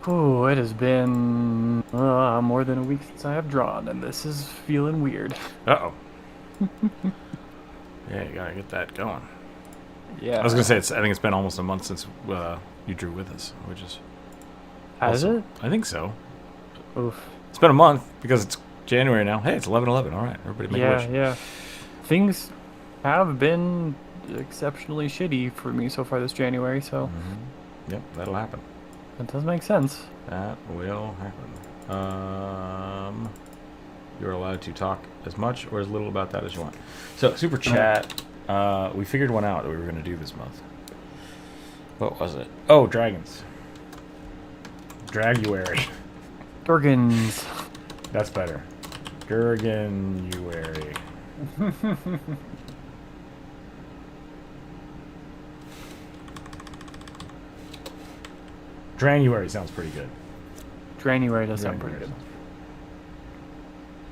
Oh, it has been more than a week since I have drawn, and this is feeling weird. Uh-oh. Yeah, you gotta get that going. Yeah. I was gonna say, I think it's been almost a month since you drew with us, which is Has also, it? I think so. Oof. It's been a month because it's January now. Hey, it's 11/11. All right, everybody make a Yeah, wish. yeah. Things have been exceptionally shitty for me so far this January, so Yep, that'll happen. that does make sense. That will happen. You're allowed to talk as much or as little about that as you want. So, super chat. We figured one out that we were going to do this month. What was it? Oh, dragons. Draguary. Durgans. That's better. Gurganuary. Dranuary sounds pretty good. January does sound pretty good.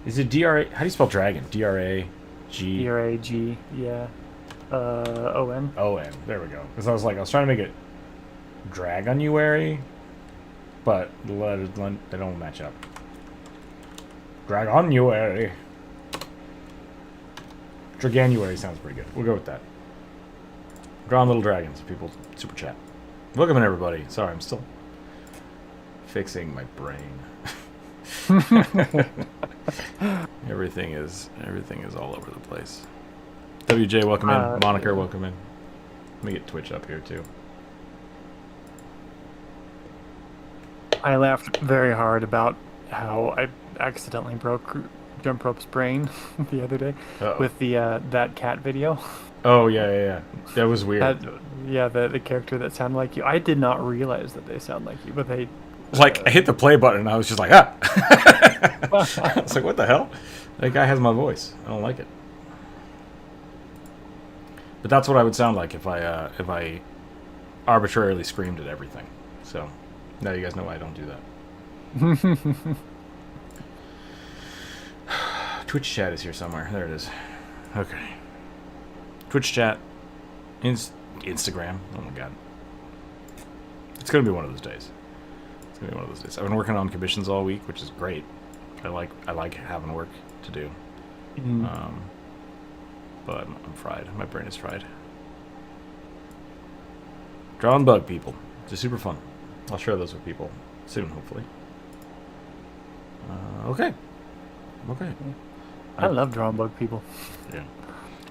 Is it D-R-A? How do you spell dragon? D-R-A-G? D-R-A-G, yeah. O-N. O-N. There we go. Because I was trying to make it Dragonuary, but the letters, they don't match up. Dragonuary. Draganuary sounds pretty good. We'll go with that. Drawing little dragons. People super chat. Welcome in, everybody. Sorry, I'm still fixing my brain. Everything is all over the place. WJ, welcome in. Moniker, welcome in. Let me get Twitch up here too. I laughed very hard about how I accidentally broke Jump Rope's brain the other day with the that cat video. Oh yeah. That was weird. The character that sounded like you. I did not realize that they sound like you, but they. Like I hit the play button and I was just like, ah. I was like, what the hell? That guy has my voice. I don't like it. But that's what I would sound like if I arbitrarily screamed at everything. So now you guys know why I don't do that. Twitch chat is here somewhere. There it is. Okay. Twitch chat. Instagram. Oh my god. It's gonna be one of those days. It's gonna be one of those days. I've been working on commissions all week, which is great. I like having work to do. But I'm fried. My brain is fried. Drawing bug people. It's super fun. I'll share those with people soon, hopefully. Okay. I love drawing bug people. Yeah.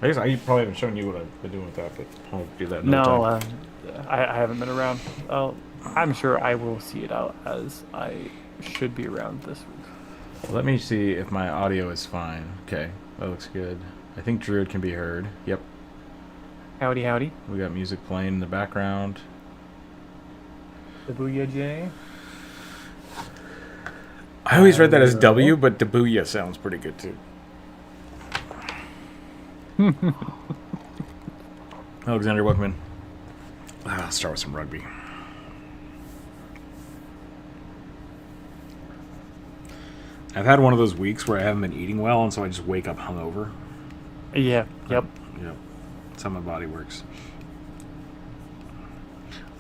I guess I probably haven't shown you what I've been doing with that, but I'll do that No, another time. I haven't been around. I'm sure I will see it out as I should be around this week. Let me see if my audio is fine. Okay, that looks good. I think Druid can be heard. Yep. Howdy, howdy. We got music playing in the background. The Booyah J. I always read that as W, but Dabuya sounds pretty good too. Alexander, welcome in. Let's start with some rugby. I've had one of those weeks where I haven't been eating well, and so I just wake up hungover. Yeah, yep. Yep. That's how my body works.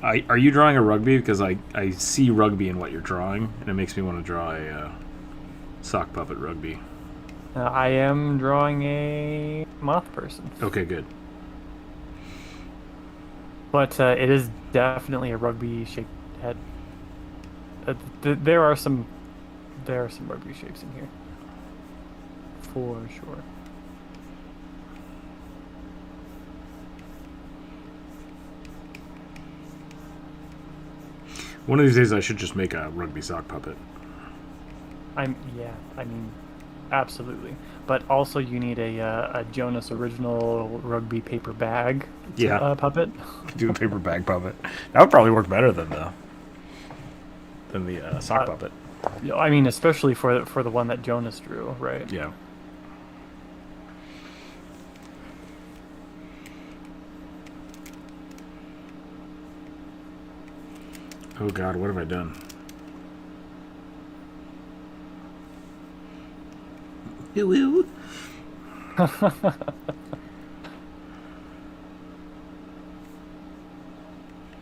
Are you drawing a rugby? Because I see rugby in what you're drawing, and it makes me want to draw a sock puppet rugby. I am drawing a moth person. Okay, good. But it is definitely a rugby-shaped head. There are some rugby shapes in here, for sure. One of these days, I should just make a rugby sock puppet. I mean, absolutely. But also, you need a Jonas original rugby paper bag. Puppet. Do a paper bag puppet. That would probably work better than the sock puppet. I mean, especially for the one that Jonas drew, right? Yeah. Oh God, what have I done? Woo.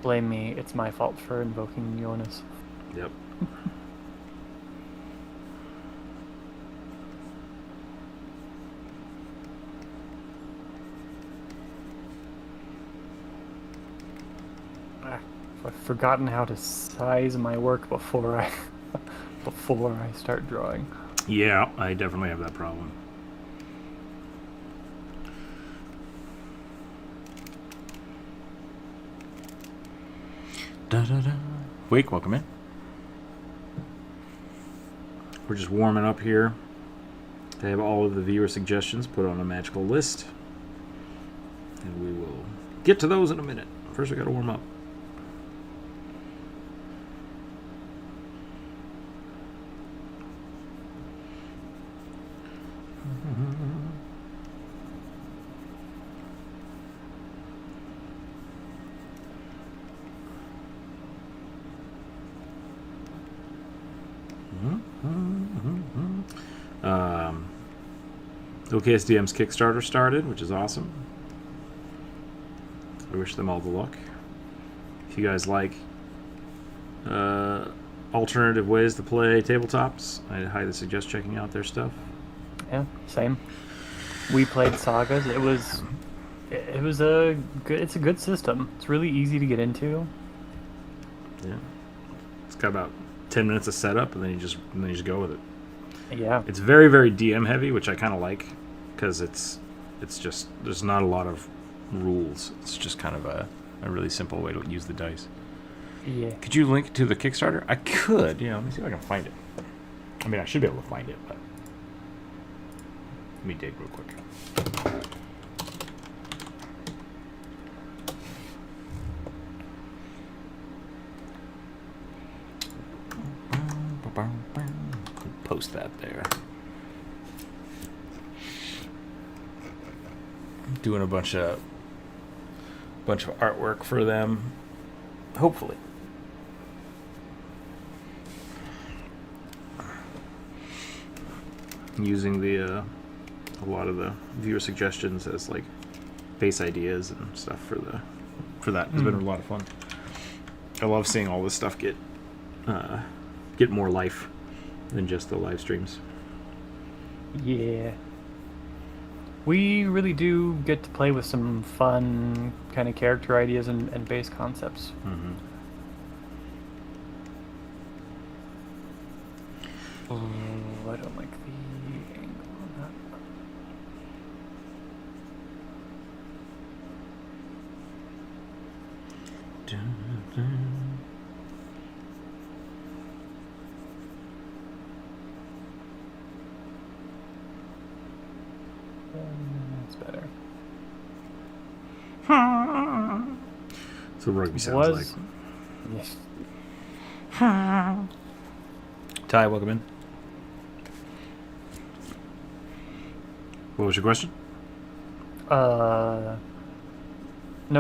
Blame me. It's my fault for invoking Jonas. Yep. I've forgotten how to size my work before I start drawing. Yeah, I definitely have that problem. Da, da, da. Wake, welcome in. We're just warming up here to have all of the viewer suggestions put on a magical list. And we will get to those in a minute. First, we got to warm up. OKSDM's Kickstarter started, which is awesome. I wish them all the luck. If you guys like alternative ways to play tabletops, I highly suggest checking out their stuff. Yeah, same. We played Sagas. It was a good. It's a good system. It's really easy to get into. Yeah, it's got about 10 minutes of setup, and then you just go with it. Yeah, it's very, very DM heavy, which I kind of like, because it's just there's not a lot of rules. It's just kind of a really simple way to use the dice. Yeah. Could you link to the Kickstarter? I could. Yeah, let me see if I can find it. I mean, I should be able to find it, but let me dig real quick. Post that there. Doing a bunch of artwork for them, hopefully. Using a lot of the viewer suggestions as like base ideas and stuff for that. It's been a lot of fun. I love seeing all this stuff get more life than just the live streams. Yeah. We really do get to play with some fun kind of character ideas and base concepts. Mm-hmm. Oh, I don't like the angle on that. That's better. That's what rugby sounds like. Yes. Ty, welcome in. What was your question? No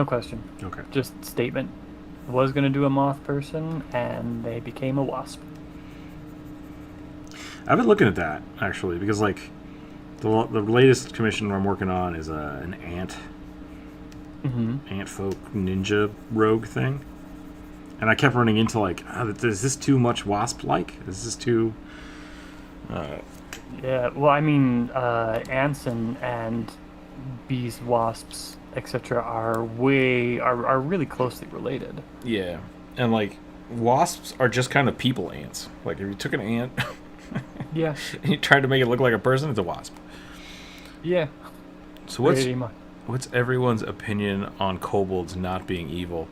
question. Okay. Just statement. Was going to do a moth person, and they became a wasp. I've been looking at that, actually, because, like, the latest commission I'm working on is an ant folk ninja rogue thing. And I kept running into, like, is this too much wasp-like? Is this too... Yeah, well, I mean, ants and bees, wasps, etc. are really closely related. Yeah, and, like, wasps are just kind of people ants. Like, if you took an ant... Yeah. and you tried to make it look like a person, it's a wasp. Yeah. So what's everyone's opinion on kobolds not being evil?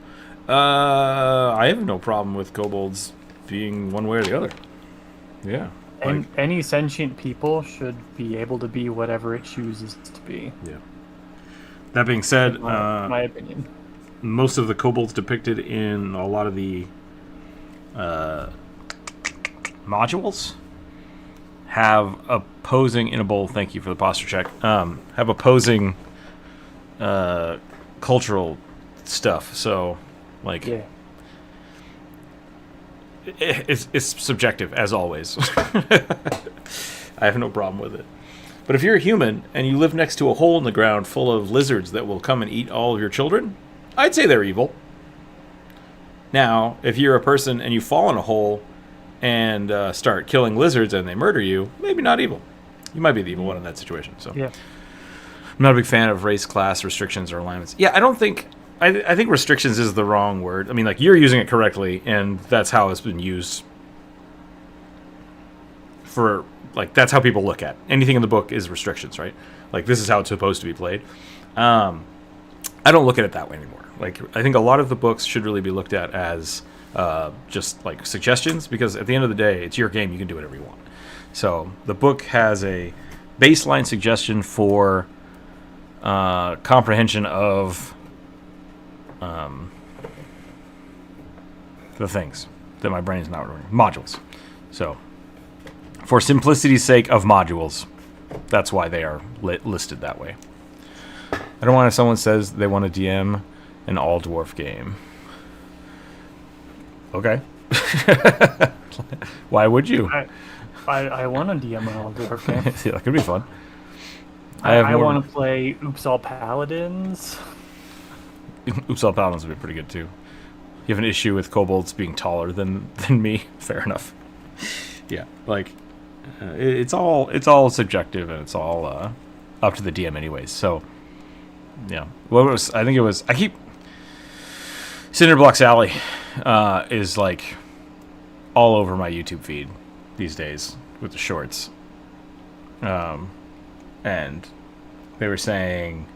I have no problem with kobolds being one way or the other. Yeah. And any sentient people should be able to be whatever it chooses to be. Yeah. That being said, my opinion. Most of the kobolds depicted in a lot of the modules have opposing in a bowl. Thank you for the posture check. Have opposing cultural stuff. So, like, yeah. It's subjective as always. I have no problem with it. But if you're a human and you live next to a hole in the ground full of lizards that will come and eat all of your children, I'd say they're evil. Now, if you're a person and you fall in a hole and start killing lizards and they murder you, maybe not evil. You might be the evil one in that situation. So, Yeah. I'm not a big fan of race, class, restrictions, or alignments. Yeah, I don't think... I think restrictions is the wrong word. I mean, like, you're using it correctly, and that's how it's been used for... Like, that's how people look at it. Anything in the book is restrictions, right? Like, this is how it's supposed to be played. I don't look at it that way anymore. Like, I think a lot of the books should really be looked at as just, like, suggestions, because at the end of the day, it's your game. You can do whatever you want. So, the book has a baseline suggestion for comprehension of the things that my brain's not remembering. Modules. So, for simplicity's sake of modules, that's why they are listed that way. I don't want if someone says they want to DM an all-dwarf game. Okay. Why would you? I want to DM an all-dwarf game. See, that could be fun. I want to play Oops All Paladins. Oops All Paladins would be pretty good, too. You have an issue with kobolds being taller than me? Fair enough. Yeah, like, it's all subjective, and it's all up to the DM anyways, so... Yeah. Cinderblock Alley is like all over my YouTube feed these days with the shorts. And they were saying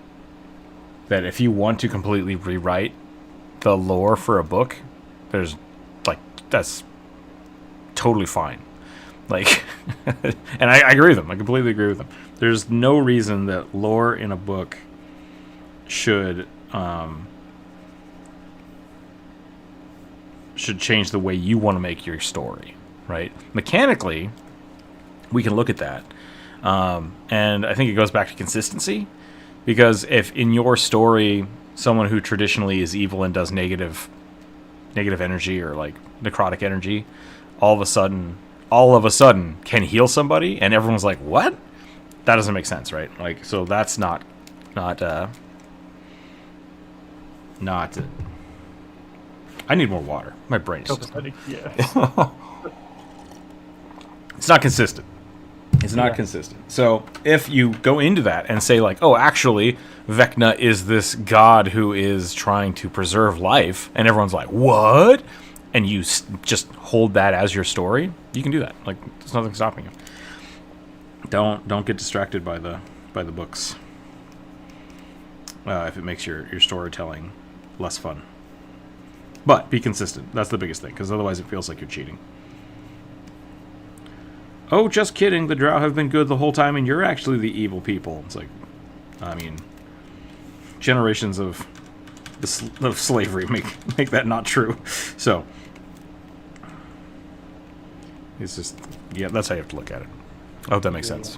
that if you want to completely rewrite the lore for a book, that's totally fine. Like, and I agree with them. I completely agree with them. There's no reason that lore in a book should change the way you want to make your story, right? Mechanically, we can look at that, and I think it goes back to consistency, because if in your story someone who traditionally is evil and does negative energy or like necrotic energy all of a sudden can heal somebody, and everyone's like, what? That doesn't make sense, right? Like, so that's not I need more water. My brain is just... Yeah. It's not consistent. It's not consistent. So if you go into that and say, like, oh, actually, Vecna is this god who is trying to preserve life, and everyone's like, what? And you just hold that as your story, you can do that. Like, there's nothing stopping you. Don't get distracted by the books. If it makes your storytelling less fun. But be consistent. That's the biggest thing, because otherwise it feels like you're cheating. Oh, just kidding. The Drow have been good the whole time, and you're actually the evil people. It's like, I mean, generations of slavery make that not true. So, it's just, yeah, that's how you have to look at it. I hope that makes sense.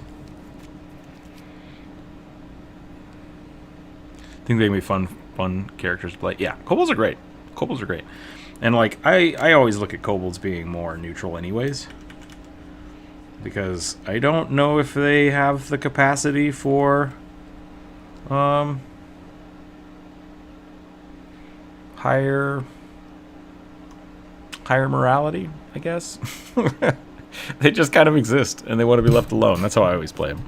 I think they can be fun characters to play. Yeah, kobolds are great. Kobolds are great. And, like, I always look at kobolds being more neutral anyways. Because I don't know if they have the capacity for higher morality, I guess. They just kind of exist, and they want to be left alone. That's how I always play them.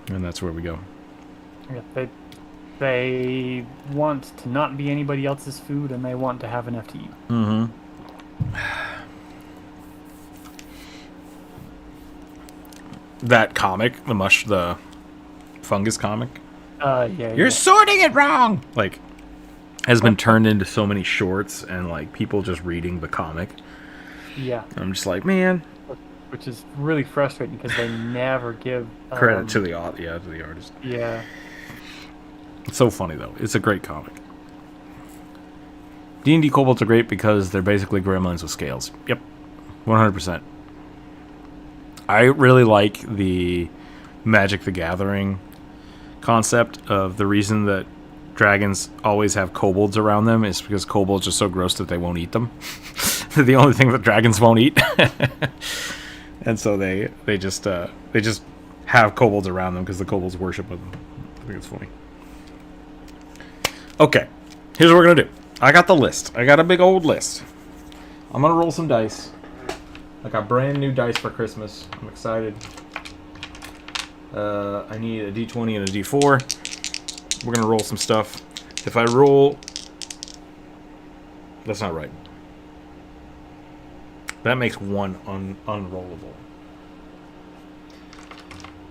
And that's where we go. Yeah, they want to not be anybody else's food, and they want to have enough to eat. Mm-hmm. That comic, the fungus comic. You're sorting it wrong. Like, has been turned into so many shorts and like people just reading the comic. Yeah. I'm just like, man. Which is really frustrating because they never give credit to the artist. Yeah. It's so funny though. It's a great comic. D&D kobolds are great because they're basically gremlins with scales. Yep. 100%. I really like the Magic the Gathering concept of the reason that dragons always have kobolds around them is because kobolds are so gross that they won't eat them. They're the only thing that dragons won't eat. And so they just have kobolds around them because the kobolds worship them. I think it's funny. Okay, here's what we're gonna do. I got the list. I got a big old list. I'm gonna roll some dice. I got brand new dice for Christmas. I'm excited. I need a D20 and a D4. We're gonna roll some stuff. If I roll... That's not right. That makes one unrollable.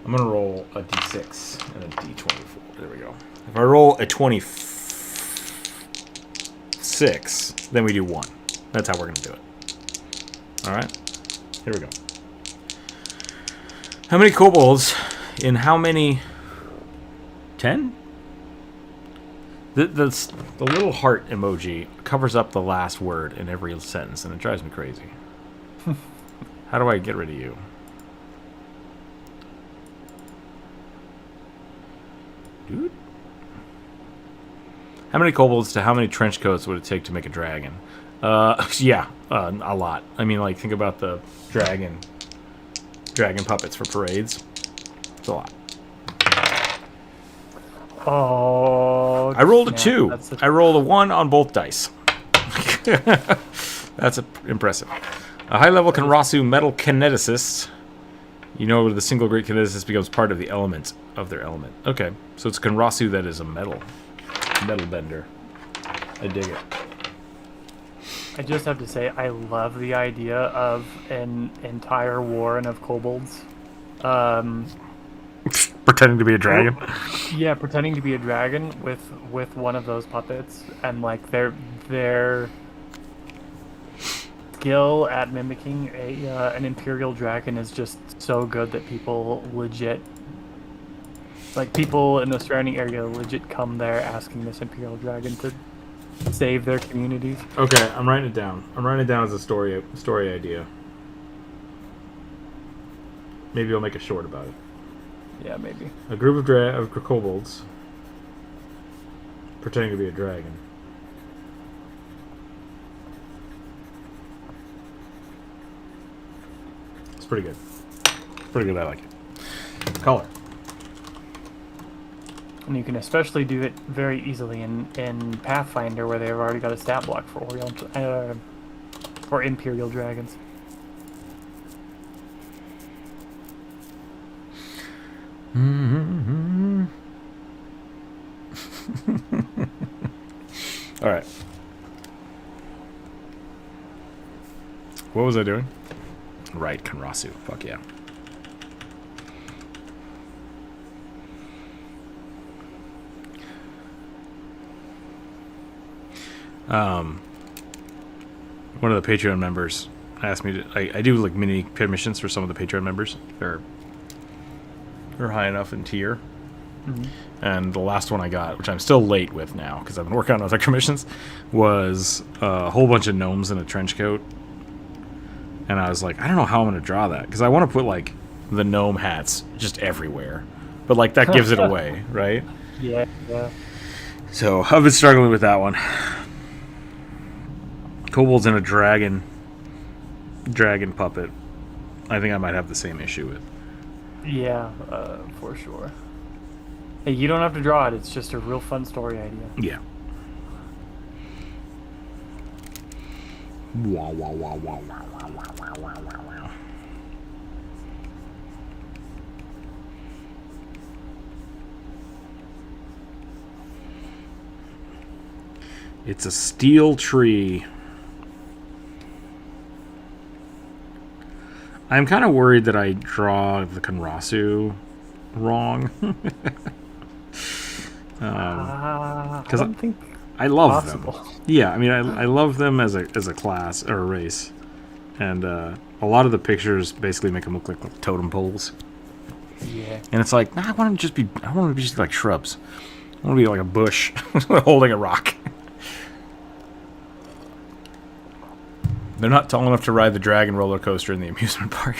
I'm gonna roll a D6 and a D24. There we go. If I roll a 26, then we do 1. That's how we're gonna do it. Alright? Here we go. How many kobolds in how many... 10? The little heart emoji covers up the last word in every sentence, and it drives me crazy. How do I get rid of you? Dude? How many kobolds to how many trench coats would it take to make a dragon? Yeah, a lot. I mean, like, think about the dragon puppets for parades. It's a lot. Oh. I rolled a 2. I rolled a 1 on both dice. That's impressive. A high-level Kenrasu metal kineticist. You know, the single great kineticist becomes part of the element of their element. Okay, so it's Kenrasu that is a metal bender. I dig it. I just have to say, I love the idea of an entire warren of kobolds. Pretending to be a dragon. Yeah, pretending to be a dragon with one of those puppets, and like their skill at mimicking an imperial dragon is just so good that people legit, like people in the surrounding area, legit come there asking this imperial dragon to save their communities. Okay, I'm writing it down. I'm writing it down as a story idea. Maybe I'll make a short about it. Yeah, maybe. A group of kobolds pretending to be a dragon. It's pretty good. Pretty good, I like it. Color. And you can especially do it very easily in Pathfinder, where they've already got a stat block for imperial dragons. Mm-hmm. All right. What was I doing? Right, Kenrasu. Fuck yeah. One of the Patreon members asked me to... I do like mini missions for some of the Patreon members. They're high enough in tier. Mm-hmm. And the last one I got, which I'm still late with now because I've been working on other commissions, was a whole bunch of gnomes in a trench coat. And I was like, I don't know how I'm going to draw that because I want to put like the gnome hats just everywhere. But like that gives it away, right? Yeah. So I've been struggling with that one. Kobolds in a dragon puppet. I think I might have the same issue with. Yeah, for sure. Hey, you don't have to draw it. It's just a real fun story idea. Yeah. Wow, wow, wow, wow, wow, wow, wow, wow, wow, wow. It's a steel tree. I'm kind of worried that I draw the Kenrasu wrong. I don't think I love possible. them. Yeah, I mean, I love them as a class or a race, and a lot of the pictures basically make them look like totem poles. Yeah. And it's like, nah, I want them to be just like shrubs. I want to be like a bush holding a rock. They're not tall enough to ride the dragon roller coaster in the amusement park.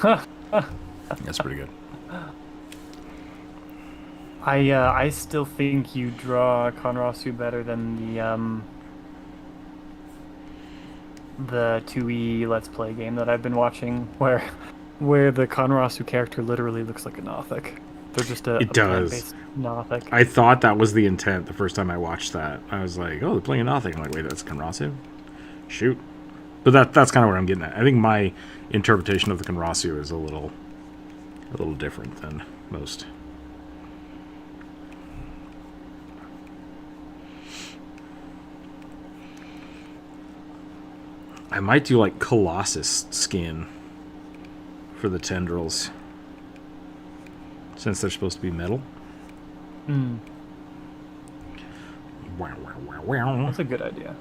That's pretty good. I still think you draw Kenrasu better than the 2E Let's Play game that I've been watching, where the Kenrasu character literally looks like a Nothic. or just a It does. plant-based Nothic? I thought that was the intent the first time I watched that. I was like, oh, they're playing Nothic. I'm like, wait, that's Kenrasu? Shoot. But that's kind of where I'm getting at. I think my interpretation of the Kenrasu is a little different than most. I might do like Colossus skin for the tendrils, since they're supposed to be metal. Hmm. Wow, wow, wow, wow. That's a good idea.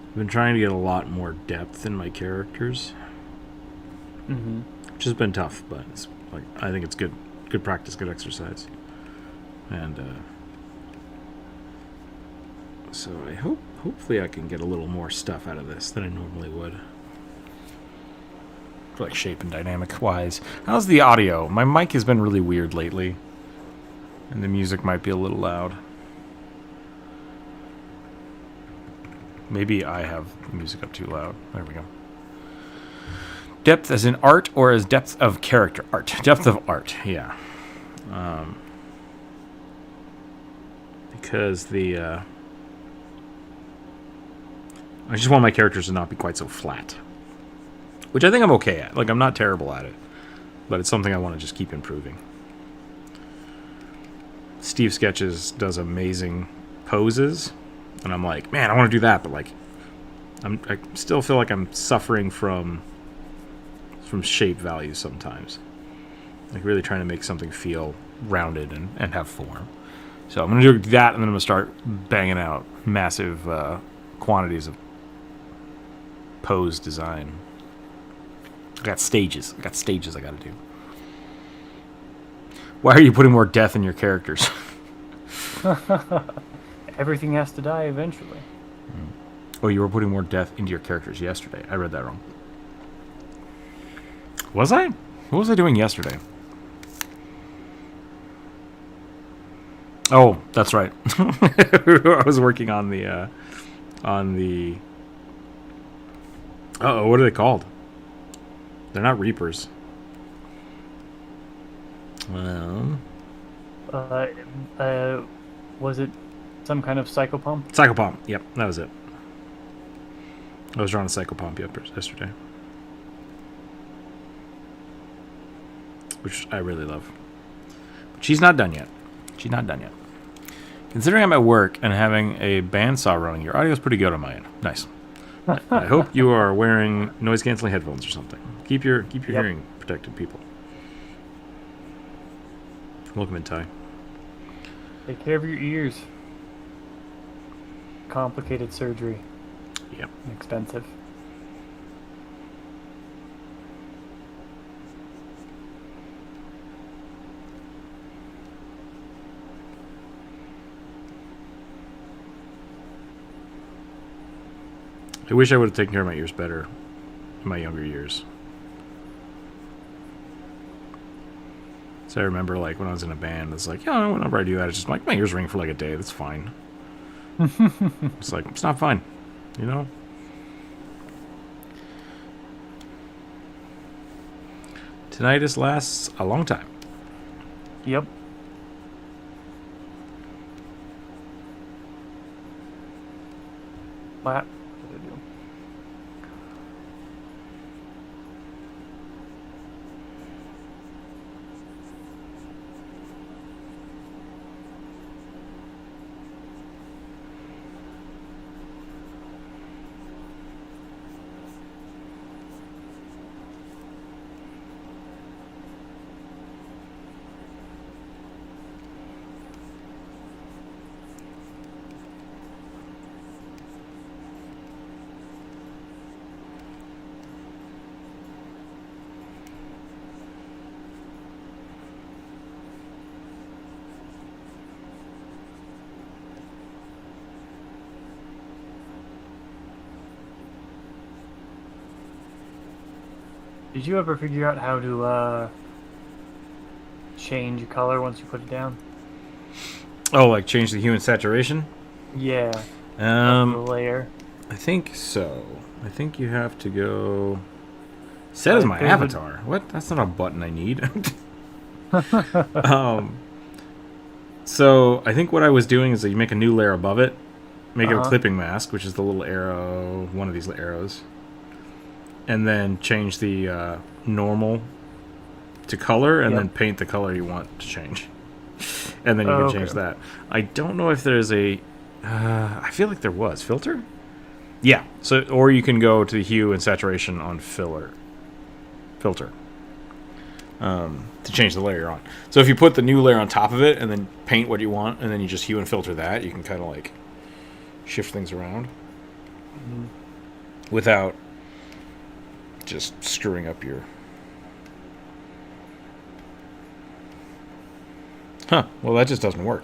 I've been trying to get a lot more depth in my characters, which has been tough, but it's like I think it's good practice, good exercise, and so I hopefully I can get a little more stuff out of this than I normally would. For like shape and dynamic wise. How's the audio? My mic has been really weird lately, and the music might be a little loud. Maybe I have the music up too loud. There we go. Depth as in art or as depth of character? Art. Depth of art, yeah. Because I just want my characters to not be quite so flat. Which I think I'm okay at. Like, I'm not terrible at it. But it's something I want to just keep improving. Steve Sketches does amazing poses. And I'm like, man, I want to do that, but like, I still feel like I'm suffering from shape values sometimes. Like really trying to make something feel rounded and have form. So I'm going to do that, and then I'm going to start banging out massive quantities of pose design. I got stages I got to do. Why are you putting more death in your characters? Everything has to die eventually. Oh, you were putting more death into your characters yesterday. I read that wrong. Was I? What was I doing yesterday? Oh, that's right. I was working on the uh-oh, what are they called? They're not Reapers. Was it some kind of psychopomp? Psychopomp. Yep, that was it. I was drawing a psychopomp yesterday, which I really love. But she's not done yet. Considering I'm at work and having a bandsaw running, your audio is pretty good on my end. Nice. I hope you are wearing noise-canceling headphones or something. Keep your hearing protected, people. Welcome in, Ty. Take care of your ears. Complicated surgery. Yep. Expensive. I wish I would have taken care of my ears better in my younger years. So I remember, like, when I was in a band, it's like, yeah, whenever I do that, it's just like, my ears ring for like a day. That's fine. It's like, it's not fine, you know? Tinnitus lasts a long time. Yep. What did I do? Did you ever figure out how to change color once you put it down? Oh, like change the hue and saturation? Yeah. Of the layer. I think so. I think you have to go. Set as my avatar. What? That's not a button I need. So I think what I was doing is that you make a new layer above it, make it a clipping mask, which is the little arrow, one of these arrows, and then change the normal to color, and then paint the color you want to change, and then you can change that. I don't know if there's a. I feel like there was filter. Yeah. So, or you can go to the hue and saturation on filter. To change the layer you're on. So if you put the new layer on top of it and then paint what you want, and then you just hue and filter that, you can kind of like shift things around without just screwing up your. Huh. Well, that just doesn't work.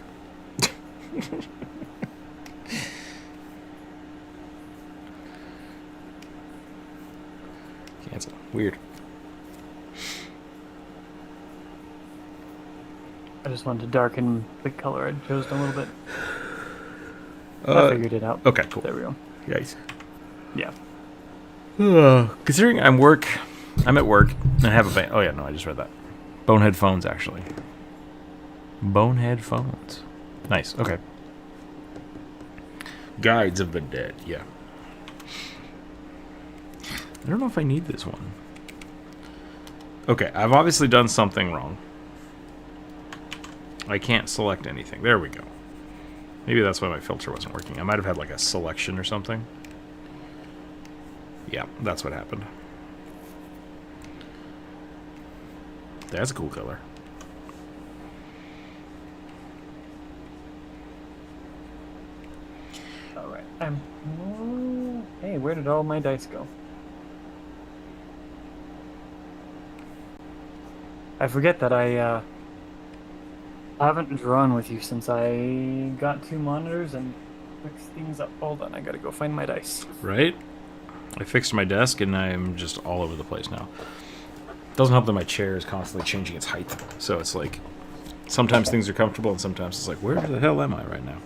Cancel. Weird. I just wanted to darken the color I'd chosen a little bit. I figured it out. Okay, cool. There we go. Nice. Yeah. Considering I'm at work, and I have a band. Oh, yeah, no, I just read that. Bonehead phones, actually. Bonehead phones. Nice, okay. Guides of the Dead, yeah. I don't know if I need this one. Okay, I've obviously done something wrong. I can't select anything. There we go. Maybe that's why my filter wasn't working. I might have had like a selection or something. Yeah, that's what happened. That's a cool color. Alright. Hey, where did all my dice go? I forget that I haven't drawn with you since I got 2 monitors and fixed things up. Hold on, I gotta go find my dice. Right? I fixed my desk and I'm just all over the place now. Doesn't help that my chair is constantly changing its height. So it's like, sometimes things are comfortable and sometimes it's like, where the hell am I right now?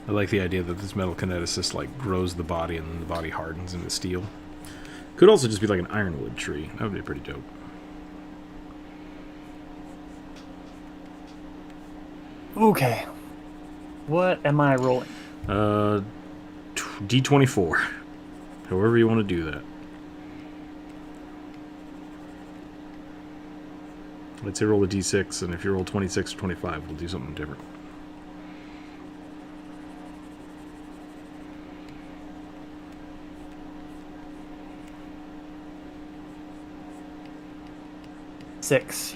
I like the idea that this metal kineticist like grows the body and then the body hardens into steel. Could also just be like an ironwood tree. That would be pretty dope. Okay. What am I rolling? D24. However you want to do that. I'd say roll a D6, and if you roll 26 or 25, we'll do something different. Six.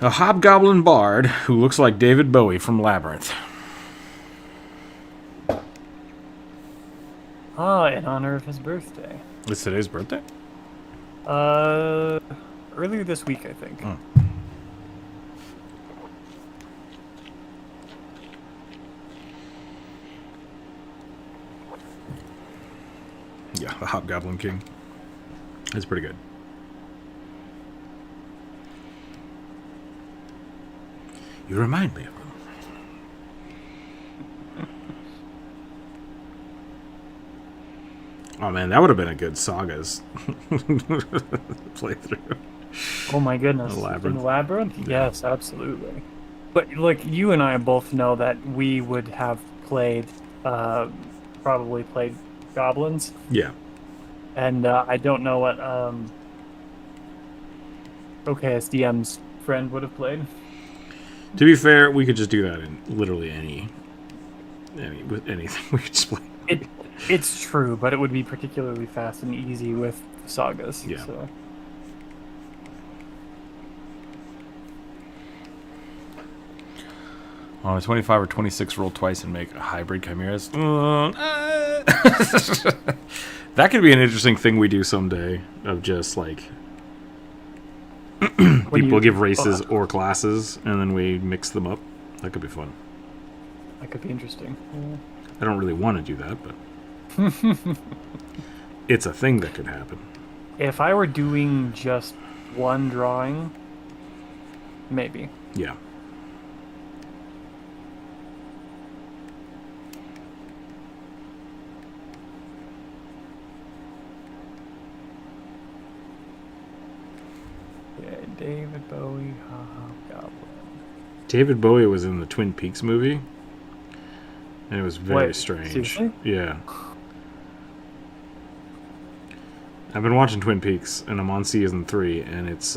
A hobgoblin bard who looks like David Bowie from Labyrinth. Ah, in honor of his birthday. It's today's birthday? Earlier this week, I think. Oh. Yeah, the Hobgoblin King. It's pretty good. You remind me of him. Oh man, that would have been a good Sagas playthrough. Oh my goodness. Labyrinth. In Labyrinth? Yeah. Yes, absolutely. But like you and I both know that we would have played, probably played goblins. Yeah. And I don't know what OKSDM's friend would have played. To be fair, we could just do that in literally with anything. We could just play. It's true, but it would be particularly fast and easy with Sagas. Yeah. So. On a 25 or 26, roll twice and make a hybrid chimeras. That could be an interesting thing we do someday, of just like people give races or classes and then we mix them up. That could be fun. That could be interesting. Yeah. I don't really want to do that, but it's a thing that could happen. If I were doing just one drawing, maybe. Yeah. David Bowie, Goblin. David Bowie was in the Twin Peaks movie, and it was very strange. Seriously? Yeah. I've been watching Twin Peaks, and I'm on season 3, and it's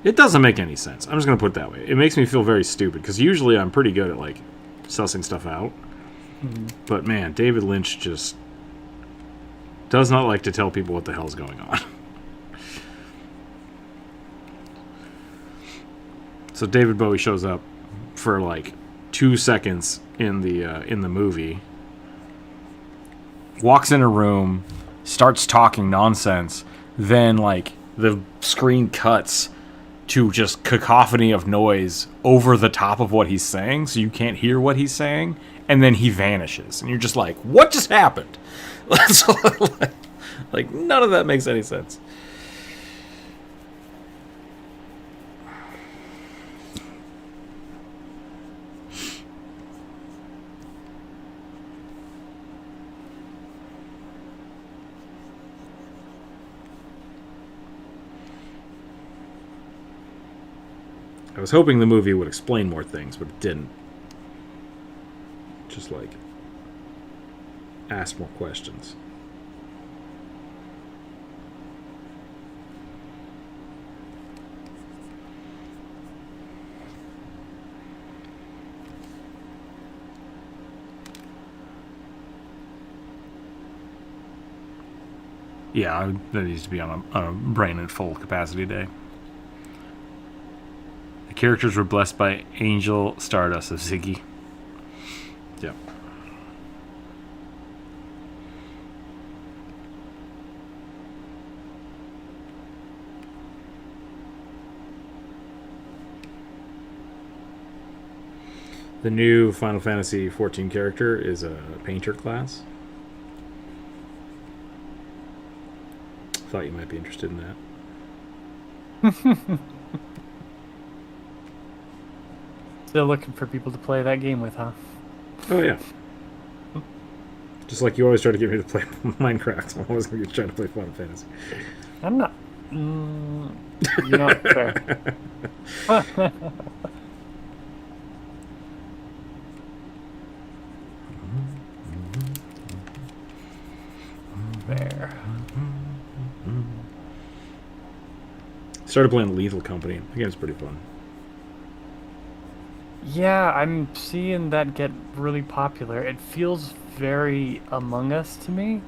it doesn't make any sense. I'm just gonna put it that way. It makes me feel very stupid, because usually I'm pretty good at like sussing stuff out. Mm-hmm. But man, David Lynch just does not like to tell people what the hell's going on. So David Bowie shows up for like 2 seconds in the movie, walks in a room, starts talking nonsense, then like the screen cuts to just cacophony of noise over the top of what he's saying, so you can't hear what he's saying, and then he vanishes, and you're just like, what just happened? Like, none of that makes any sense. I was hoping the movie would explain more things, but it didn't. Just like ask more questions. Yeah, that needs to be on a brain at full capacity day. The characters were blessed by Angel Stardust of Ziggy. Yep. The new Final Fantasy XIV character is a painter class. Thought you might be interested in that. Still looking for people to play that game with, huh? Oh, yeah. Just like you always try to get me to play Minecraft. I'm always going to try to play Final Fantasy. I'm not... you're not fair. There. Started playing Lethal Company. The game's pretty fun. Yeah, I'm seeing that get really popular. It feels very Among Us to me.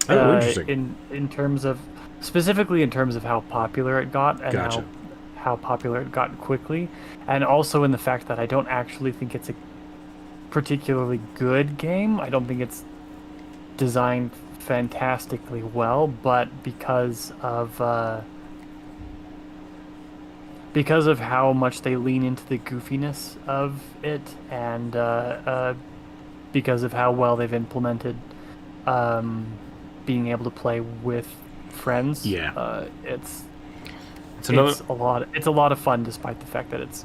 Oh, interesting. In terms of, specifically in terms of how popular it got and Gotcha. how popular it got quickly, and also in the fact that I don't actually think it's a particularly good game. I don't think it's designed fantastically well, but because of how much they lean into the goofiness of it, and because of how well they've implemented being able to play with friends. Yeah. It's a lot of fun, despite the fact that it's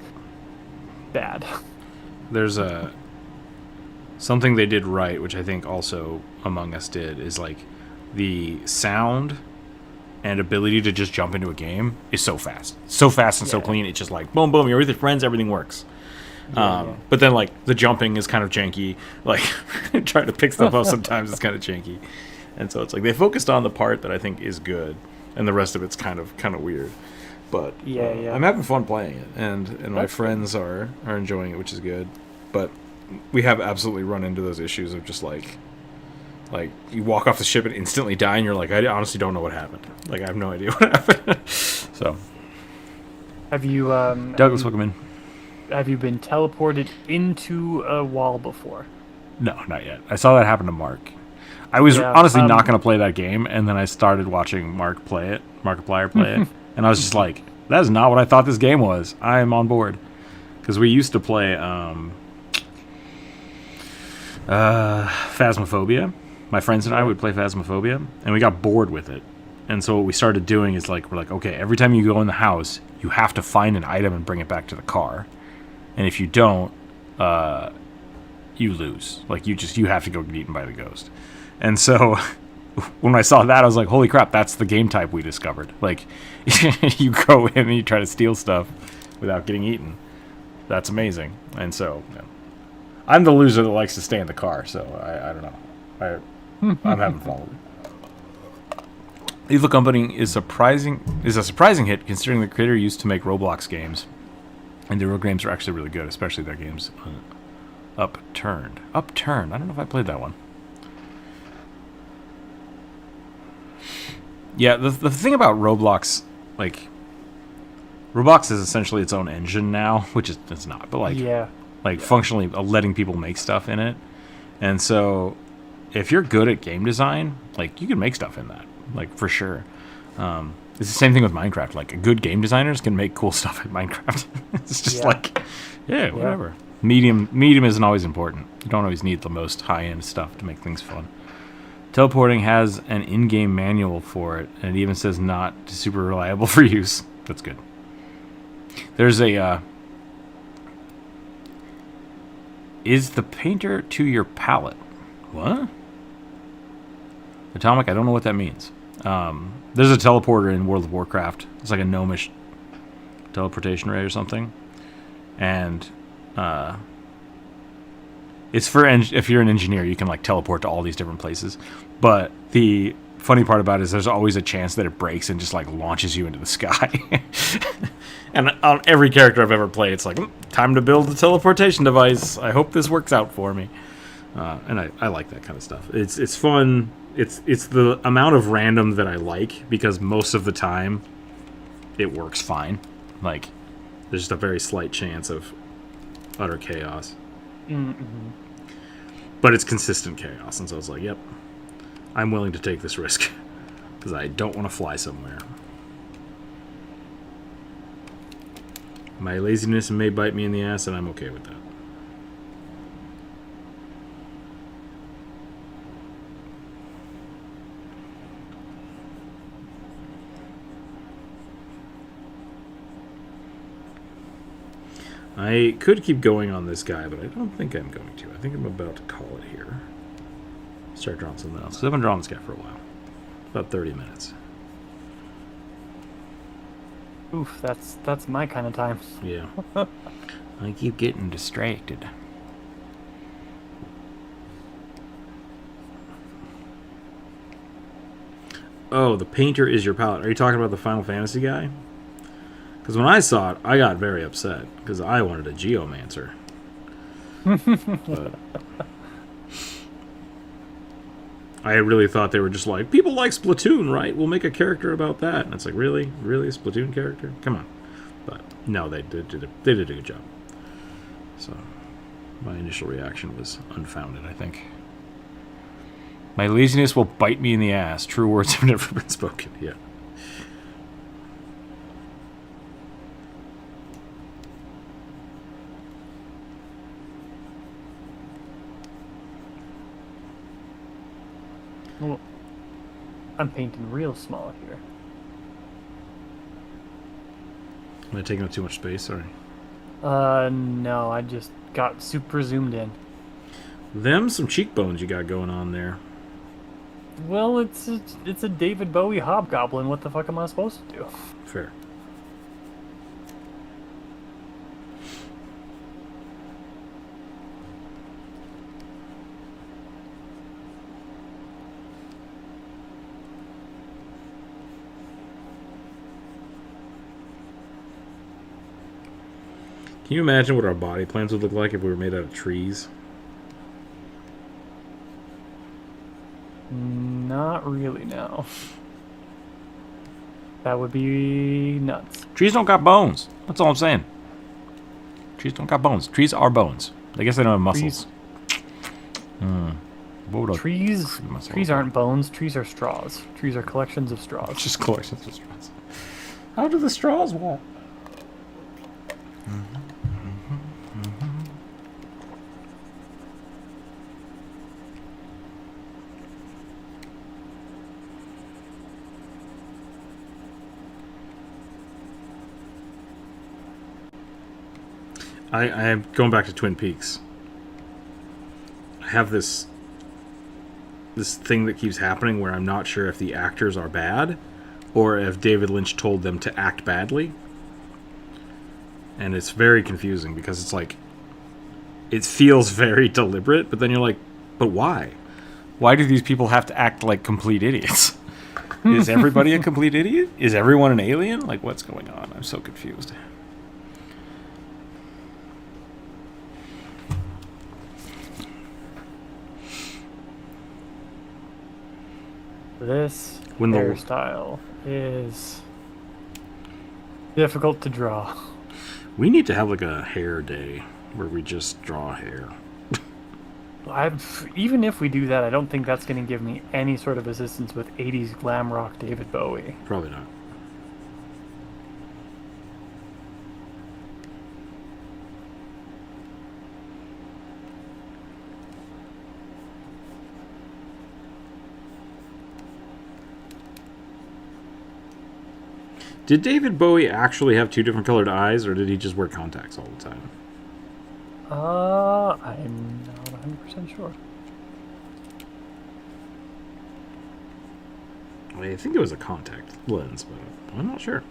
bad. There's something they did right, which I think also Among Us did, is like the sound and ability to just jump into a game is so fast and so clean. It's just like boom, boom, you're with your friends, everything works. But then like the jumping is kind of janky. Like trying to pick stuff up sometimes is kind of janky, and so it's like they focused on the part that I think is good, and the rest of it's kind of weird. But I'm having fun playing it, and my friends are enjoying it, which is good. But we have absolutely run into those issues of just like you walk off the ship and instantly die, and you're like, I honestly don't know what happened. Like I have no idea what happened. So Have you Douglas, welcome in. have you been teleported into a wall before? No, not yet. I saw that happen to Mark. I was Yeah, honestly not going to play that game, and then I started watching Markiplier play it, and I was just like, that is not what I thought this game was. I am on board. Because we used to play Phasmophobia. My friends and I would play Phasmophobia, and we got bored with it. And so what we started doing is we're like, okay, every time you go in the house, you have to find an item and bring it back to the car. And if you don't, you lose. Like you have to go get eaten by the ghost. And so when I saw that, I was like, holy crap, that's the game type we discovered. Like, you go in and you try to steal stuff without getting eaten. That's amazing. And so, yeah. I'm the loser that likes to stay in the car, so I don't know. I'm having fun with it. Evil Company is a surprising hit considering the creator used to make Roblox games. And their real games are actually really good, especially their games Upturned. Upturned. I don't know if I played that one. Yeah, the thing about Roblox, like, Roblox is essentially its own engine now, which it's not, but functionally letting people make stuff in it. And so, if you're good at game design, like, you can make stuff in that, like, for sure. It's the same thing with Minecraft. Like, good game designers can make cool stuff in Minecraft. It's just whatever. Medium isn't always important. You don't always need the most high-end stuff to make things fun. Teleporting has an in-game manual for it, and it even says not super reliable for use. That's good. There's a, is the painter to your palette? What? Atomic, I don't know what that means. There's a teleporter in World of Warcraft. It's like a gnomish teleportation ray or something. And, it's for if you're an engineer, you can like teleport to all these different places. But the funny part about it is there's always a chance that it breaks and just like launches you into the sky. And on every character I've ever played, it's like, time to build a teleportation device. I hope this works out for me. And I like that kind of stuff. It's fun. It's the amount of random that I like, because most of the time it works fine. Like, there's just a very slight chance of utter chaos. Mm-hmm. But it's consistent chaos, and so it's like, yep, I'm willing to take this risk, because I don't want to fly somewhere. My laziness may bite me in the ass, and I'm okay with that. I could keep going on this guy, but I don't think I'm going to. I think I'm about to call it here. Start drawing something else. Because I've been drawing this guy for a while. About 30 minutes. Oof, that's my kind of time. Yeah. I keep getting distracted. Oh, the painter is your palette. Are you talking about the Final Fantasy guy? Because when I saw it, I got very upset, because I wanted a geomancer. But I really thought they were just like, people like Splatoon, right? We'll make a character about that. And it's like, really? Really? A Splatoon character? Come on. But no, they did a good job. So my initial reaction was unfounded, I think. My laziness will bite me in the ass. True words have never been spoken. Yeah. Well, I'm painting real small here. Am I taking up too much space? Sorry. No, I just got super zoomed in. Some cheekbones you got going on there. Well, it's a David Bowie hobgoblin. What the fuck am I supposed to do? Fair. Can you imagine what our body plans would look like if we were made out of trees? Not really, no. That would be nuts. Trees don't got bones. That's all I'm saying. Trees don't got bones. Trees are bones. I guess they don't have muscles. Trees aren't bones. Trees are straws. Trees are collections of straws. Just collections of straws. How do the straws walk? I am going back to Twin Peaks. I have this thing that keeps happening where I'm not sure if the actors are bad or if David Lynch told them to act badly. And it's very confusing because it's like it feels very deliberate, but then you're like, but why? Why do these people have to act like complete idiots? Is everybody a complete idiot? Is everyone an alien? Like, what's going on? I'm so confused. This hairstyle is difficult to draw. We need to have like a hair day where we just draw hair. Even if we do that, I don't think that's going to give me any sort of assistance with 80s glam rock David Bowie. Probably not. Did David Bowie actually have two different colored eyes, or did he just wear contacts all the time? I'm not 100% sure. I think it was a contact lens, but I'm not sure.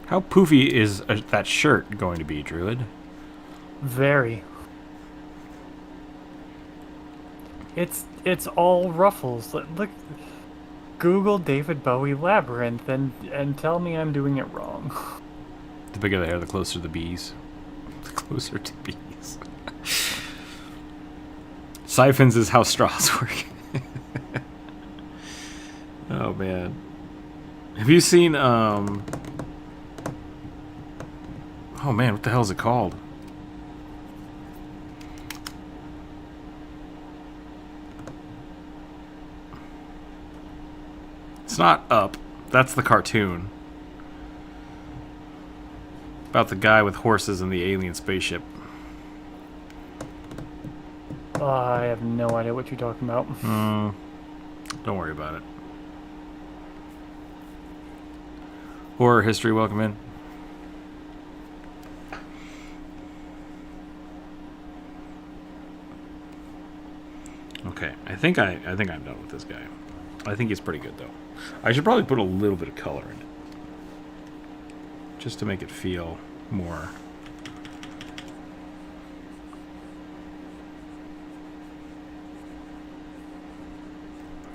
How poofy is that shirt going to be, Druid? Very. It's all ruffles. Look, Google David Bowie labyrinth and tell me I'm doing it wrong. The bigger the hair, the closer the bees. The closer to bees. Siphons is how straws work. Oh man. Have you seen oh man, what the hell is it called? It's not Up. That's the cartoon. About the guy with horses and the alien spaceship. I have no idea what you're talking about. Don't worry about it. Horror history, welcome in. Okay, I think I'm done with this guy. I think he's pretty good though. I should probably put a little bit of color in it, just to make it feel more.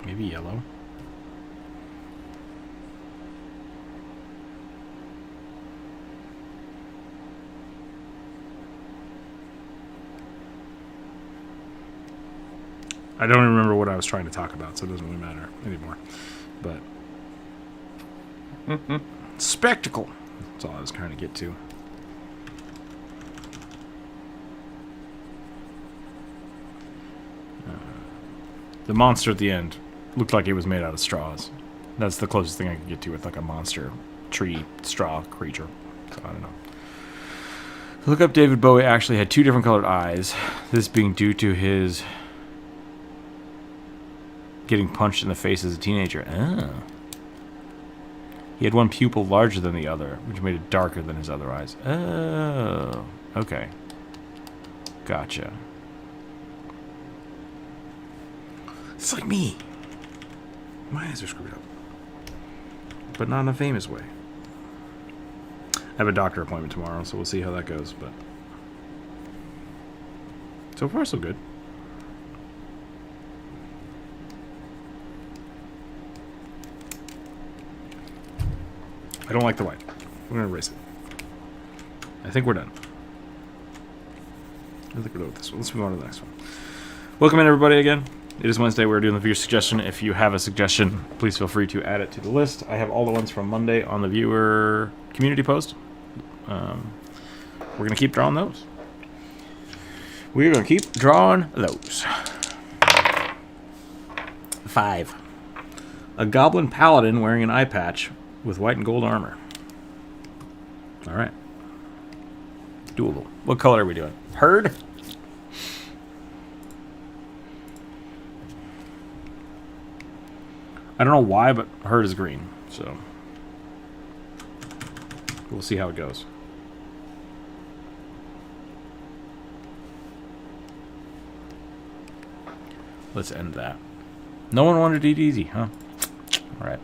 Maybe yellow. I don't even remember what I was trying to talk about, so it doesn't really matter anymore. But spectacle. That's all I was trying to get to. The monster at the end looked like it was made out of straws. That's the closest thing I could get to with like a monster tree straw creature. So I don't know. Look up David Bowie actually had two different colored eyes. This being due to his getting punched in the face as a teenager. Oh. He had one pupil larger than the other, which made it darker than his other eyes. Oh. Okay. Gotcha. It's like me. My eyes are screwed up. But not in a famous way. I have a doctor appointment tomorrow, so we'll see how that goes, but so far so good. I don't like the white. We're going to erase it. I think we're done. I think we're done with this one. Let's move on to the next one. Welcome in, everybody, again. It is Wednesday. We're doing the viewer suggestion. If you have a suggestion, please feel free to add it to the list. I have all the ones from Monday on the viewer community post. We're going to keep drawing those. We're going to keep drawing those. 5. A goblin paladin wearing an eye patch with white and gold armor. All right. Doable. What color are we doing? Herd? I don't know why, but herd is green, so we'll see how it goes. Let's end that. No one wanted to eat easy, huh? All right.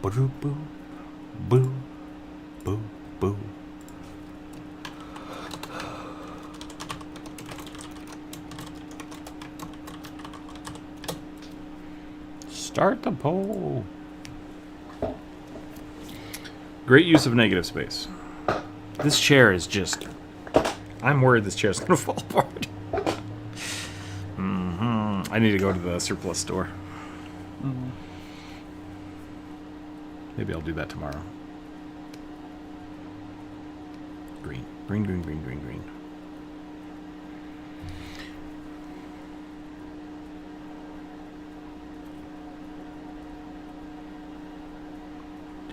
Boo, boo, boo, boo, boo. Start the poll. Great use of negative space. This chair is just... I'm worried this chair's gonna fall apart. I need to go to the surplus store. Maybe I'll do that tomorrow. Green. Green, green, green, green, green.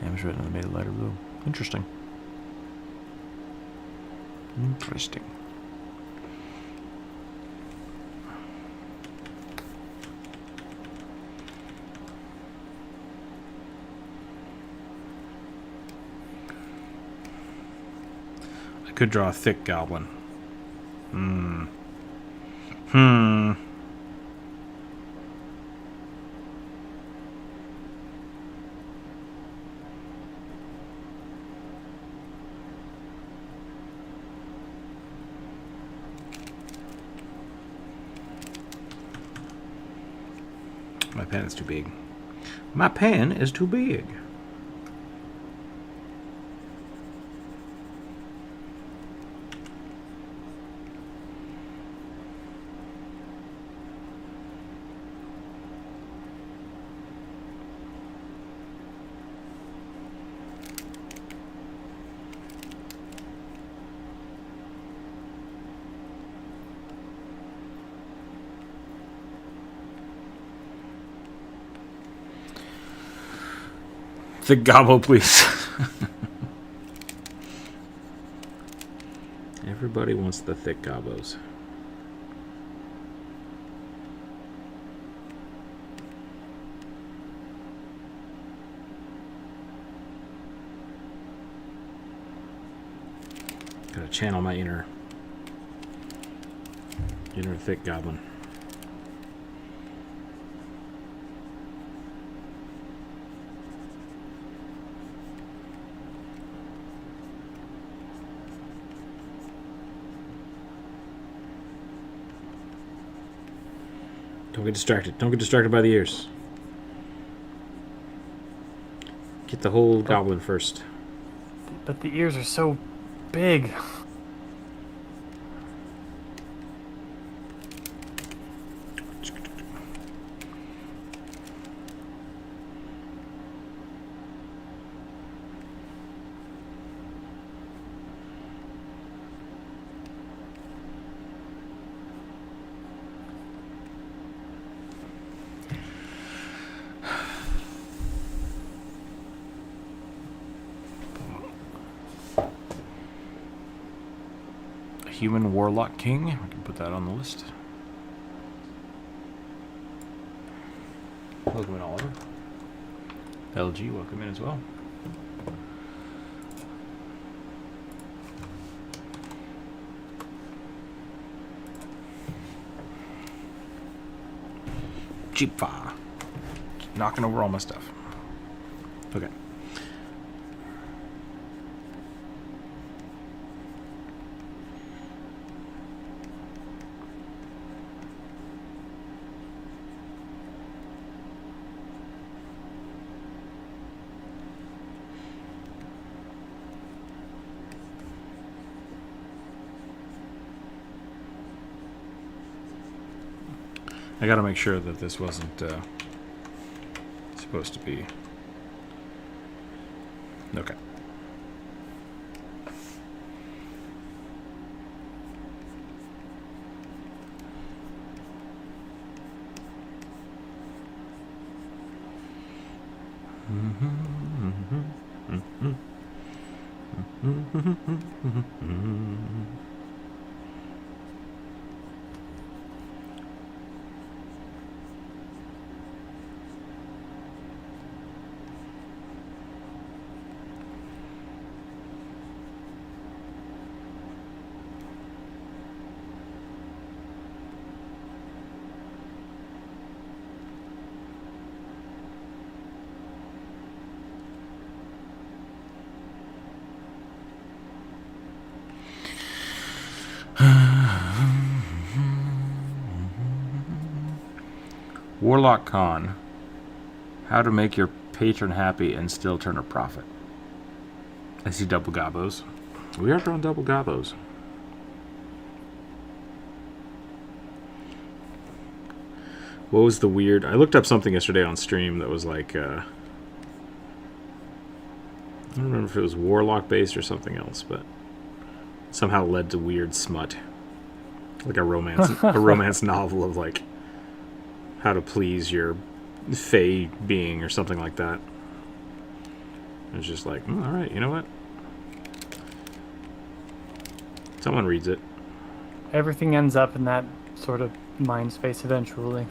Damage written and made it lighter blue. Interesting. Interesting. I could draw a thick goblin. My pen is too big. My pen is too big. Thick gobbo, please. Everybody wants the thick gobbos. Gotta channel my inner thick goblin. Don't get distracted. Don't get distracted by the ears. Get the whole goblin first. But the ears are so big. Human Warlock King. We can put that on the list. Welcome in, Oliver. LG, welcome in as well. Cheap fire. Knocking over all my stuff. Okay. I gotta make sure that this wasn't supposed to be. Okay. Warlock Con. How to make your patron happy and still turn a profit. I see double gobos. We are drawing double gobos. What was the weird... I looked up something yesterday on stream that was like... I don't remember if it was Warlock based or something else, but somehow led to weird smut. Like a romance novel of like how to please your fae being or something like that. It was just like, all right, you know what? Someone reads it. Everything ends up in that sort of mind space eventually.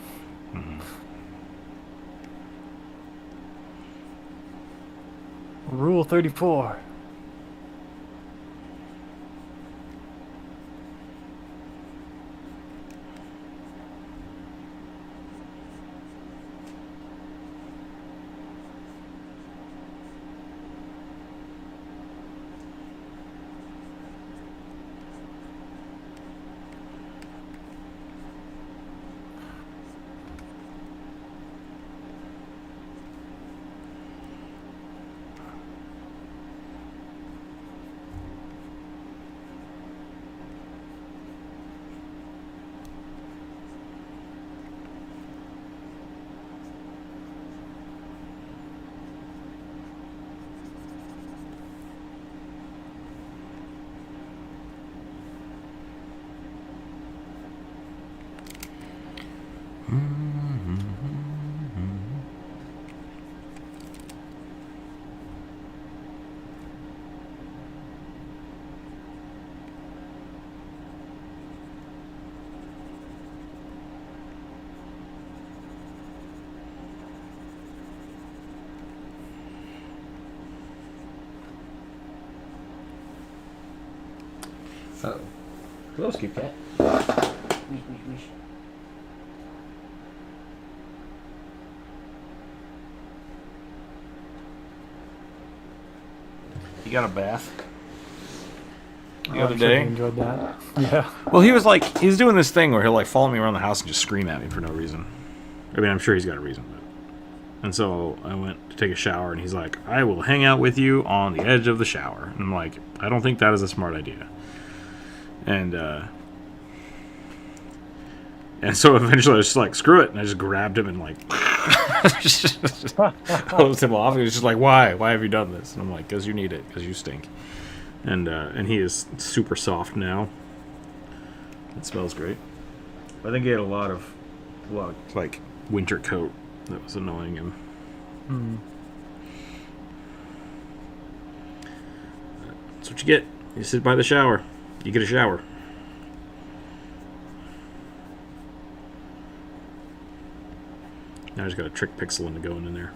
Mm-hmm. Rule 34. Uh-oh. Hello, Skip Cat. You got a bath? The other I'm sure day? you enjoyed that. Yeah. Well, he was doing this thing where he'll like follow me around the house and just scream at me for no reason. I mean, I'm sure he's got a reason, but. And so I went to take a shower, and he's like, I will hang out with you on the edge of the shower. And I'm like, I don't think that is a smart idea. And so eventually I was just like, screw it. And I just grabbed him and like closed him off. He was just like, why? Why have you done this? And I'm like, because you need it, because you stink. And he is super soft now. It smells great. I think he had a lot of like winter coat that was annoying him. Mm. That's what you get. You sit by the shower. You get a shower. Now I just gotta trick Pixel into going in there.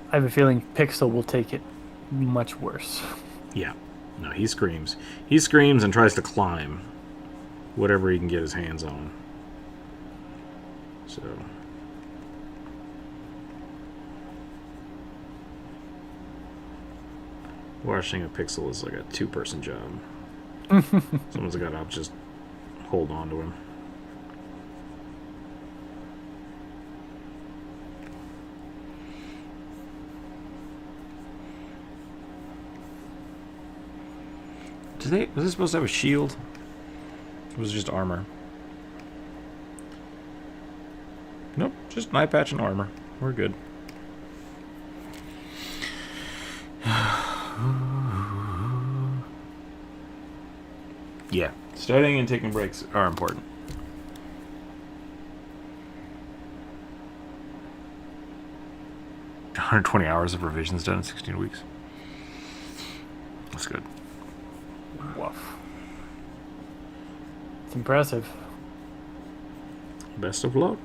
I have a feeling Pixel will take it much worse. Yeah. No, he screams. He screams and tries to climb. whatever he can get his hands on. So washing a pixel is like a 2-person job. Someone's got to just hold on to him. Was it supposed to have a shield? It was just armor. Nope, just an eye patch and armor. We're good. Yeah, studying and taking breaks are important. $120 hours of revisions done in 16 weeks. That's good. Woof. It's impressive. Best of luck.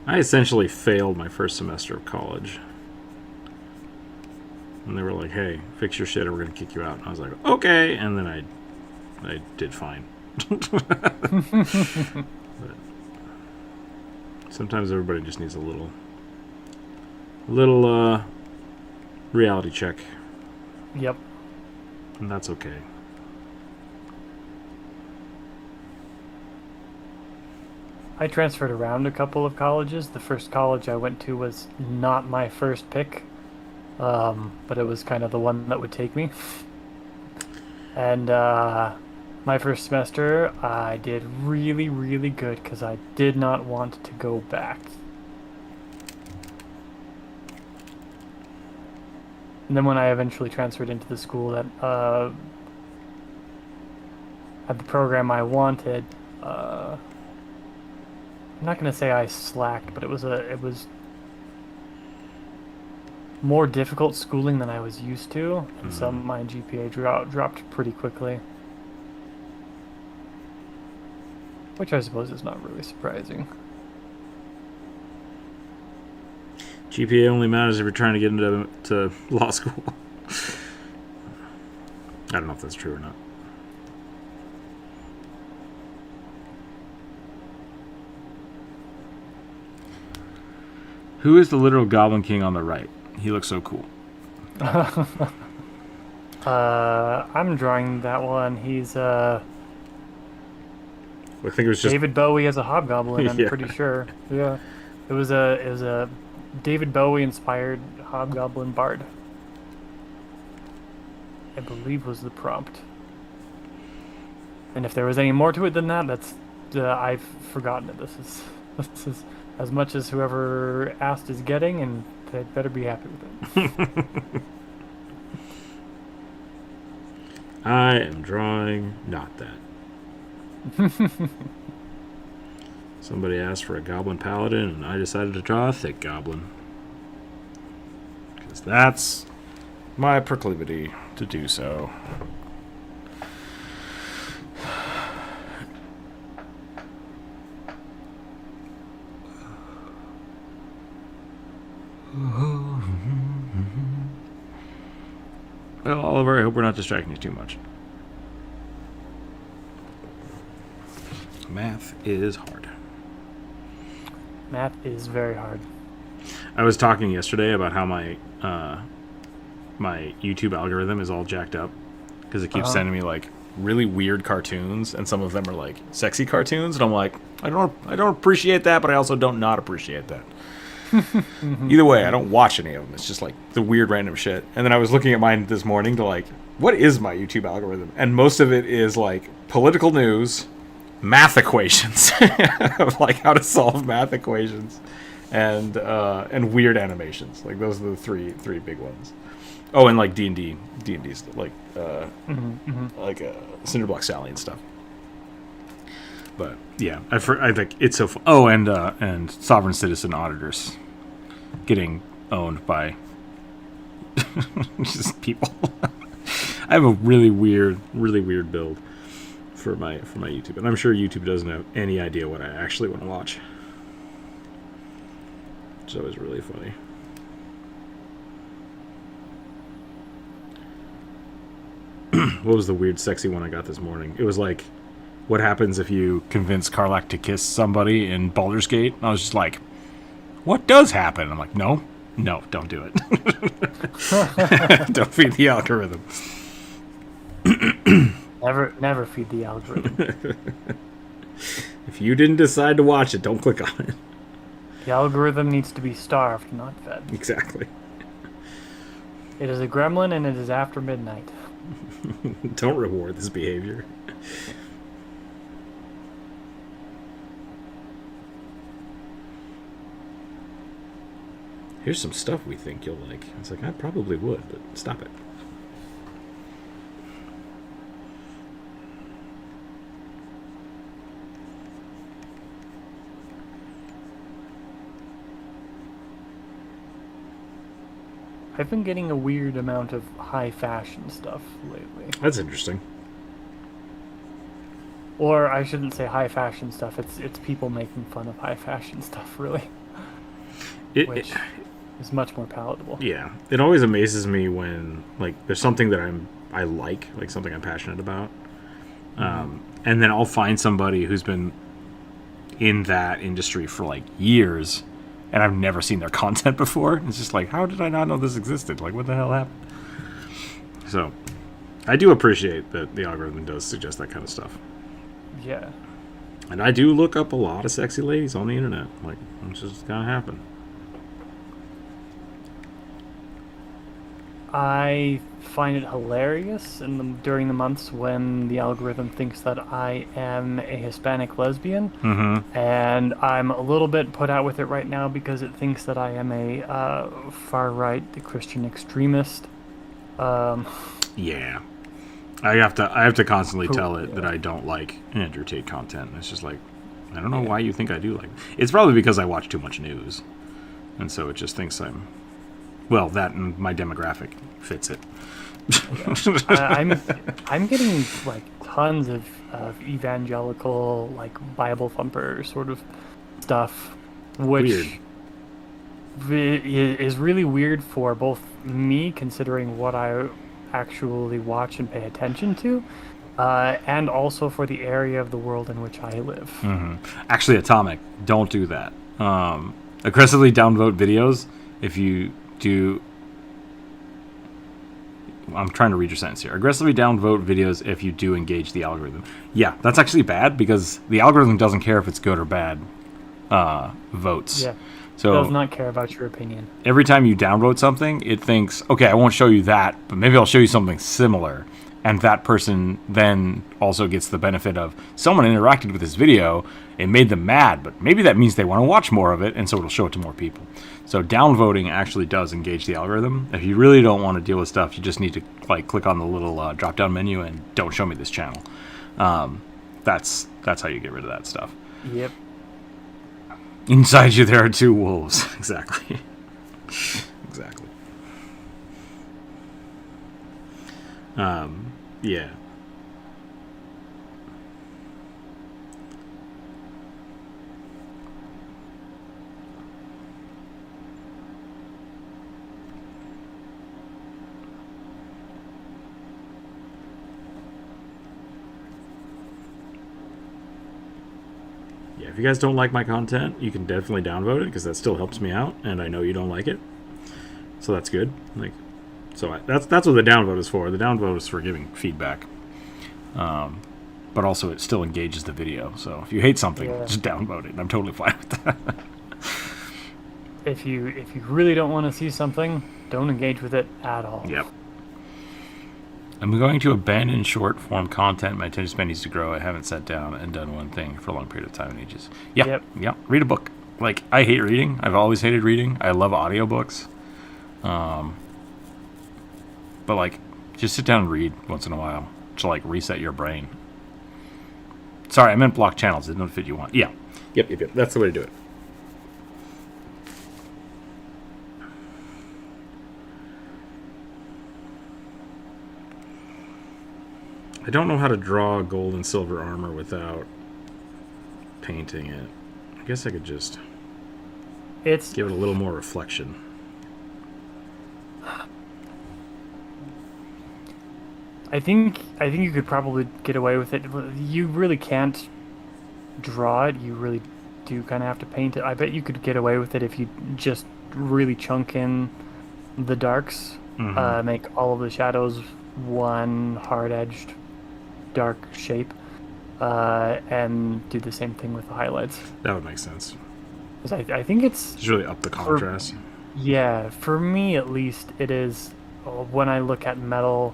I essentially failed my first semester of college. And they were like, hey, fix your shit or we're going to kick you out. And I was like, okay. And then I did fine. But sometimes everybody just needs a little reality check. Yep. And that's okay. I transferred around a couple of colleges. The first college I went to was not my first pick, but it was kind of the one that would take me. And my first semester, I did really, really good because I did not want to go back. And then when I eventually transferred into the school that had the program I wanted, I'm not going to say I slacked, but it was more difficult schooling than I was used to, and so my GPA dropped pretty quickly. Which I suppose is not really surprising. GPA only matters if you're trying to get into law school. I don't know if that's true or not. Who is the literal Goblin King on the right? He looks so cool. I'm drawing that one. He's I think it was just David Bowie as a hobgoblin. I'm Yeah. pretty sure. Yeah, it was a David Bowie inspired hobgoblin bard. I believe was the prompt. And if there was any more to it than that, that's I've forgotten it. This is as much as whoever asked is getting, and they better be happy with it. I am drawing not that. Somebody asked for a goblin paladin, and I decided to draw a thick goblin. Because that's my proclivity to do so. Well, Oliver, I hope we're not distracting you too much. Math is hard. Math is very hard. I was talking yesterday about how my my YouTube algorithm is all jacked up because it keeps sending me like really weird cartoons, and some of them are like sexy cartoons, and I'm like, I don't appreciate that, but I also don't not appreciate that. Either way, I don't watch any of them. It's just like the weird random shit. And then I was looking at mine this morning to like, what is my YouTube algorithm? And most of it is like political news, math equations, of like how to solve math equations, and weird animations. Like those are the three big ones. Oh, and like D&D's like like Cinderblock Sally and stuff. But yeah, I think it's so. Oh, and sovereign citizen auditors getting owned by just people. I have a really weird build for my YouTube, and I'm sure YouTube doesn't have any idea what I actually want to watch. It's always really funny. What was the weird, sexy one I got this morning? It was like, what happens if you convince Karlach to kiss somebody in Baldur's Gate? And I was just like, what does happen? I'm like, no, don't do it. Don't feed the algorithm. Never feed the algorithm. If you didn't decide to watch it, don't click on it. The algorithm needs to be starved, not fed. Exactly. It is a gremlin, and it is after midnight. Don't reward this behavior. Here's some stuff we think you'll like. It's like, I probably would, but stop it. I've been getting a weird amount of high fashion stuff lately. That's interesting. Or I shouldn't say high fashion stuff. It's people making fun of high fashion stuff, really. Which is much more palatable. Yeah, it always amazes me when like there's something that I like something I'm passionate about, and then I'll find somebody who's been in that industry for like years, and I've never seen their content before. It's just like, how did I not know this existed? Like, what the hell happened? So, I do appreciate that the algorithm does suggest that kind of stuff. Yeah. And I do look up a lot of sexy ladies on the internet. Like, it's just gonna happen. I find it hilarious during the months when the algorithm thinks that I am a Hispanic lesbian, and I'm a little bit put out with it right now because it thinks that I am a far-right Christian extremist. Yeah, I have to constantly tell it that I don't like Andrew Tate content. It's just like, I don't know why you think I do like it. It's probably because I watch too much news, and so it just thinks I'm. Well, that and my demographic fits it. I'm getting like tons of evangelical, like Bible thumper sort of stuff, which is really weird for both me, considering what I actually watch and pay attention to, and also for the area of the world in which I live. Actually, Atomic, don't do that. Aggressively downvote videos if you do. I'm trying to read your sentence here. Aggressively downvote videos if you do engage the algorithm. Yeah, that's actually bad because the algorithm doesn't care if it's good or bad votes. Yeah, so it does not care about your opinion. Every time you downvote something, it thinks, okay, I won't show you that, but maybe I'll show you something similar. And that person then also gets the benefit of someone interacted with this video, it made them mad, but maybe that means they want to watch more of it, and so it'll show it to more people. So downvoting actually does engage the algorithm. If you really don't want to deal with stuff, you just need to like click on the little drop-down menu and don't show me this channel. That's how you get rid of that stuff. Yep. Inside you there are two wolves. Exactly. Exactly. Yeah. Yeah, if you guys don't like my content, you can definitely downvote it because that still helps me out, and I know you don't like it, so that's good. Like, so that's what the downvote is for. The downvote is for giving feedback, but also it still engages the video. So if you hate something, just downvote it. I'm totally fine with that. If you really don't want to see something, don't engage with it at all. Yep. I'm going to abandon short form content. My attention span needs to grow. I haven't sat down and done one thing for a long period of time in ages. Yeah, yeah. Read a book. Like, I hate reading. I've always hated reading. I love audiobooks. But like, just sit down and read once in a while to like reset your brain. Sorry, I meant block channels. It don't fit you want. Yeah. Yep. That's the way to do it. I don't know how to draw gold and silver armor without painting it. I guess I could just give it a little more reflection. I think you could probably get away with it. You really can't draw it. You really do kind of have to paint it. I bet you could get away with it if you just really chunk in the darks, make all of the shadows one hard-edged dark shape, and do the same thing with the highlights. That would make sense. Because I think it's really up the contrast. For me at least, it is. When I look at metal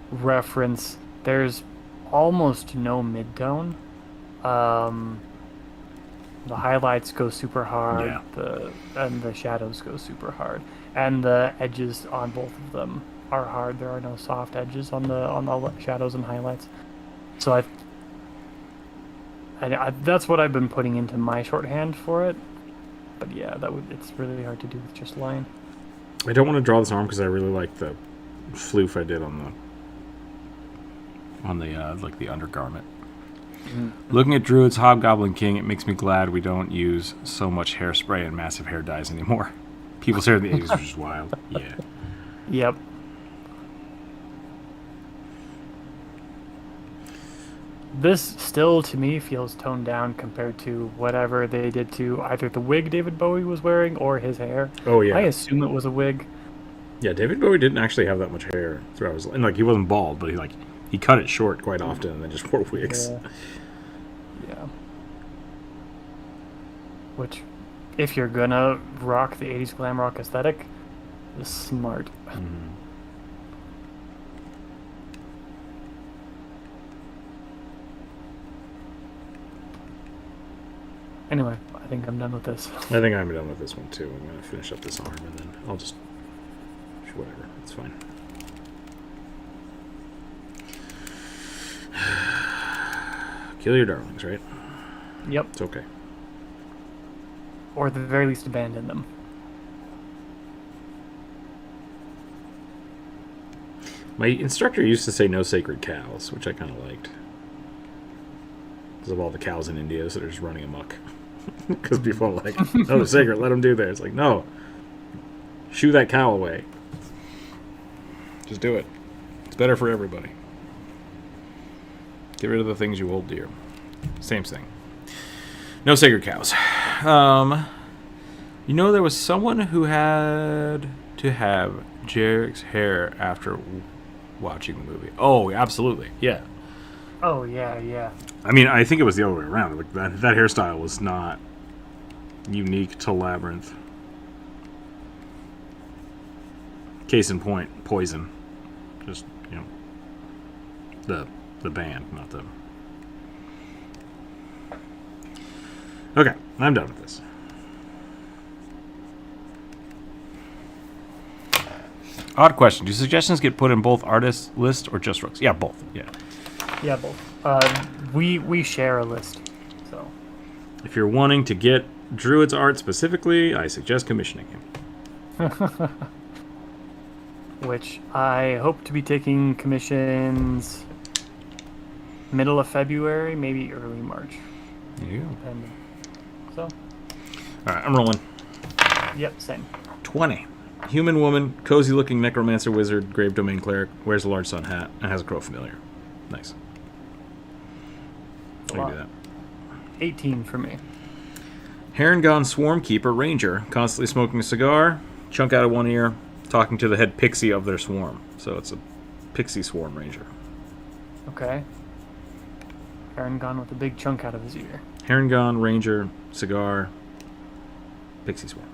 reference, there's almost no mid-tone. The highlights go super hard, and the shadows go super hard, and the edges on both of them are hard. There are no soft edges on the shadows and highlights. So I that's what I've been putting into my shorthand for it. But yeah, it's really hard to do with just line. I don't want to draw this arm because I really like the floof I did on the like the undergarment. Looking at Druid's Hobgoblin King, it makes me glad we don't use so much hairspray and massive hair dyes anymore. People's hair in the 80s was just wild. Yeah. Yep. This still, to me, feels toned down compared to whatever they did to either the wig David Bowie was wearing or his hair. Oh, yeah. I assume it was a wig. Yeah, David Bowie didn't actually have that much hair throughout his life. And, he wasn't bald, but he cut it short quite often and then just wore wigs. Yeah. Which, if you're gonna rock the 80s glam rock aesthetic, is smart. Anyway, I think I'm done with this. I think I'm done with this one, too. I'm going to finish up this arm, and then I'll just... whatever. It's fine. Kill your darlings, right? Yep. It's okay. Or at the very least, abandon them. My instructor used to say no sacred cows, which I kind of liked. Because of all the cows in India that are just running amok. Because people are like, no, they're sacred, let them do that. It's like, no. Shoo that cow away. Just do it. It's better for everybody. Get rid of the things you hold dear. Same thing. No sacred cows. There was someone who had to have Jarek's hair after watching the movie. Oh, absolutely. Yeah. Oh, yeah. I mean, I think it was the other way around. That hairstyle was not unique to Labyrinth. Case in point, Poison. Just, the band, not the... Okay, I'm done with this. Odd question. Do suggestions get put in both artists' list or just Rooks? Yeah, both. Yeah. Yeah, both. We share a list, so... If you're wanting to get Druid's art specifically, I suggest commissioning him. Which I hope to be taking commissions middle of February, maybe early March. Yeah. Depending. So. Alright, I'm rolling. Yep, same. 20. Human woman, cozy-looking necromancer wizard, grave domain cleric, wears a large sun hat, and has a crow familiar. Nice. I can do that. 18 for me. Harengon Swarmkeeper Ranger, constantly smoking a cigar, chunk out of one ear, talking to the head pixie of their swarm. So it's a pixie swarm ranger. Okay. Harengon with a big chunk out of his ear. Harengon, ranger, cigar, pixie swarm.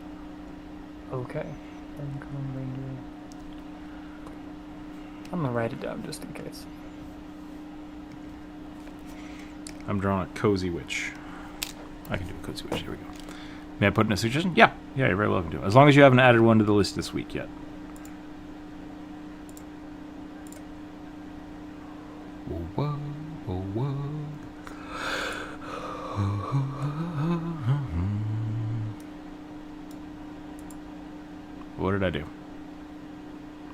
Okay. Harengon, ranger. I'm gonna write it down just in case. I'm drawing a cozy witch. I can do a cozy witch. Here we go. May I put in a suggestion? Yeah, you're very welcome to. As long as you haven't added one to the list this week yet. Whoa, whoa, whoa, whoa. What did I do?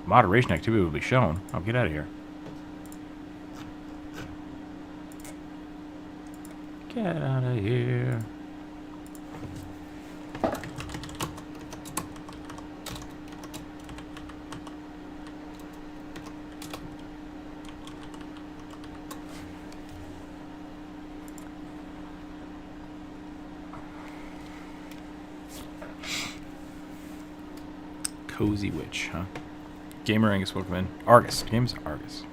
Moderation activity will be shown. Oh, get out of here. Get out of here. Cozy Witch, huh? Gamer Angus, welcome in. Argus. Games Argus.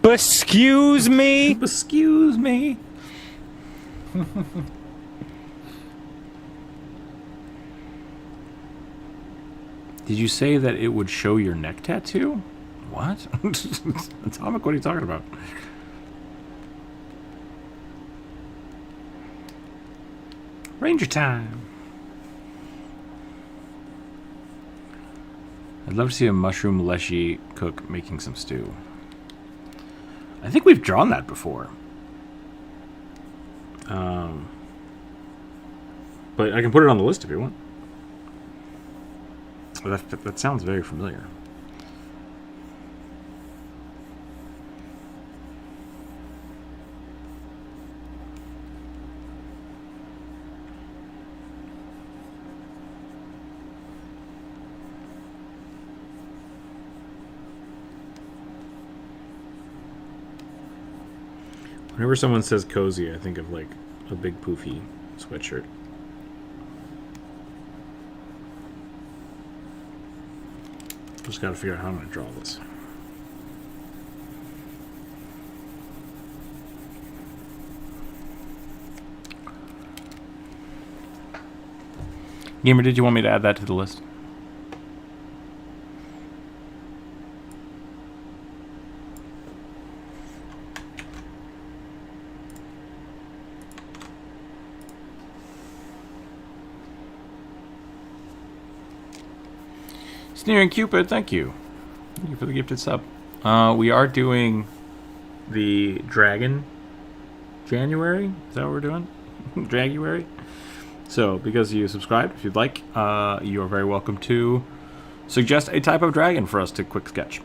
Excuse me? Excuse me. Did you say that it would show your neck tattoo? What? Atomic, what are you talking about? Ranger time. I'd love to see a mushroom leshy cook making some stew. I think we've drawn that before. But I can put it on the list if you want. That sounds very familiar. Whenever someone says cozy, I think of like a big poofy sweatshirt. Just got to figure out how I'm going to draw this. Gamer, did you want me to add that to the list? Sneering Cupid, thank you. Thank you for the gifted sub. We are doing the Dragon January. Is that what we're doing? Draguary. So, because you subscribed, if you'd like, you are very welcome to suggest a type of dragon for us to quick sketch.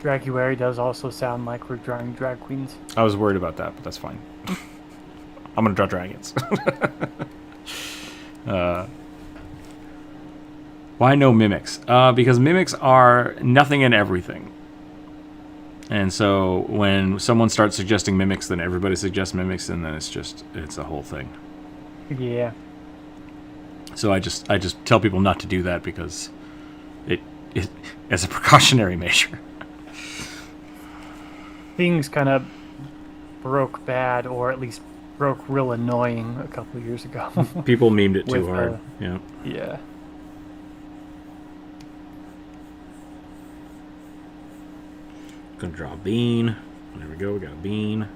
Draguary does also sound like we're drawing drag queens. I was worried about that, but that's fine. I'm going to draw dragons. Why no mimics? Because mimics are nothing and everything. And so when someone starts suggesting mimics, then everybody suggests mimics, and then it's a whole thing. Yeah. So I just tell people not to do that because it as a precautionary measure. Things kind of broke bad, or at least broke real annoying a couple of years ago. People memed it too With, hard. Yeah. Yeah. Gonna draw a bean. There we go. We got a bean.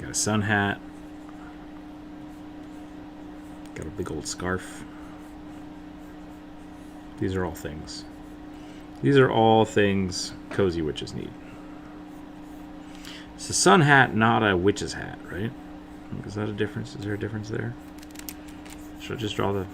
Got a sun hat. Got a big old scarf. These are all things. These are all things cozy witches need. It's a sun hat, not a witch's hat, right? Is that a difference? Is there a difference there? Should I just draw the...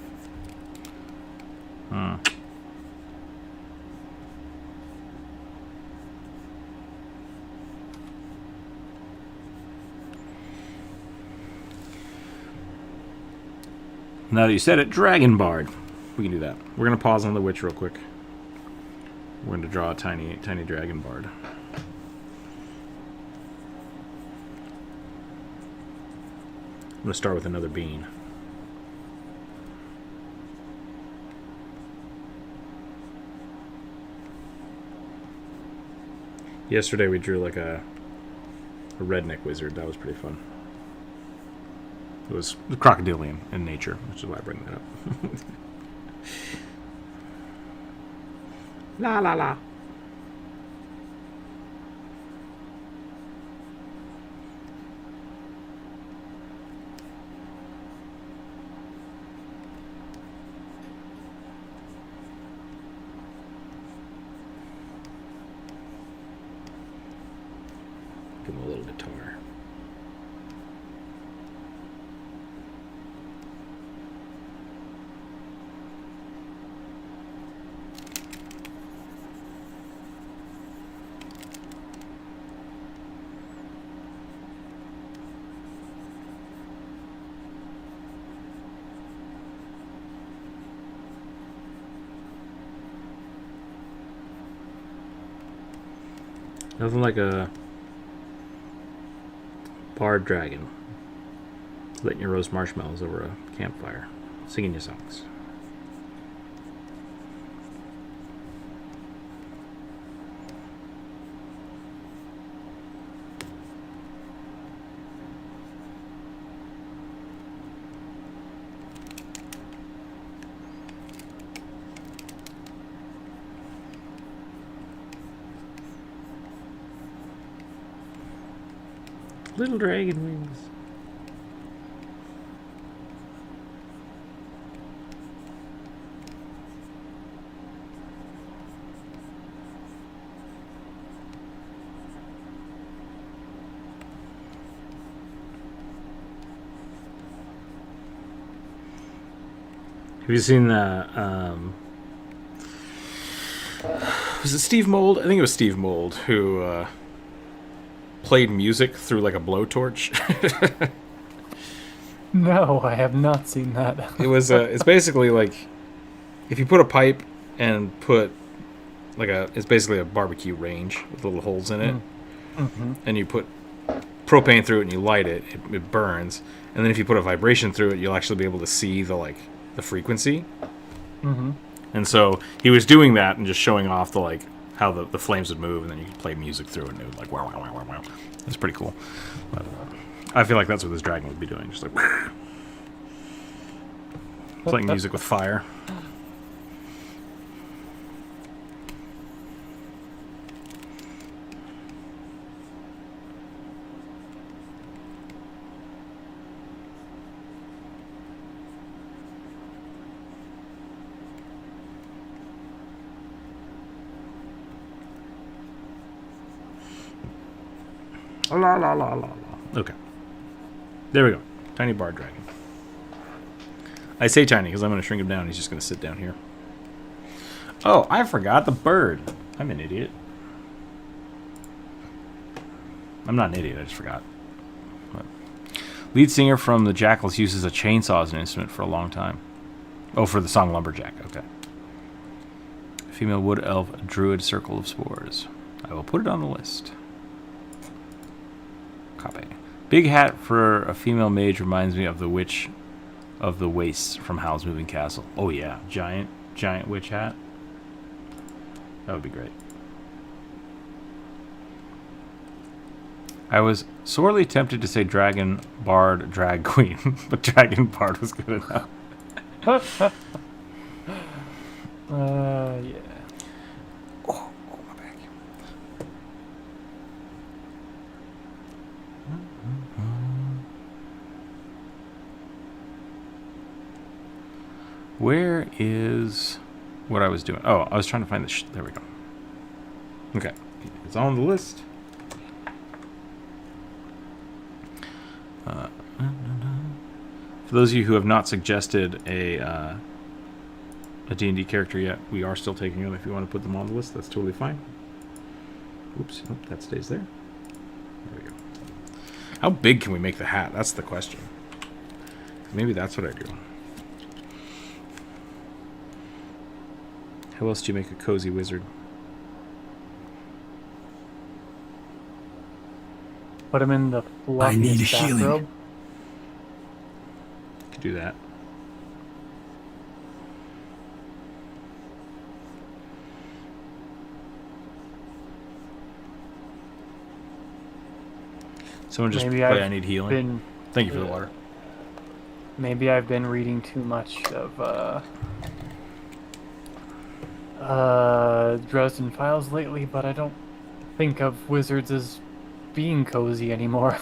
Now that you said it, Dragon Bard. We can do that. We're going to pause on the witch real quick. We're going to draw a tiny Dragon Bard. I'm going to start with another bean. Yesterday we drew like a redneck wizard. That was pretty fun. It was crocodilian in nature, which is why I bring that up. La la la. somewhere. Nothing like a barred dragon letting you roast marshmallows over a campfire, singing your songs. Little dragon wings. Have you seen the, was it Steve Mould? I think it was Steve Mould who played music through like a blowtorch. No, I have not seen that. It's basically like if you put a pipe and put like it's basically a barbecue range with little holes in it, and you put propane through it and you light it, it burns, and then if you put a vibration through it, you'll actually be able to see the frequency. And so he was doing that and just showing off the how the flames would move, and then you could play music through it, and it would like wow wow wow wow wow. It's pretty cool. But, I feel like that's what this dragon would be doing, just like playing music with fire. La la la la la. Okay. There we go. Tiny bar dragon. I say tiny because I'm going to shrink him down. He's just going to sit down here. Oh, I forgot the bird. I'm an idiot. I'm not an idiot. I just forgot. But lead singer from the Jackals uses a chainsaw as an instrument for a long time. Oh, for the song Lumberjack. Okay. Female wood elf druid circle of spores. I will put it on the list. Copy. Big hat for a female mage reminds me of the Witch of the Wastes from Howl's Moving Castle. Oh yeah, giant witch hat. That would be great. I was sorely tempted to say Dragon Bard Drag Queen, but Dragon Bard was good enough. Yeah. Oh, my back. Where is what I was doing? Oh, I was trying to find the there we go. Okay. It's on the list. For those of you who have not suggested a D&D character yet, we are still taking them. If you want to put them on the list, that's totally fine. Oops, nope, that stays there. There we go. How big can we make the hat? That's the question. Maybe that's what I do. How else do you make a cozy wizard? Put him in the fluffiest bathrobe. Could do that. Someone just play I need healing. Thank you for the water. Maybe I've been reading too much of Dresden Files lately, but I don't think of wizards as being cozy anymore.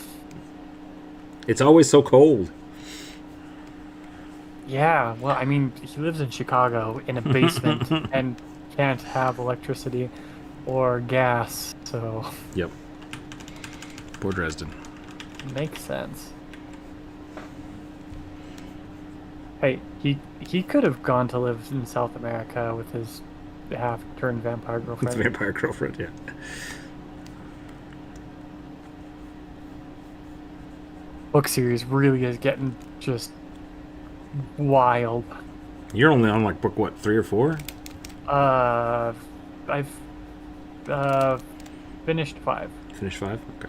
It's always so cold. Yeah, well, I mean, he lives in Chicago in a basement and can't have electricity or gas, so... Yep. Poor Dresden. Makes sense. Hey, he could have gone to live in South America with his half-turned vampire It's girlfriend. vampire girlfriend, yeah. Book series really is getting just wild. You're only on like book what, 3 or 4? I've finished 5. Finished 5? Okay.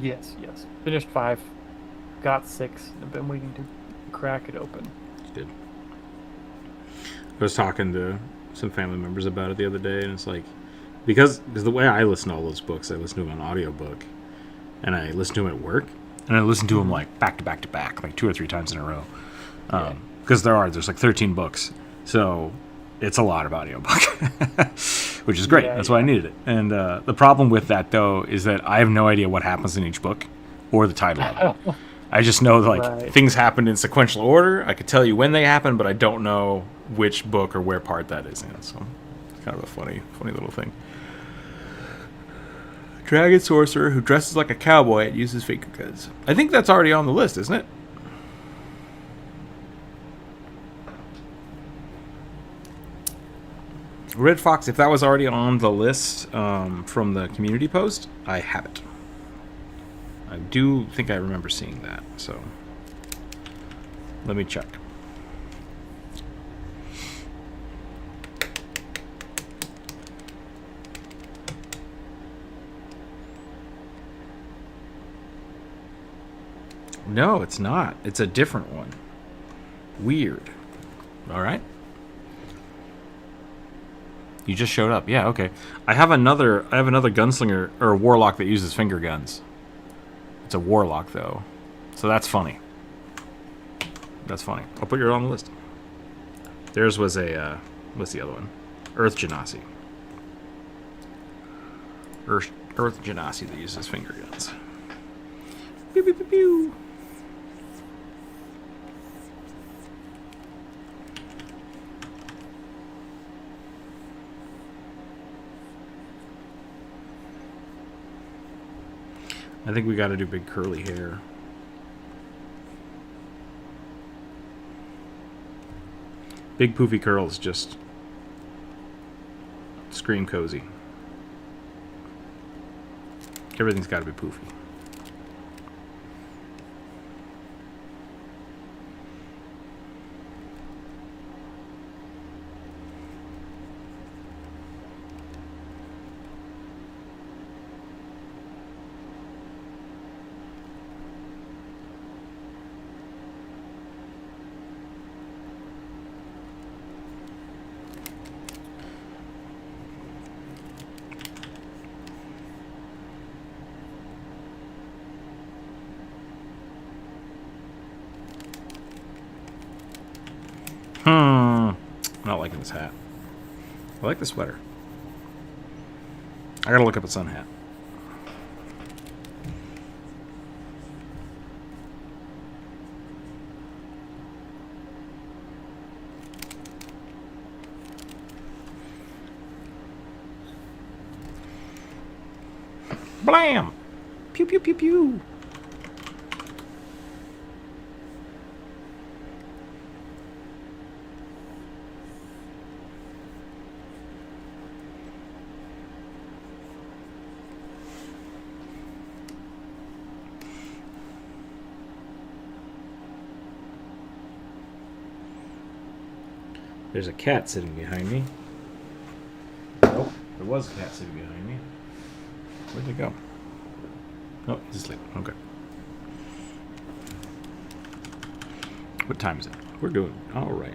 Yes. Finished 5. Got 6. I've been waiting to crack it open. You did. I was talking to some family members about it the other day, and it's like, because the way I listen to all those books, I listen to them on audiobook, and I listen to them at work, and I listen to them like back to back to back, like 2 or 3 times in a row. Because there's like 13 books, so it's a lot of audiobook, which is great. That's why I needed it. And the problem with that, though, is that I have no idea what happens in each book or the title of it. I just know like things happened in sequential order. I could tell you when they happened, but I don't know which book or where part that is in. So it's kind of a funny little thing. Dragon sorcerer who dresses like a cowboy and uses finger guns. I think that's already on the list, isn't it? Red Fox, if that was already on the list from the community post, I have it. I do think I remember seeing that, so let me check. No, it's not. It's a different one. Weird. All right. You just showed up. Yeah, okay. I have another gunslinger or warlock that uses finger guns. It's a warlock though. So that's funny. That's funny. I'll put yours on the list. Theirs was a what's the other one? Earth Genasi. Earth Genasi that uses finger guns. Pew pew pew pew. I think we got to do big curly hair. Big poofy curls just scream cozy. Everything's got to be poofy. I'm not liking this hat. I like the sweater. I gotta look up a sun hat. Blam! Pew pew pew pew! There's a cat sitting behind me. Nope, there was a cat sitting behind me. Where'd it go? Oh, he's asleep. Okay. What time is it? We're doing all right.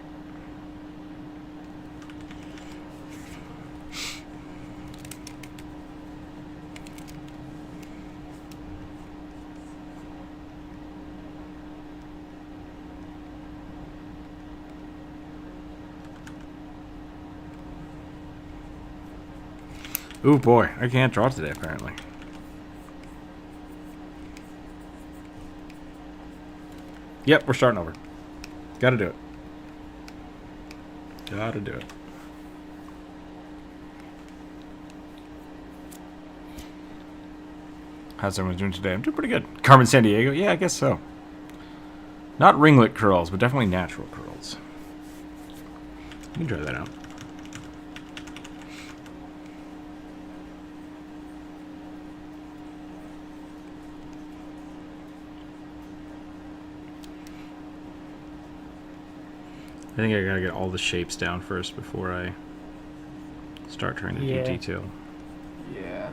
Ooh, boy. I can't draw today, apparently. Yep, we're starting over. Gotta do it. Gotta do it. How's everyone doing today? I'm doing pretty good. Carmen San Diego? Yeah, I guess so. Not ringlet curls, but definitely natural curls. You can try that out. I think I gotta get all the shapes down first before I start trying to do detail. Yeah.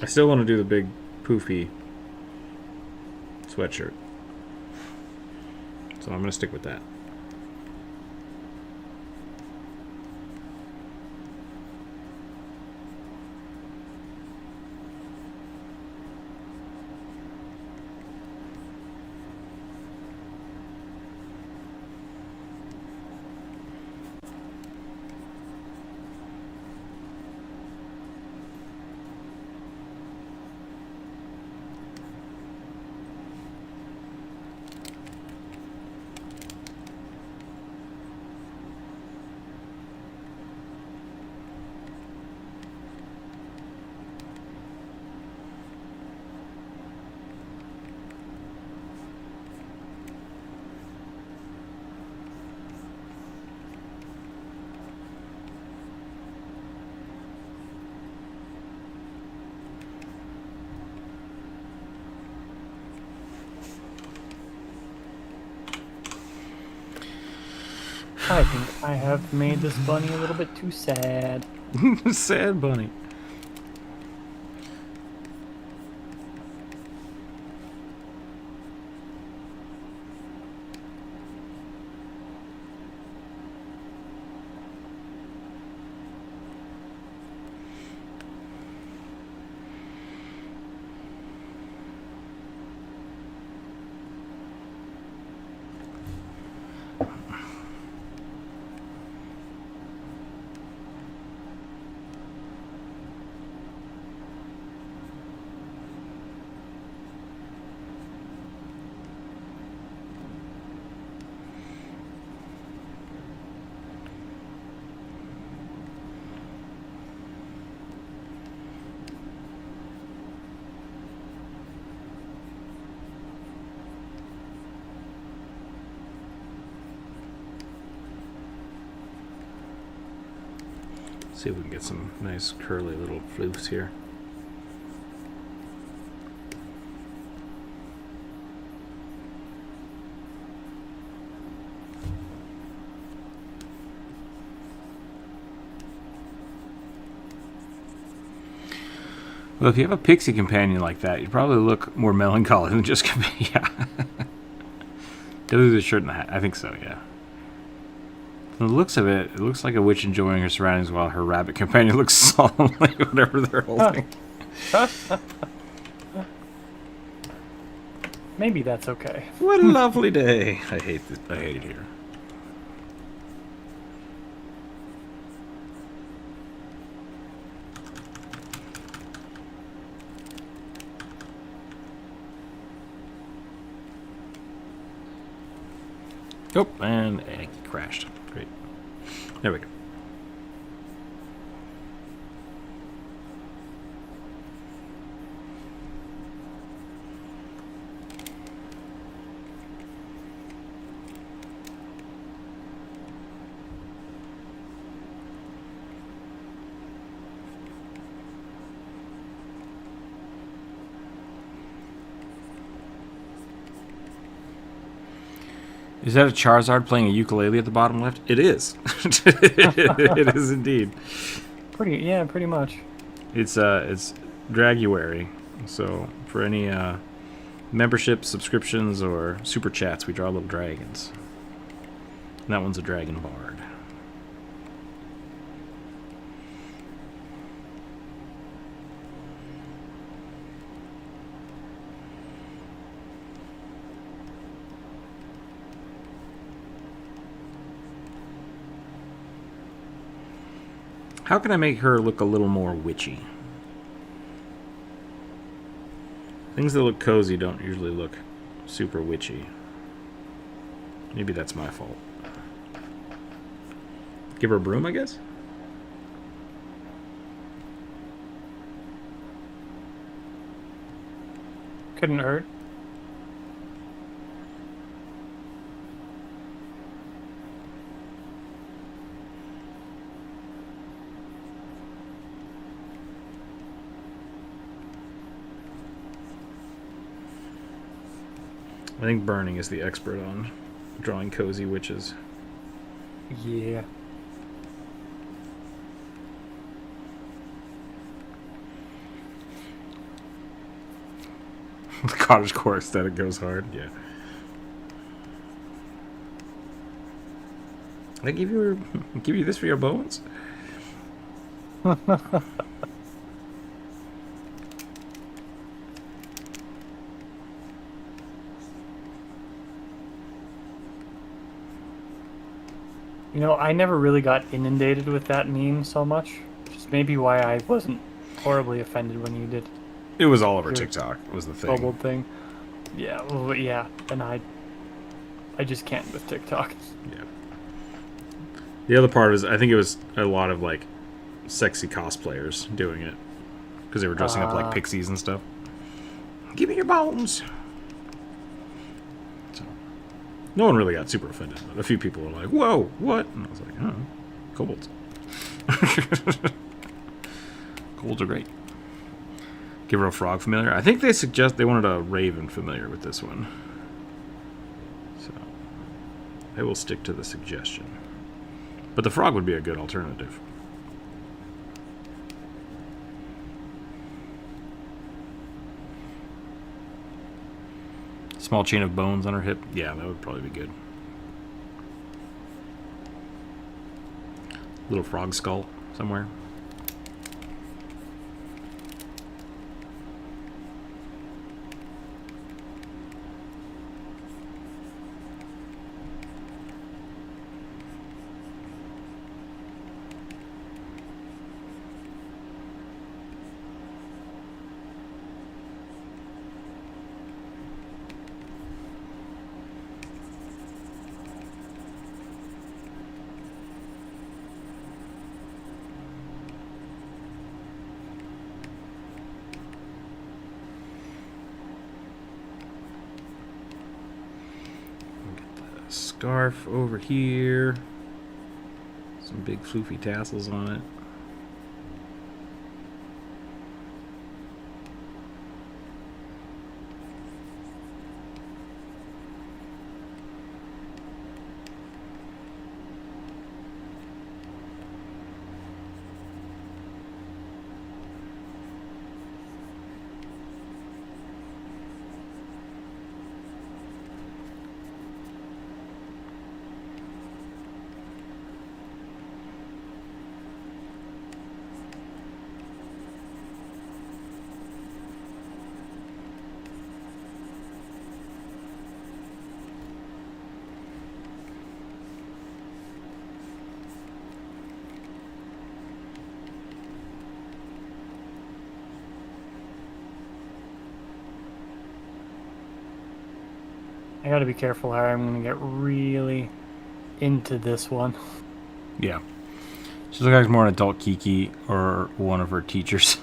I still want to do the big poofy sweatshirt. So I'm going to stick with that. I think I have made this bunny a little bit too sad. Sad bunny. See if we can get some nice curly little floofs here. Well, if you have a pixie companion like that, you'd probably look more melancholy than just yeah. Do the shirt and the hat. I think so, yeah. From the looks of it, it looks like a witch enjoying her surroundings while her rabbit companion looks solemnly whatever they're holding. Maybe that's okay. What a lovely day. I hate this. I hate it here. Oh, and it crashed. Great. There we go. Is that a Charizard playing a ukulele at the bottom left? It is. It is indeed. Pretty much. It's Draguary. So for any membership, subscriptions, or super chats, we draw little dragons. And that one's a dragon bard. How can I make her look a little more witchy? Things that look cozy don't usually look super witchy. Maybe that's my fault. Give her a broom, I guess? Couldn't hurt. I think Burning is the expert on drawing cozy witches. Yeah. The cottagecore aesthetic goes hard, yeah. I give you this for your bones? You know, I never really got inundated with that meme so much. Which is maybe why I wasn't horribly offended when you did It was all over your TikTok, was the thing. bubbled thing. Yeah, well, yeah, and I just can't with TikTok. Yeah. The other part is, I think it was a lot of, like, sexy cosplayers doing it. Because they were dressing up like pixies and stuff. Give me your bones! So, no one really got super offended. But a few people were like, whoa, what? And I was like, oh, kobolds. Kobolds are great. Give her a frog familiar. I think they wanted a raven familiar with this one. So, I will stick to the suggestion. But the frog would be a good alternative. Small chain of bones on her hip. Yeah, that would probably be good. Little frog skull somewhere. Scarf over here. Some big floofy tassels on it. I gotta be careful how I'm gonna get really into this one. Yeah. She looks like more an adult Kiki or one of her teachers.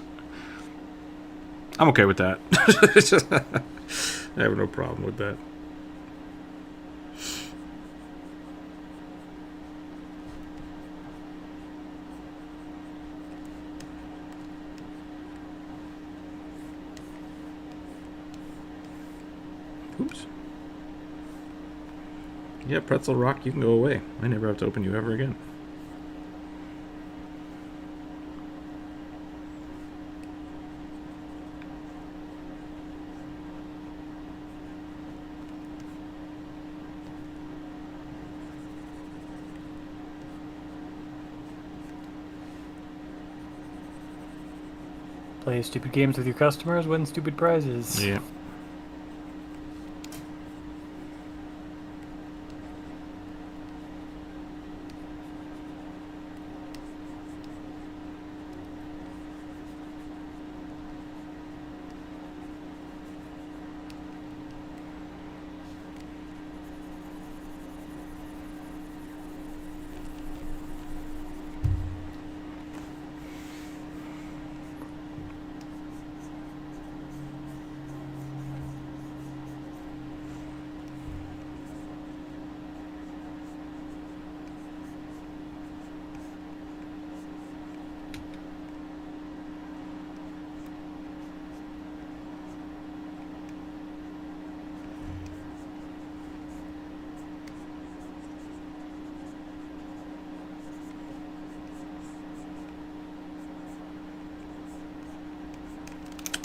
I'm okay with that. I have no problem with that. Oops. Yeah, Pretzel Rock, you can go away. I never have to open you ever again. Play stupid games with your customers, win stupid prizes. Yeah.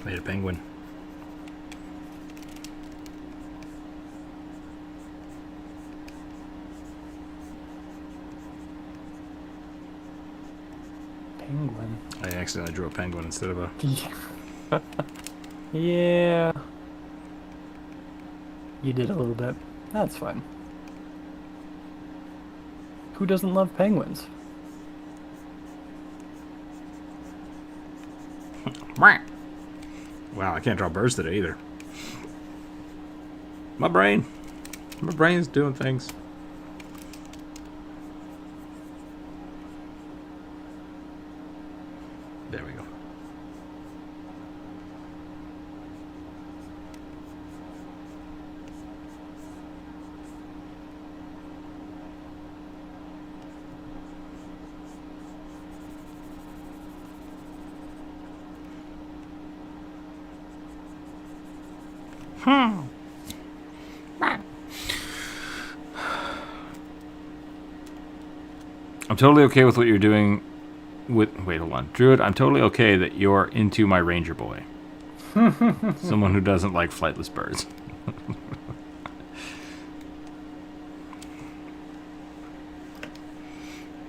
Made a penguin. Penguin. I accidentally drew a penguin instead of a... Yeah. You did a little bit. That's fine. Who doesn't love penguins? Wow, I can't draw birds today either. My brain's doing things. There we go. I'm totally okay with what you're doing with... Wait, hold on. Druid, I'm totally okay that you're into my ranger boy. Someone who doesn't like flightless birds.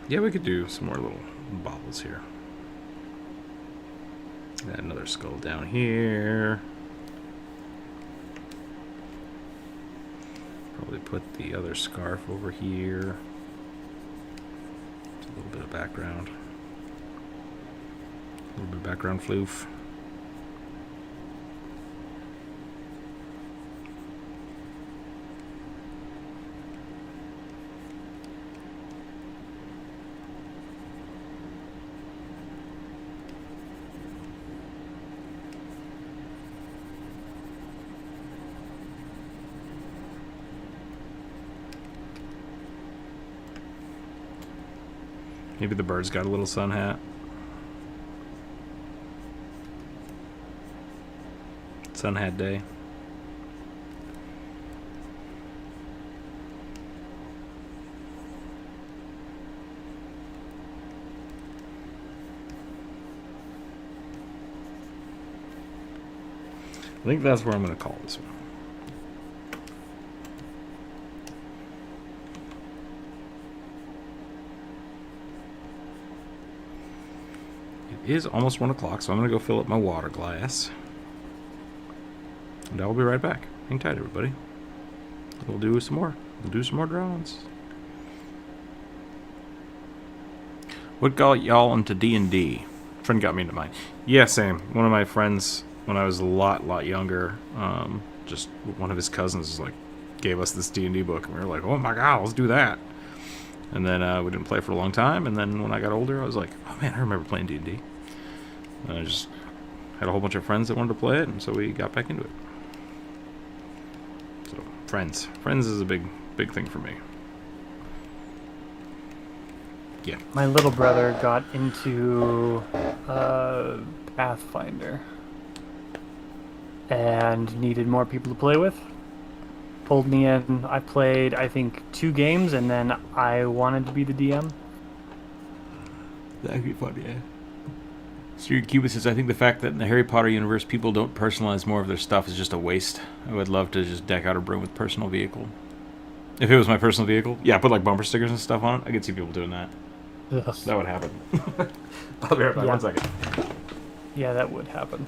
Yeah, we could do some more little bobbles here. Add another skull down here. Probably put the other scarf over here. Just a little bit of background. A little bit of background floof. Maybe the bird's got a little sun hat. Sun hat day. I think that's where I'm going to call this one. It is almost 1 o'clock, so I'm going to go fill up my water glass. And I will be right back. Hang tight, everybody. We'll do some more. We'll do some more drawings. What got y'all into D&D? Friend got me into mine. Yeah, same. One of my friends, when I was a lot younger, just one of his cousins like gave us this D&D book, and we were like, oh my god, let's do that. And then we didn't play for a long time, and then when I got older, I was like, oh man, I remember playing D&D. And I just had a whole bunch of friends that wanted to play it, and so we got back into it. So, friends. Friends is a big thing for me. Yeah. My little brother got into Pathfinder and needed more people to play with. Pulled me in. I played, I think, 2 games, and then I wanted to be the DM. That'd be fun, yeah. Stuart Cuba says, I think the fact that in the Harry Potter universe people don't personalize more of their stuff is just a waste. I would love to just deck out a room with personal vehicle. If it was my personal vehicle, yeah, put like bumper stickers and stuff on it. I could see people doing that. Ugh. That would happen. I'll be right back. Yeah. 1 second. Yeah, that would happen.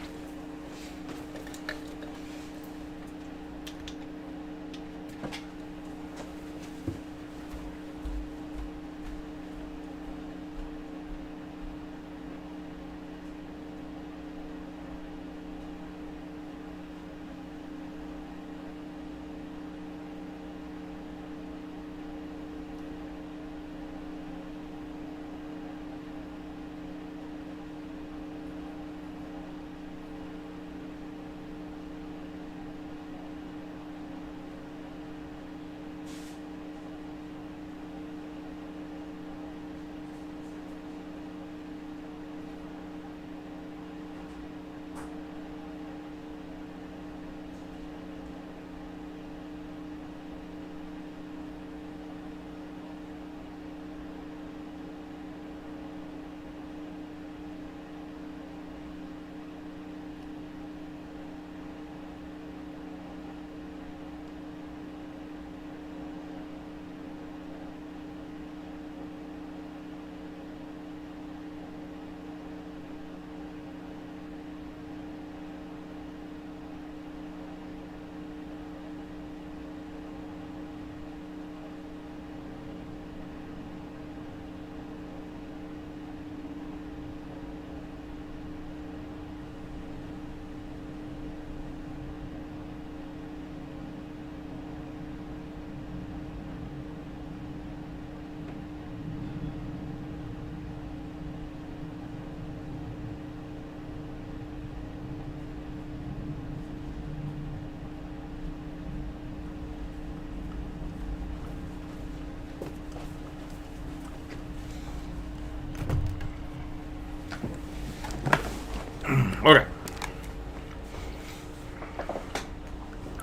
Okay.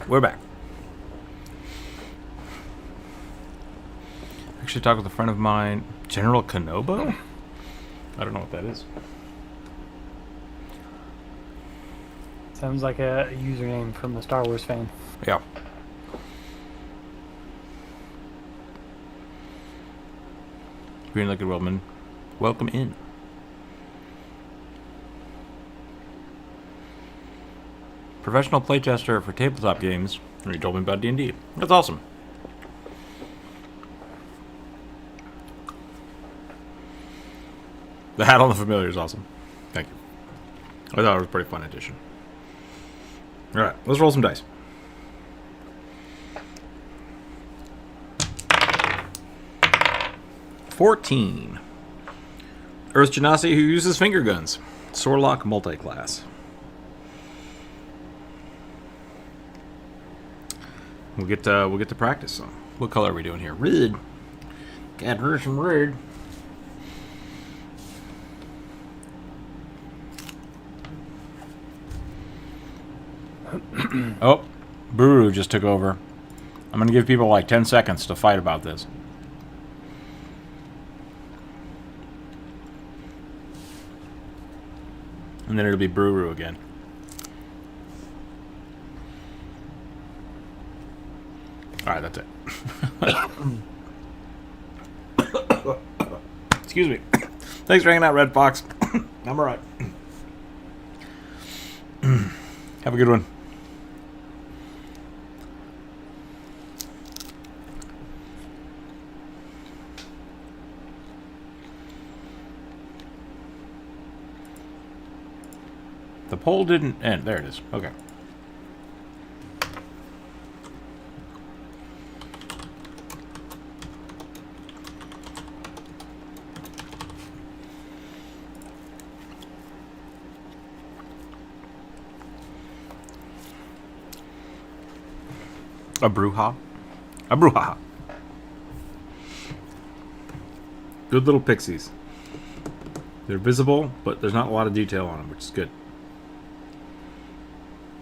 We're back. Actually talked with a friend of mine, General Kenobo? I don't know what that is. Sounds like a username from the Star Wars fan. Yeah. Green Liquid Wellman, welcome in. Professional playtester for tabletop games. And he told me about D&D. That's awesome. The hat on the familiar is awesome. Thank you. I thought it was a pretty fun addition. Alright, let's roll some dice. $14. Earth Genasi who uses finger guns. Sorlock multiclass. We'll get to practice some. What color are we doing here? Red. Got her some red. Oh, Buru just took over. I'm gonna give people like 10 seconds to fight about this. And then it'll be Buru again. Alright, that's it. Excuse me. Thanks for hanging out, Red Fox. I'm alright. Have a good one. The poll didn't end. There it is. Okay. A brouhaha? A brouhaha. Good little pixies. They're visible, but there's not a lot of detail on them, which is good.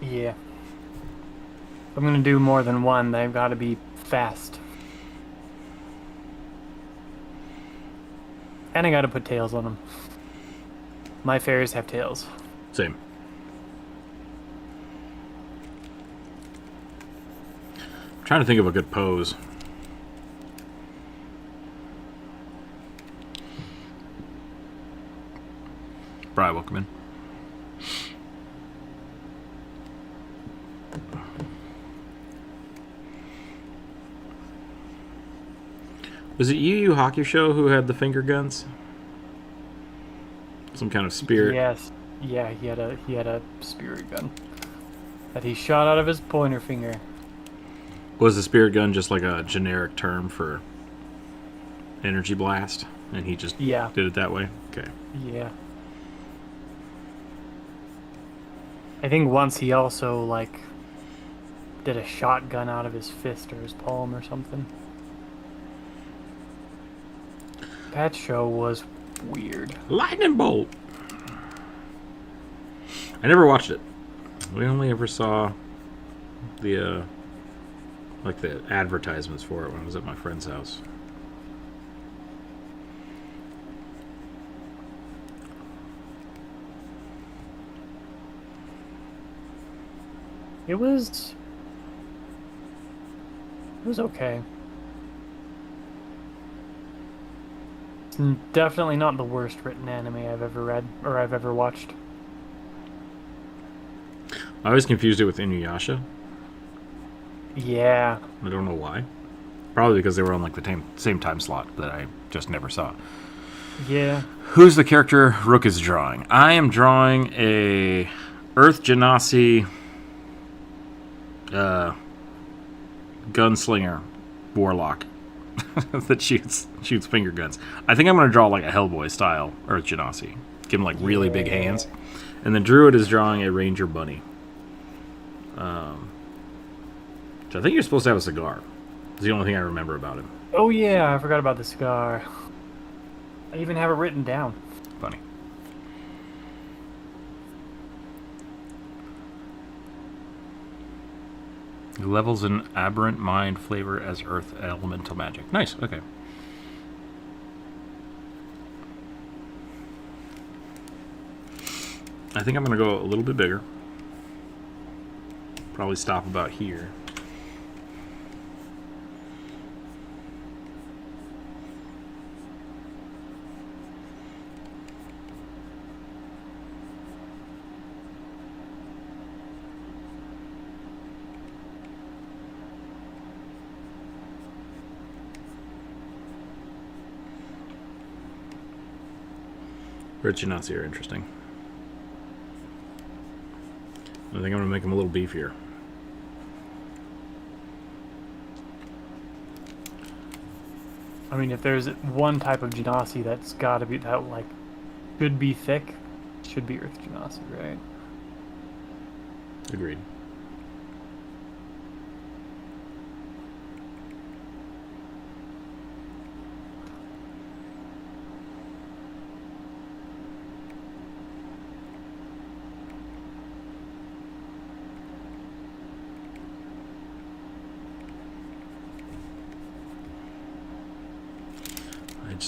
Yeah. If I'm going to do more than one, they've got to be fast. And I got to put tails on them. My fairies have tails. Same. I'm trying to think of a good pose. Brian, welcome in. Was it Yu Yu Hakusho who had the finger guns? Some kind of spirit. Yes. Yeah, he had a spirit gun that he shot out of his pointer finger. Was the spirit gun just like a generic term for energy blast? And he just did it that way? Okay. Yeah. I think once he also, like, did a shotgun out of his fist or his palm or something. That show was weird. Lightning bolt! I never watched it. We only ever saw the, like the advertisements for it when I was at my friend's house. It was okay. It's definitely not the worst written anime I've ever read or I've ever watched. I always confused it with Inuyasha. Yeah. I don't know why. Probably because they were on like the same time slot that I just never saw. Yeah. Who's the character Rook is drawing? I am drawing a Earth Genasi gunslinger warlock that shoots finger guns. I think I'm going to draw like a Hellboy style Earth Genasi. Give him like really big hands. And the Druid is drawing a Ranger Bunny. Which I think you're supposed to have a cigar. It's the only thing I remember about him. Oh yeah, I forgot about the cigar. I even have it written down. Funny. Levels an aberrant mind flavor as earth elemental magic. Nice, okay. I think I'm going to go a little bit bigger. Probably stop about here. Genasi are interesting. I think I'm going to make them a little beefier. I mean, if there's one type of Genasi that's got to be that like should be thick, should be Earth Genasi, right? Agreed.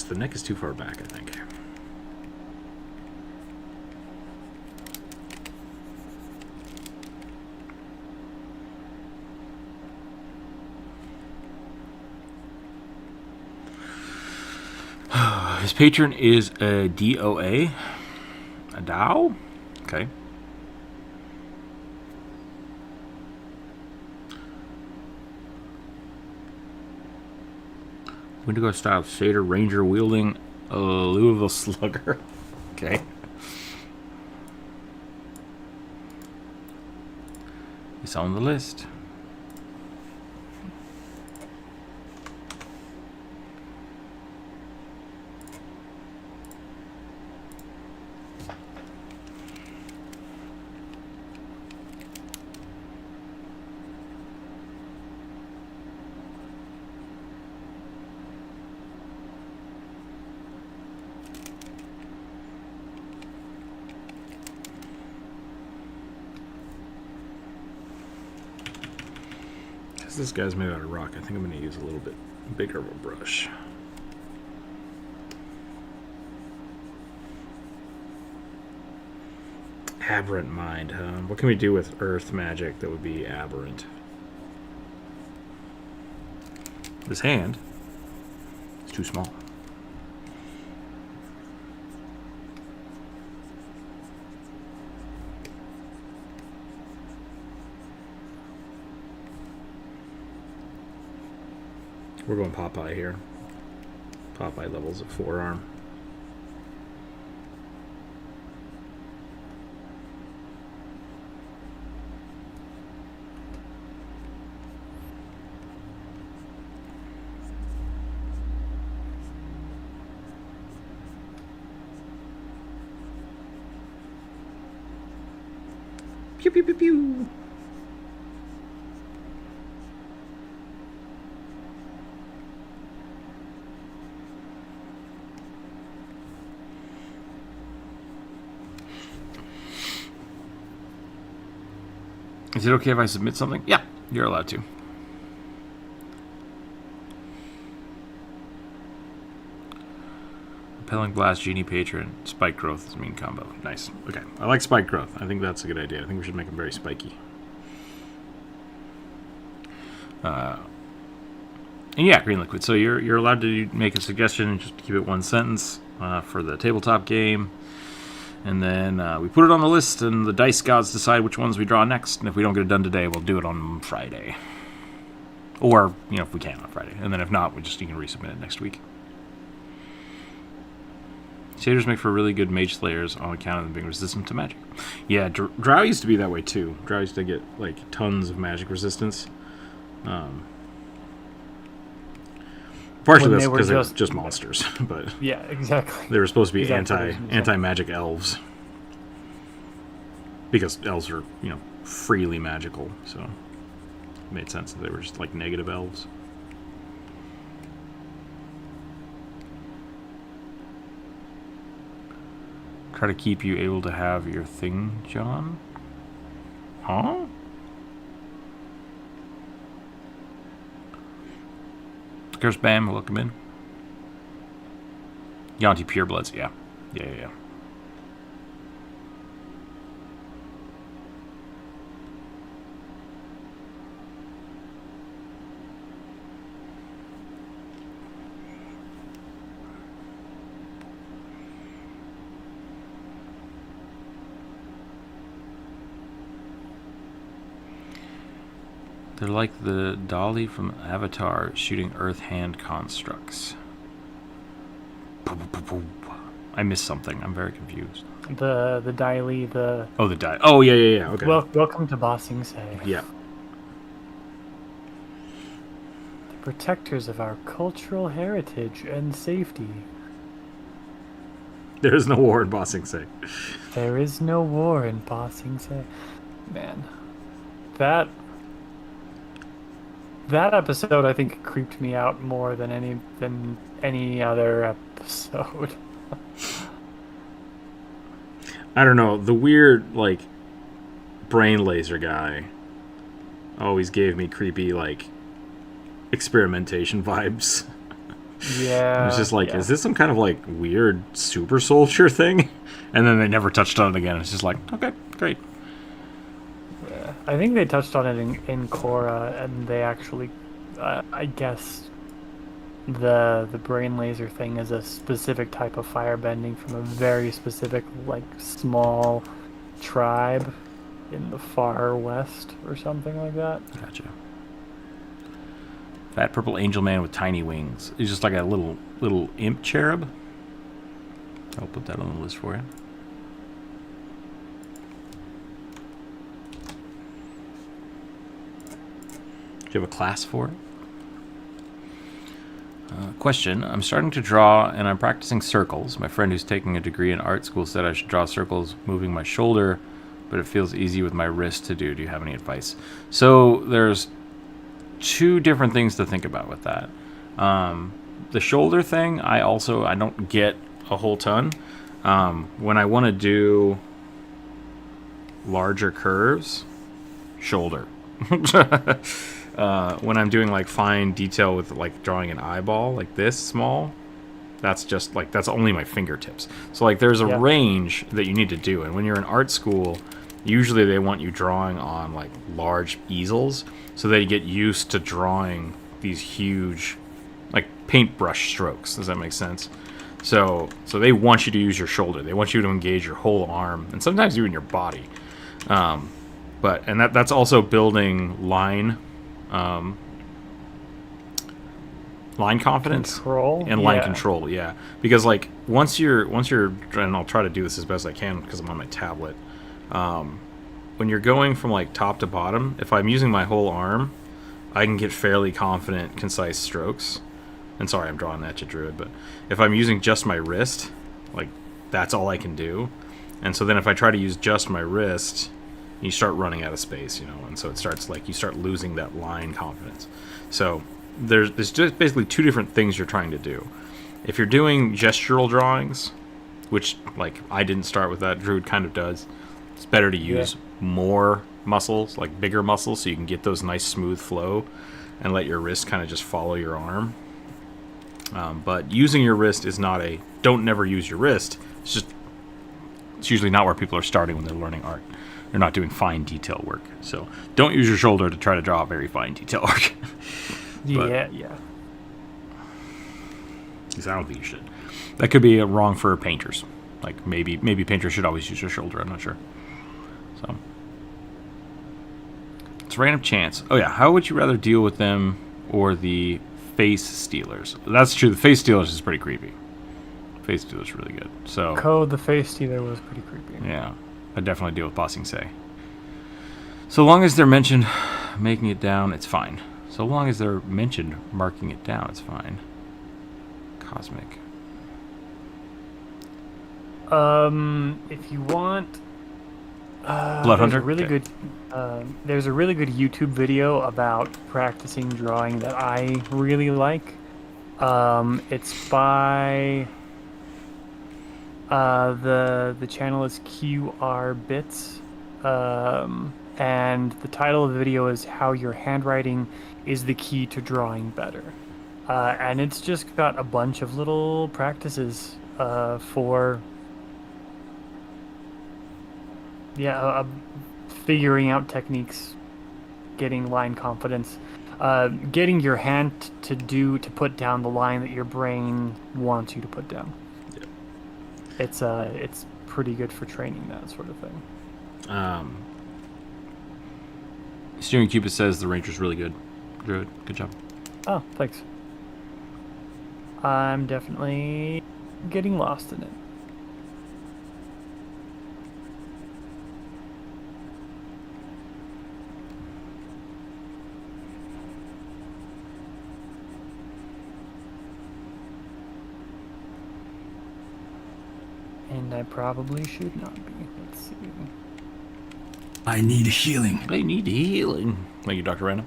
The neck is too far back, I think. His patron is a DOA. A DAO? Okay. Wendigo style Satyr Ranger wielding a Louisville Slugger. Okay. It's on the list. This guy's made out of rock. I think I'm going to use a little bit bigger of a brush. Aberrant mind, huh? What can we do with earth magic that would be aberrant? This hand is too small. We're going Popeye here. Popeye levels of forearm. Pew pew pew pew. Is it okay if I submit something? Yeah, you're allowed to. Repelling Blast, Genie Patron, Spike Growth is a mean combo. Nice. Okay. I like Spike Growth. I think that's a good idea. I think we should make him very spiky. And yeah, Green Liquid. So you're allowed to make a suggestion and just keep it one sentence for the tabletop game. And then we put it on the list, and the dice gods decide which ones we draw next. And if we don't get it done today, we'll do it on Friday. Or, you know, if we can on Friday. And then if not, you can resubmit it next week. Satyrs make for really good mage slayers on account of them being resistant to magic. Yeah, Drow used to be that way too. Drow used to get, like, tons of magic resistance. Partially that's because they're just monsters, but yeah, exactly. They were supposed to be anti-magic elves, because elves are, you know, freely magical, so it made sense that they were just like negative elves. Try to keep you able to have your thing, John? Huh? Curse Bam, welcome in. Yanti Purebloods, yeah. Yeah. They're like the dolly from Avatar shooting Earth hand constructs. I missed something. I'm very confused. The Daily, the... Oh, the die. Oh, yeah. Okay. Welcome to Bossing Say. Yeah. The protectors of our cultural heritage and safety. There is no war in Bossing Say. There is no war in Bossing Say. Man. That episode, I think, creeped me out more than any other episode. I don't know. The weird, like, brain laser guy always gave me creepy, like, experimentation vibes. Yeah. It's just like, is this some kind of, like, weird super soldier thing? And then they never touched on it again. It's just like, okay, great. Yeah. I think they touched on it in Korra, and they actually, I guess, the brain laser thing is a specific type of firebending from a very specific, like, small tribe in the far west or something like that. Gotcha. Fat purple angel man with tiny wings. He's just like a little imp cherub. I'll put that on the list for you. Do you have a class for it? Question. I'm starting to draw and I'm practicing circles. My friend who's taking a degree in art school said I should draw circles moving my shoulder, but it feels easy with my wrist to do. Do you have any advice? So there's two different things to think about with that. The shoulder thing, I don't get a whole ton. When I want to do larger curves, shoulder. When I'm doing like fine detail with like drawing an eyeball like this small, that's only my fingertips. So like there's a range that you need to do, and when you're in art school, usually they want you drawing on like large easels so that you get used to drawing these huge like paintbrush strokes. Does that make sense? So they want you to use your shoulder. They want you to engage your whole arm, and sometimes even your body. That's also building line confidence and line control. Yeah, because like once you're, and I'll try to do this as best I can because I'm on my tablet. When you're going from like top to bottom, if I'm using my whole arm, I can get fairly confident, concise strokes. And sorry, I'm drawing that to Druid, but if I'm using just my wrist, like that's all I can do. And so then if I try to use just my wrist, you start running out of space, and so it starts like you start losing that line confidence. So there's just basically two different things you're trying to do. If you're doing gestural drawings, which like I didn't start with that, Druid kind of does, it's better to use more muscles, like bigger muscles, so you can get those nice smooth flow and let your wrist kind of just follow your arm. But using your wrist is not don't never use your wrist. It's usually not where people are starting when they're learning art. They're not doing fine detail work. So don't use your shoulder to try to draw very fine detail work. Yeah. Because I don't think you should. That could be wrong for painters. Like maybe painters should always use their shoulder. I'm not sure. So it's random chance. Oh yeah, how would you rather deal with them or the face stealers? That's true. The face stealers is pretty creepy. Face stealers really good. So Code the face stealer was pretty creepy. Yeah, I definitely deal with Bossing Say. So long as they're mentioned making it down, it's fine. So long as they're mentioned marking it down, it's fine. Cosmic. If you want, Blood Hunter. There's a really good YouTube video about practicing drawing that I really like. It's by the channel is QR Bits, and the title of the video is "How Your Handwriting is the Key to Drawing Better." And it's just got a bunch of little practices for figuring out techniques, getting line confidence, getting your hand to put down the line that your brain wants you to put down. Yeah. It's pretty good for training that sort of thing. Steering Cupid says the Ranger's really good. Good job. Oh, thanks. I'm definitely getting lost in it. And I probably should not be. Let's see. I need healing. I need healing. Thank you, Dr. Random.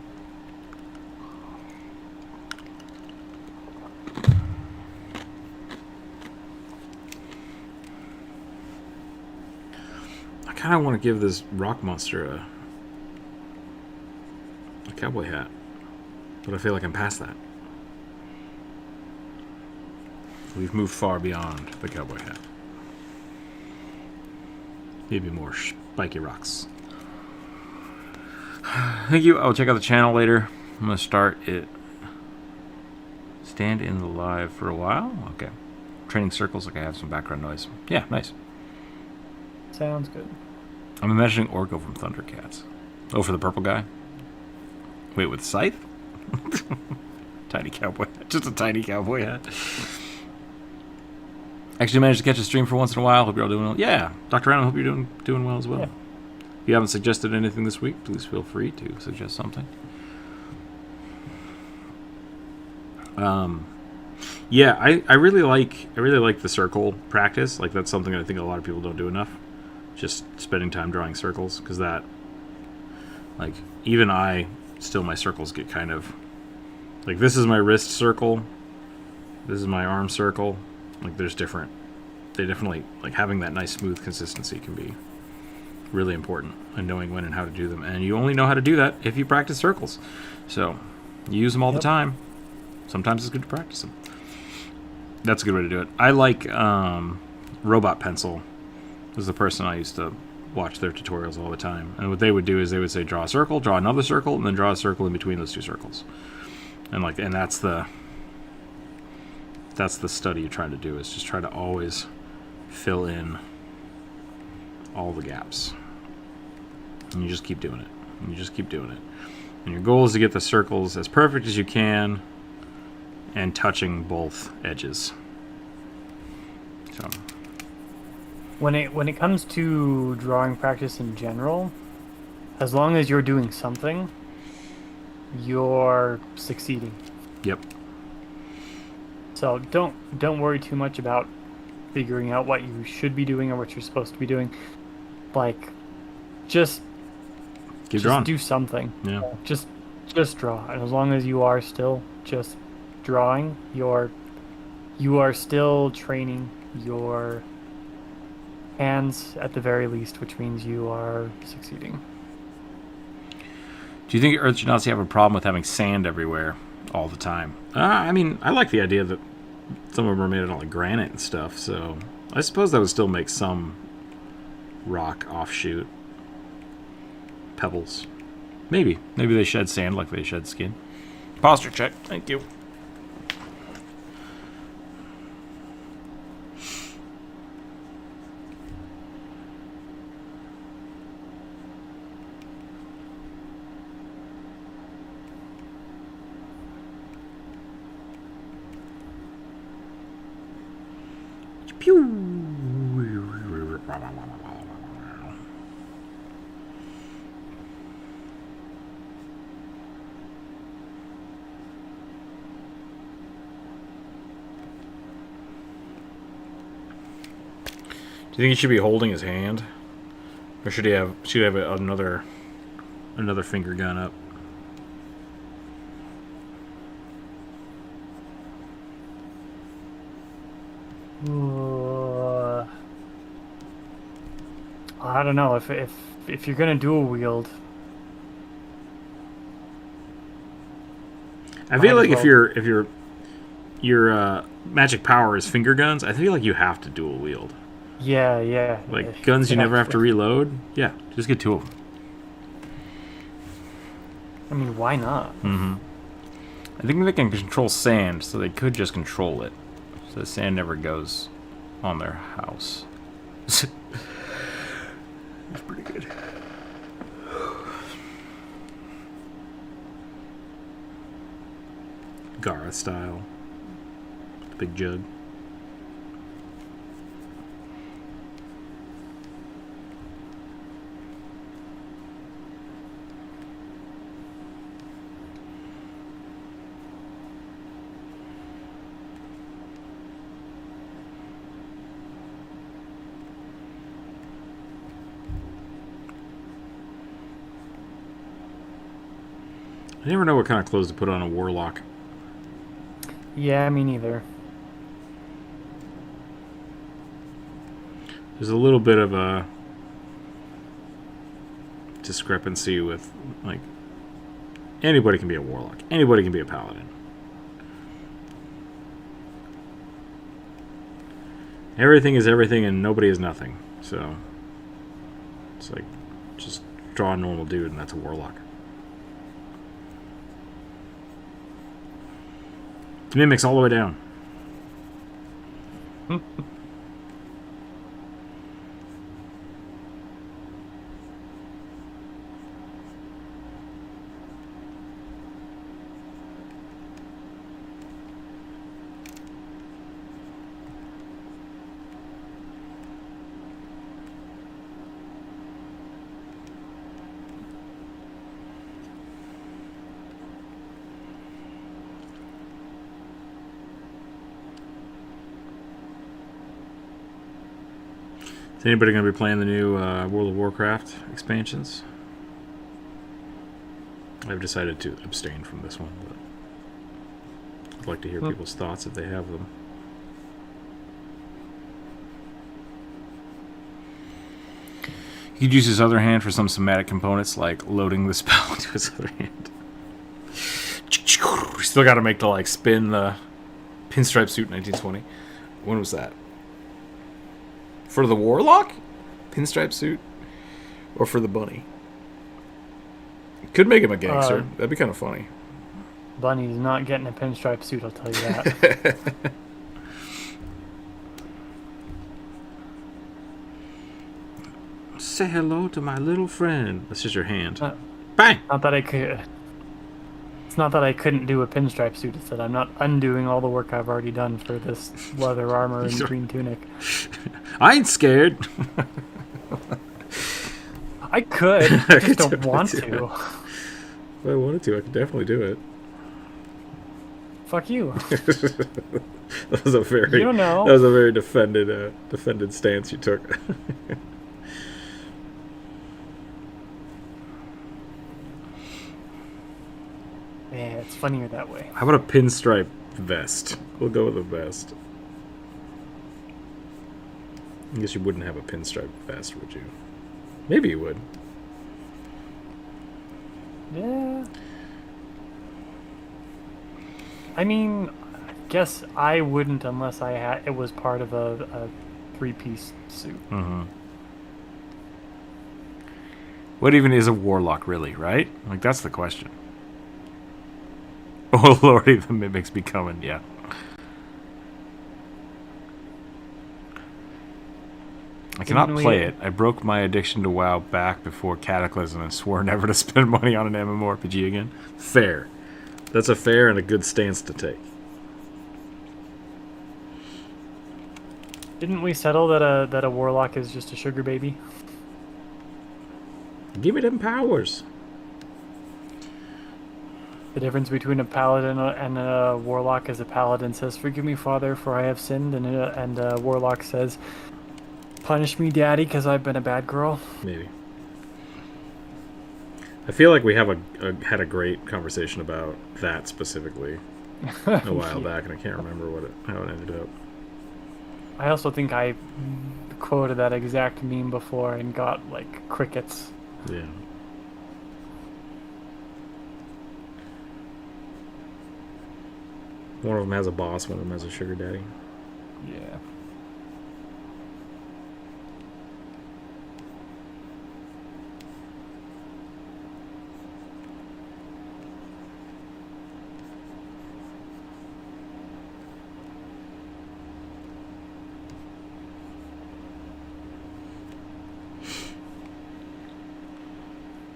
I kind of want to give this rock monster a cowboy hat, but I feel like I'm past that. We've moved far beyond the cowboy hat. Maybe more spiky rocks. Thank you. I'll check out the channel later. I'm going to start it. Stand in the live for a while. Okay. Training circles, like I have some background noise. Yeah, nice. Sounds good. I'm imagining Orko from Thundercats. Oh, for the purple guy? Wait, with Scythe? Tiny cowboy. Just a tiny cowboy hat. Actually managed to catch a stream for once in a while. Hope you're all doing well. Yeah, Dr. Random, hope you're doing well as well. Yeah. If you haven't suggested anything this week, please feel free to suggest something. Yeah, I really like the circle practice. Like, that's something I think a lot of people don't do enough. Just spending time drawing circles, because that, like, even my circles get kind of, like, this is my wrist circle, this is my arm circle. Like, there's different, they definitely, like, having that nice smooth consistency can be really important, and knowing when and how to do them. And you only know how to do that if you practice circles. So you use them all the time. Sometimes it's good to practice them. That's a good way to do it. I like Robot Pencil was the person I used to watch their tutorials all the time. And what they would do is they would say, draw a circle, draw another circle, and then draw a circle in between those two circles. And that's the study you're trying to do, is just try to always fill in all the gaps. And you just keep doing it. And you just keep doing it. And your goal is to get the circles as perfect as you can and touching both edges. So When it comes to drawing practice in general, as long as you're doing something, you're succeeding. Yep. So don't worry too much about figuring out what you should be doing or what you're supposed to be doing. Like, just drawing. Do something. Yeah. Just draw. And as long as you are still just drawing, you are still training your hands at the very least, which means you are succeeding. Do you think Earth Genasi have a problem with having sand everywhere all the time? I mean, I like the idea that some of them are made out of like granite and stuff, so I suppose that would still make some rock offshoot. Pebbles. Maybe they shed sand like they shed skin. Posture check. Thank you. Pew. Do you think he should be holding his hand, or should he have another finger gun up? I don't know if you're gonna dual wield. I feel like if you're your magic power is finger guns, I feel like you have to dual wield. Yeah, yeah. Like guns you never have to reload. Yeah, just get 2 of them. I mean, why not? Mm-hmm. I think they can control sand, so they could just control it. So the sand never goes on their house. That's pretty good. Gara style. Big jug. I never know what kind of clothes to put on a warlock. Yeah, me neither. There's a little bit of a discrepancy with, like, anybody can be a warlock. Anybody can be a paladin. Everything is everything and nobody is nothing. So, it's like, just draw a normal dude and that's a warlock. Mimics all the way down. Is anybody going to be playing the new World of Warcraft expansions? I've decided to abstain from this one, but I'd like to hear people's thoughts if they have them. He could use his other hand for some somatic components, like loading the spell into his other hand. Still got to make the, like, spin the pinstripe suit 1920. When was that? For the warlock? Pinstripe suit? Or for the bunny? Could make him a gangster. That'd be kind of funny. Bunny's not getting a pinstripe suit, I'll tell you that. Say hello to my little friend. That's just your hand. Bang! Not that I could. It's not that I couldn't do a pinstripe suit. It's that I'm not undoing all the work I've already done for this leather armor and green tunic. I ain't scared. I could. I just don't want to. If I wanted to, I could definitely do it. Fuck you. That was a very. You don't know. That was a very defended stance you took. Yeah, it's funnier that way. How about a pinstripe vest? We'll go with a vest. I guess you wouldn't have a pinstripe vest, would you? Maybe you would. Yeah. I mean, I guess I wouldn't unless I had it was part of a three-piece suit. Mm-hmm. What even is a warlock, really, right? Like, that's the question. Oh, lordy, the mimics be coming, yeah. I cannot play it. I broke my addiction to WoW back before Cataclysm and swore never to spend money on an MMORPG again. Fair. That's a fair and a good stance to take. Didn't we settle that a warlock is just a sugar baby? Give me them powers. The difference between a paladin and a warlock is a paladin says, "Forgive me, Father, for I have sinned," and a warlock says, "Punish me, Daddy, because I've been a bad girl." Maybe. I feel like we have had a great conversation about that specifically a while back, and I can't remember how it ended up. I also think I quoted that exact meme before and got, like, crickets. Yeah. One of them has a boss, one of them has a sugar daddy. Yeah.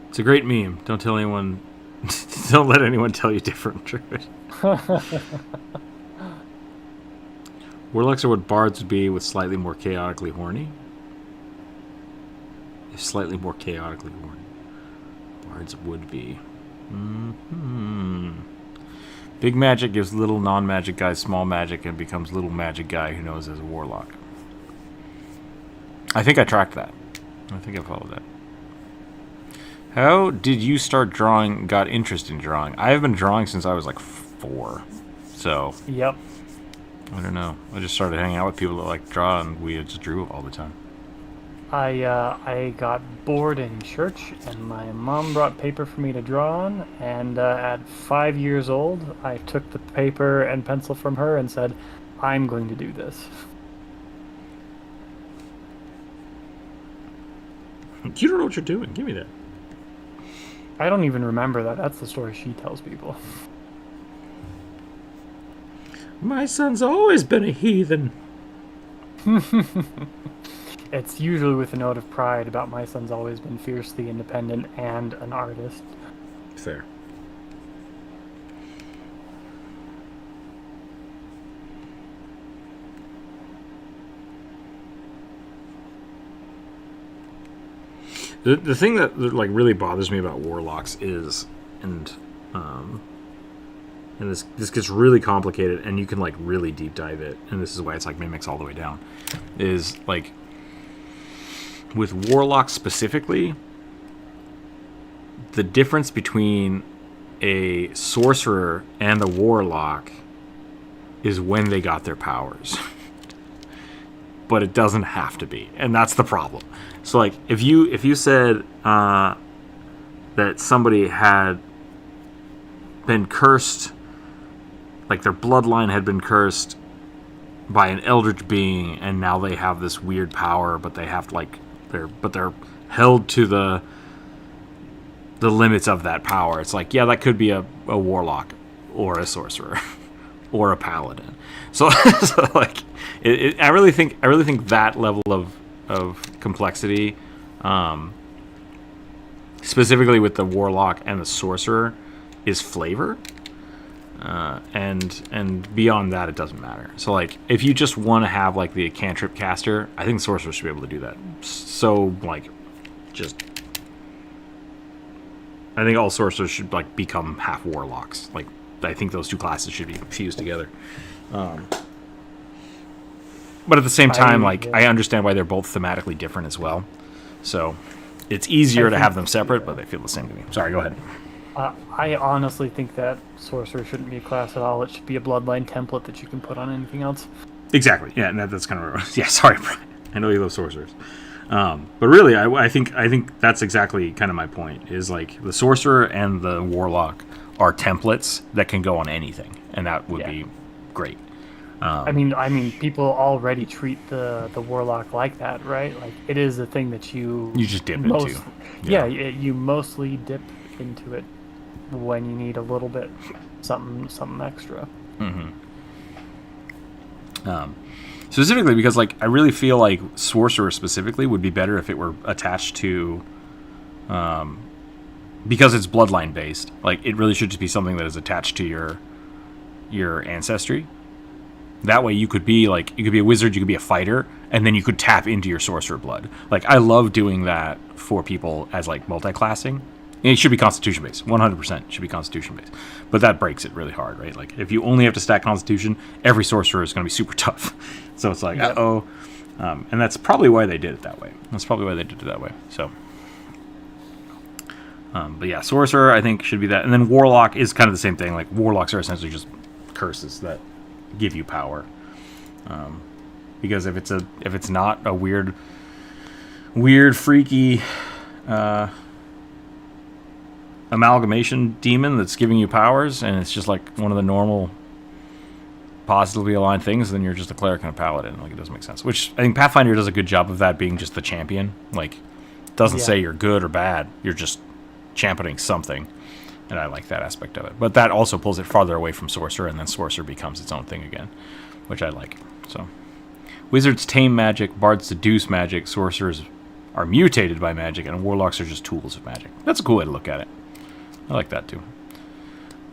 It's a great meme. Don't tell anyone. Don't let anyone tell you different. Warlocks are what bards would be with slightly more chaotically horny. Slightly more chaotically horny. Bards would be. Big magic gives little non-magic guy small magic and becomes little magic guy who knows as a warlock. I think I tracked that. I think I followed that. How did you start drawing, got interest in drawing? I have been drawing since I was like 4. So, Yep. I don't know. I just started hanging out with people that like draw, and we just drew all the time. I got bored in church, and my mom brought paper for me to draw on, and at 5 years old, I took the paper and pencil from her and said, I'm going to do this. You don't know what you're doing. Give me that. I don't even remember that. That's the story she tells people. My son's always been a heathen. It's usually with a note of pride about my son's always been fiercely independent and an artist. Fair. The thing that like really bothers me about warlocks is, and this gets really complicated, and you can like really deep dive it, and this is why it's like mimics all the way down, is like with warlocks specifically, the difference between a sorcerer and a warlock is when they got their powers. But it doesn't have to be, and that's the problem. So like if you said that somebody had been cursed, like their bloodline had been cursed by an eldritch being, and now they have this weird power, but they have to like they're held to the limits of that power. It's like, yeah, that could be a warlock or a sorcerer or a paladin. So like I really think that level of complexity, specifically with the warlock and the sorcerer, is flavor, and beyond that it doesn't matter. So like if you just want to have like the cantrip caster, I think the sorcerer should be able to do that. So like just I think all sorcerers should like become half warlocks. Like I think those two classes should be fused together. But at the same time, I understand why they're both thematically different as well. So it's easier to have them separate, but they feel the same to me. Sorry, go ahead. I honestly think that sorcerer shouldn't be a class at all. It should be a bloodline template that you can put on anything else. Exactly. Yeah, and that's kind of yeah. Sorry, Brian. I know you love sorcerers, but really, I think that's exactly kind of my point. Is like the sorcerer and the warlock are templates that can go on anything, and that would be great. I mean, people already treat the warlock like that, right? Like it is a thing that you just dip into. Yeah, you mostly dip into it when you need a little bit something extra. Mm-hmm. Specifically because like I really feel like sorcerer specifically would be better if it were attached to, because it's bloodline based. Like it really should just be something that is attached to your ancestry. That way you could be like, you could be a wizard, you could be a fighter, and then you could tap into your sorcerer blood. Like I love doing that for people as like multi-classing. And it should be constitution based, 100% should be constitution based. But that breaks it really hard, right? Like if you only have to stack constitution, every sorcerer is going to be super tough. So it's like, uh-oh. And that's probably why they did it that way. So, but yeah, sorcerer I think should be that. And then warlock is kind of the same thing. Like warlocks are essentially just curses that give you power, because if it's not a weird freaky amalgamation demon that's giving you powers, and it's just like one of the normal positively aligned things, then you're just a cleric and a paladin. Like, it doesn't make sense. Which I think Pathfinder does a good job of that, being just the champion. Like, it doesn't say you're good or bad. You're just championing something. And I like that aspect of it. But that also pulls it farther away from Sorcerer, and then Sorcerer becomes its own thing again, which I like. So, Wizards tame magic, Bards seduce magic, Sorcerers are mutated by magic, and Warlocks are just tools of magic. That's a cool way to look at it. I like that, too.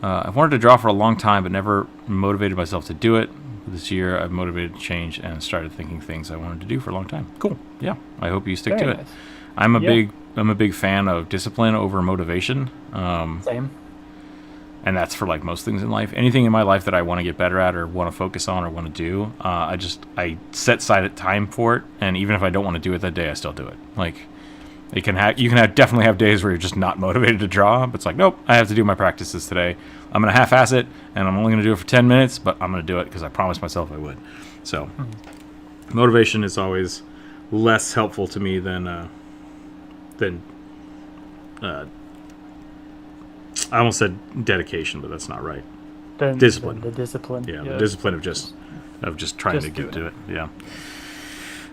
I've wanted to draw for a long time, but never motivated myself to do it. This year, I've motivated to change and started thinking things I wanted to do for a long time. Cool. Yeah, I hope you stick to it. I'm a big fan of discipline over motivation. Same. And that's for like most things in life. Anything in my life that I want to get better at or want to focus on or want to do, I set aside time for it. And even if I don't want to do it that day, I still do it. Like, you can definitely have days where you're just not motivated to draw, but it's like, nope, I have to do my practices today. I'm going to half-ass it, and I'm only going to do it for 10 minutes, but I'm going to do it because I promised myself I would. So, motivation is always less helpful to me than I almost said dedication, but that's not right. Discipline. The discipline. Yeah, the discipline of just trying to get to it. Yeah.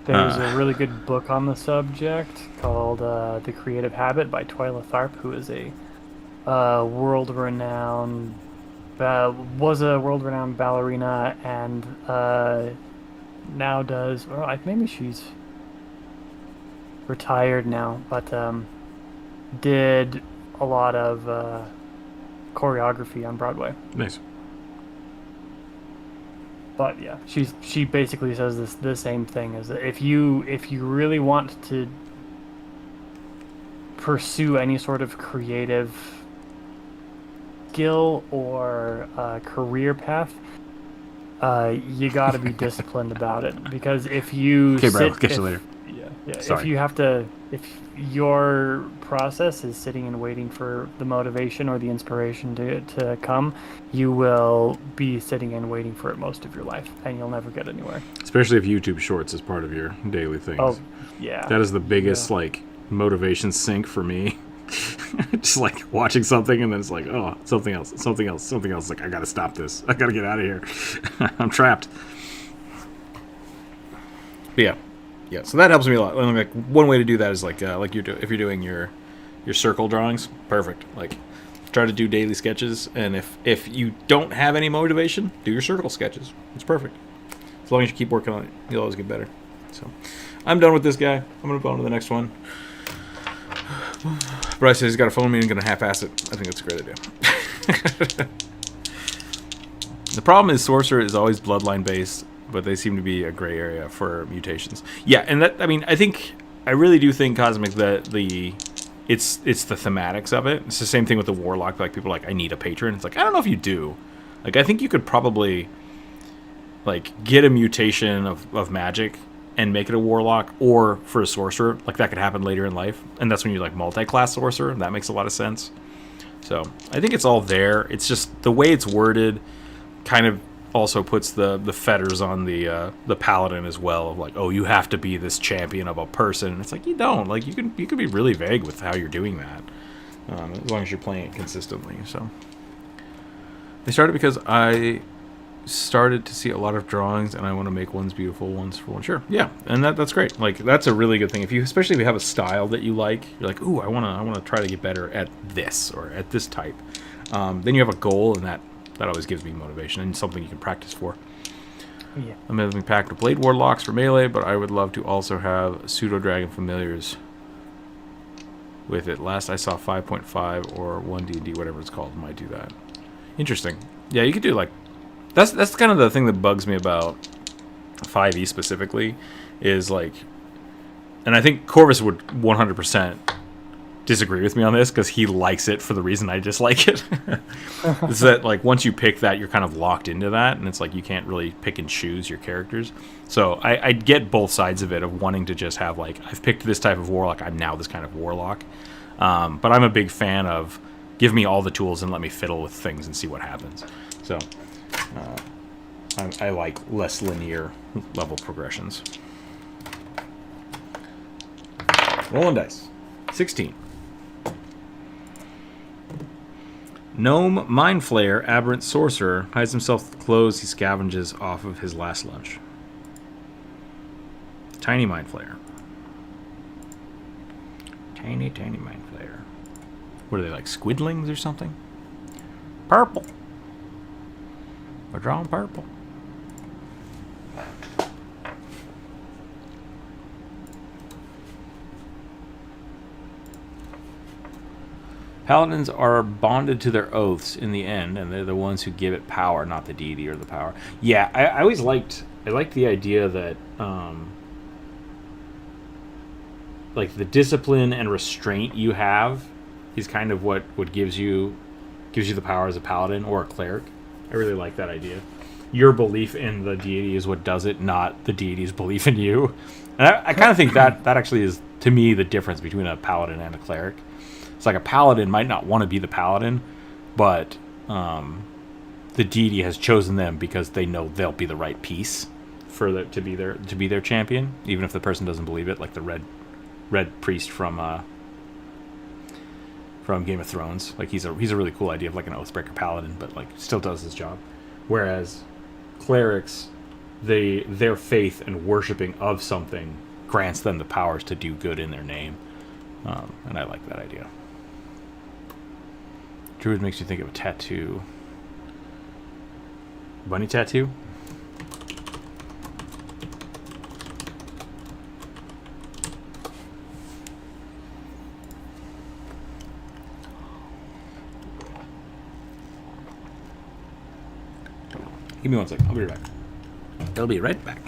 There's a really good book on the subject called The Creative Habit by Twyla Tharp, who is a world-renowned ballerina and now does, or maybe she's retired now, but did a lot of choreography on Broadway. Nice. But yeah, she basically says the same thing, is that if you really want to pursue any sort of creative skill or career path, you got to be disciplined about it. Because if you okay, bro, catch you later. Yeah. Sorry. If your process is sitting and waiting for the motivation or the inspiration to come, you will be sitting and waiting for it most of your life, and you'll never get anywhere. Especially if YouTube Shorts is part of your daily things. Oh, yeah. That is the biggest like motivation sink for me. Just like watching something and then it's like, oh, something else. Like, I gotta stop this. I gotta get out of here. I'm trapped. But yeah. So that helps me a lot. Like, one way to do that is like if you're doing your circle drawings, perfect. Like, try to do daily sketches, and if you don't have any motivation, do your circle sketches. It's perfect. As long as you keep working on it, you'll always get better. So, I'm done with this guy. I'm gonna go on to the next one. Bryce says he's got a phone meeting, gonna half-ass it. I think that's a great idea. The problem is Sorcerer is always bloodline based, but they seem to be a gray area for mutations. Yeah, and I really do think Cosmic that it's the thematics of it. It's the same thing with the Warlock. Like, people are like, I need a patron. It's like, I don't know if you do. Like, I think you could probably like get a mutation of magic and make it a Warlock, or for a Sorcerer. Like, that could happen later in life, and that's when you like multi-class Sorcerer. That makes a lot of sense. So I think it's all there. It's just the way it's worded kind of also puts the fetters on the paladin as well, of like, oh, you have to be this champion of a person, and it's like, you don't. Like, you can be really vague with how you're doing that, as long as you're playing it consistently. So I started because I started to see a lot of drawings and I want to make ones beautiful, ones for one. Sure, yeah, and that's great. Like, that's a really good thing. Especially if you have a style that you like, you're like, ooh, I want to try to get better at this or at this type. Then you have a goal, and that always gives me motivation and something you can practice for. Yeah. I'm having packed with Blade Warlocks for melee, but I would love to also have Pseudo Dragon Familiars with it. Last I saw 5.5 or 1D&D, whatever it's called, might do that. Interesting. Yeah, you could do like... That's kind of the thing that bugs me about 5e specifically, is like... And I think Corvus would 100% disagree with me on this, because he likes it for the reason I dislike it. Is that like, once you pick that, you're kind of locked into that, and it's like you can't really pick and choose your characters. So I get both sides of it, of wanting to just have like, I've picked this type of Warlock, I'm now this kind of Warlock. But I'm a big fan of, give me all the tools and let me fiddle with things and see what happens. So I like less linear level progressions. Rolling dice. 16. Gnome Mind Flayer, Aberrant Sorcerer, hides himself with clothes he scavenges off of his last lunch. Tiny Mind Flayer. Tiny Mind Flayer. What are they, like squidlings or something? Purple. We're drawing purple. Paladins are bonded to their oaths in the end, and they're the ones who give it power, not the deity or the power. Yeah, I always liked the idea that like the discipline and restraint you have is kind of what gives you the power as a paladin or a cleric. I really like that idea. Your belief in the deity is what does it, not the deity's belief in you. And I kind of think that actually is, to me, the difference between a paladin and a cleric. It's like a paladin might not want to be the paladin, but the deity has chosen them because they know they'll be the right piece to be their champion, even if the person doesn't believe it. Like the red priest from Game of Thrones. Like he's a really cool idea of like an Oathbreaker paladin, but like still does his job. Whereas clerics, their faith and worshiping of something grants them the powers to do good in their name, and I like that idea. Druid makes you think of a tattoo. Bunny tattoo? Give me 1 second. I'll be right back. I'll be right back.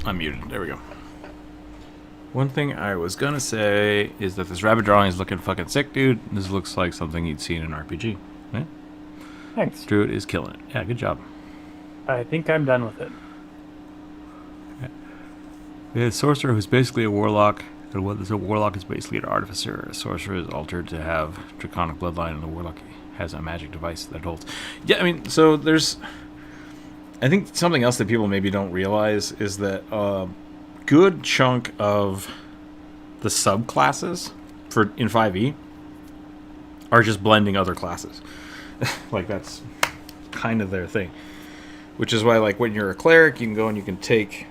I'm muted. There we go. One thing I was gonna say is that this rabbit drawing is looking fucking sick, dude. This looks like something you'd see in an RPG. Yeah? Thanks. Druid is killing it. Yeah, good job. I think I'm done with it. Yeah, a sorcerer who's basically a warlock. And what is a warlock is basically an artificer. A sorcerer is altered to have draconic bloodline, and a warlock has a magic device that holds. Yeah, I mean, so there's. I think something else that people maybe don't realize is that a good chunk of the subclasses in 5e are just blending other classes. Like, that's kind of their thing. Which is why, like, when you're a cleric, you can go and you can take.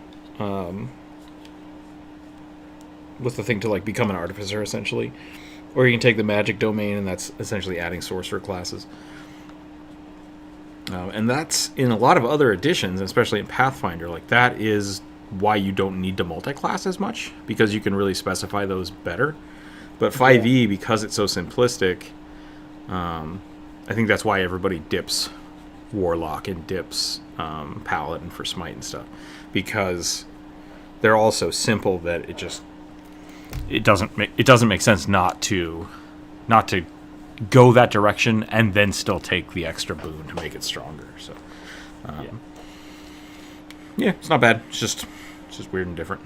With the thing to like become an artificer essentially, or you can take the magic domain, and that's essentially adding sorcerer classes. And that's in a lot of other editions, especially in Pathfinder. Like that is why you don't need to multi-class as much, because you can really specify those better. But 5e, because it's so simplistic, I think that's why everybody dips warlock and dips paladin for smite and stuff, because they're all so simple that it doesn't make sense not to go that direction and then still take the extra boon to make it stronger. So yeah, it's not bad. It's just weird and different.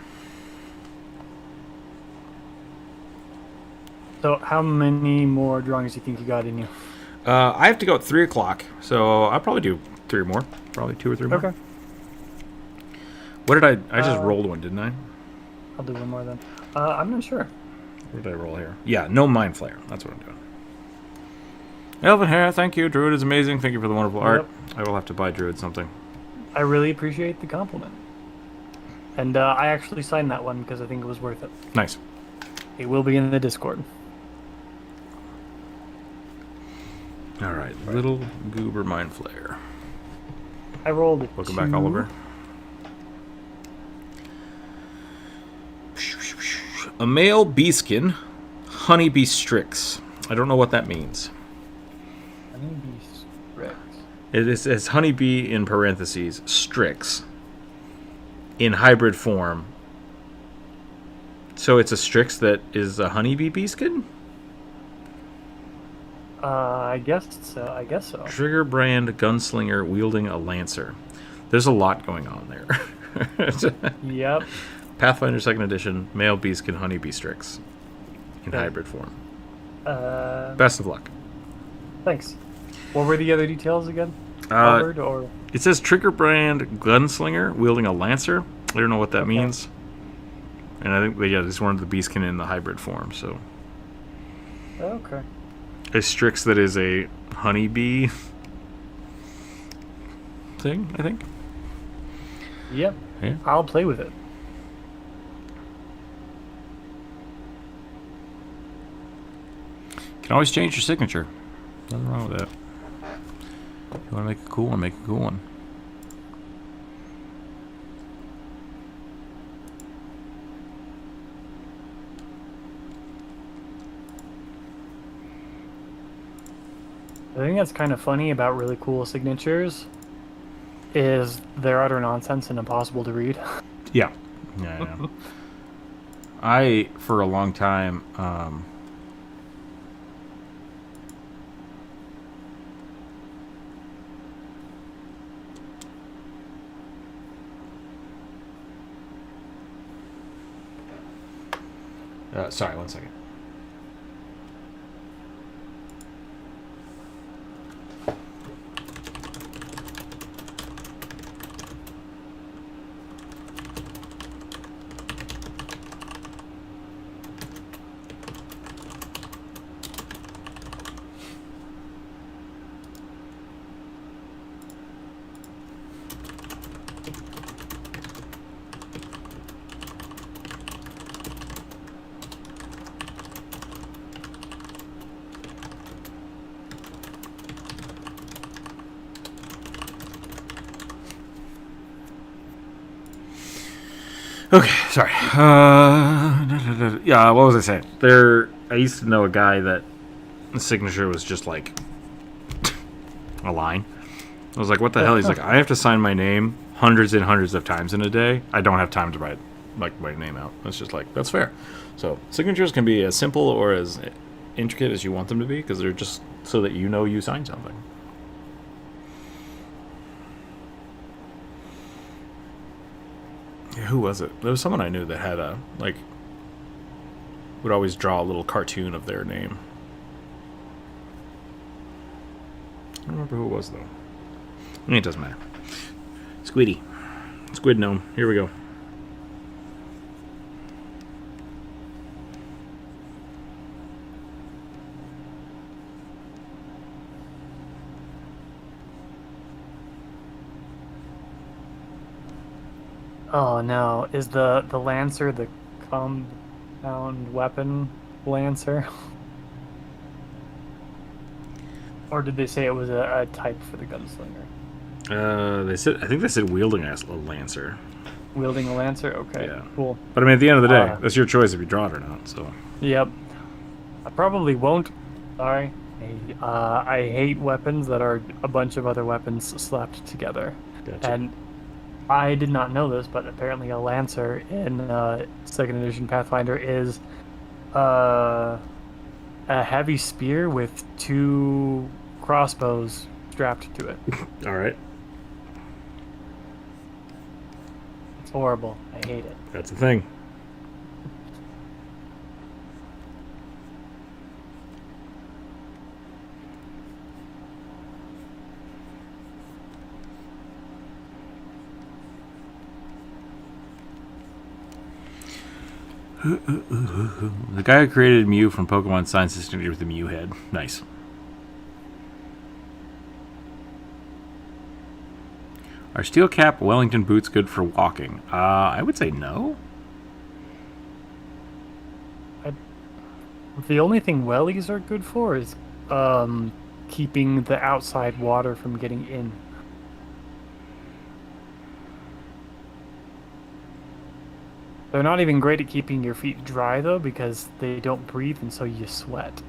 So how many more drawings do you think you got in you? I have to go at 3 o'clock, so I'll probably do 3 more. Probably 2 or 3 more. Okay. What did I just rolled one, didn't I? I'll do one more then. I'm not sure. What did I roll here? Yeah, no mind flare. That's what I'm doing. Elven hair, thank you. Druid is amazing. Thank you for the wonderful art. I will have to buy Druid something. I really appreciate the compliment. And I actually signed that one because I think it was worth it. Nice. It will be in the Discord. All right, little goober mind flare. I rolled it. Welcome back, Oliver. A male beeskin, honeybee strix. I don't know what that means. Honeybee strix. It says honeybee in parentheses, strix, in hybrid form. So it's a strix that is a honeybee beeskin? I guess so. Trigger brand gunslinger wielding a lancer. There's a lot going on there. Yep. Pathfinder 2nd Edition, male beeskin honeybee strix in hybrid form. Best of luck. Thanks. What were the other details again? Covered, or? It says trigger brand gunslinger wielding a lancer. I don't know what that means. And I think, yeah, this wanted the beeskin in the hybrid form, so. Okay. A strix that is a honeybee thing, I think. Yep. Yeah. I'll play with it. Can always change your signature. Nothing wrong with that. If you want to make a cool one, make a cool one. The thing that's kind of funny about really cool signatures is they're utter nonsense and impossible to read. Yeah. Yeah, I know. I, for a long time, sorry, 1 second. Okay, sorry. Yeah, what was I saying? I used to know a guy that the signature was just like a line, I was like, what the hell? He's like, I have to sign my name hundreds and hundreds of times in a day. I don't have time to write my name out. It's just like, that's fair. So signatures can be as simple or as intricate as you want them to be, because they're just so that you know you signed something. Yeah, who was it? There was someone I knew that had a, like, would always draw a little cartoon of their name. I don't remember who it was, though. I mean, it doesn't matter. Squiddy. Squid gnome. Here we go. Oh no, is the Lancer the compound weapon Lancer? Or did they say it was a type for the gunslinger? They said, I think they said wielding a lancer. Wielding a Lancer? Okay, Yeah. cool. But I mean, at the end of the day, that's your choice if you draw it or not. So. Yep. I probably won't. Sorry. I hate weapons that are a bunch of other weapons slapped together. Gotcha. And I did not know this, but apparently a Lancer in 2nd edition Pathfinder is a heavy spear with 2 crossbows strapped to it. All right. It's horrible. I hate it. That's the thing. The guy who created Mew from Pokemon Science System with the Mew head. Nice. Are steel cap Wellington boots good for walking? I would say no. The only thing wellies are good for is keeping the outside water from getting in. They're not even great at keeping your feet dry, though, because they don't breathe, and so you sweat.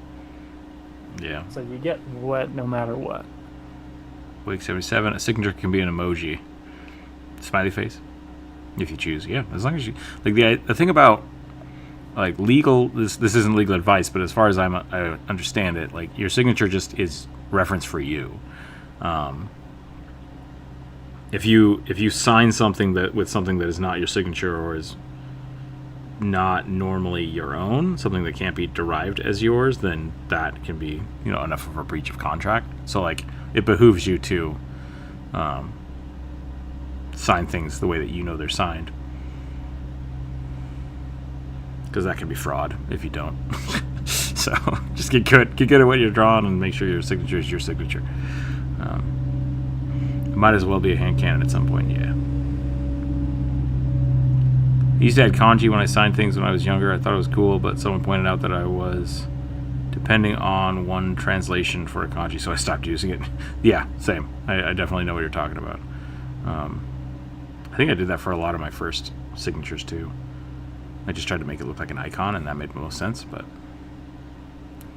Yeah. So you get wet no matter what. Week 77, a signature can be an emoji. Smiley face. If you choose, yeah. As long as you... Like, the thing about, like, legal... This isn't legal advice, but as far as I understand it, like, your signature just is reference for you. If you sign something with something that is not your signature or is not normally your own, something that can't be derived as yours, then that can be, enough of a breach of contract. So, like, it behooves you to sign things the way that you know they're signed, because that can be fraud if you don't. So just get good at what you're drawing and make sure your signature is your signature. It might as well be a hand cannon at some point. Yeah. I used to add kanji when I signed things when I was younger. I thought it was cool, but someone pointed out that I was depending on one translation for a kanji, so I stopped using it. Yeah, same. I definitely know what you're talking about. I think I did that for a lot of my first signatures too. I just tried to make it look like an icon, and that made the most sense, but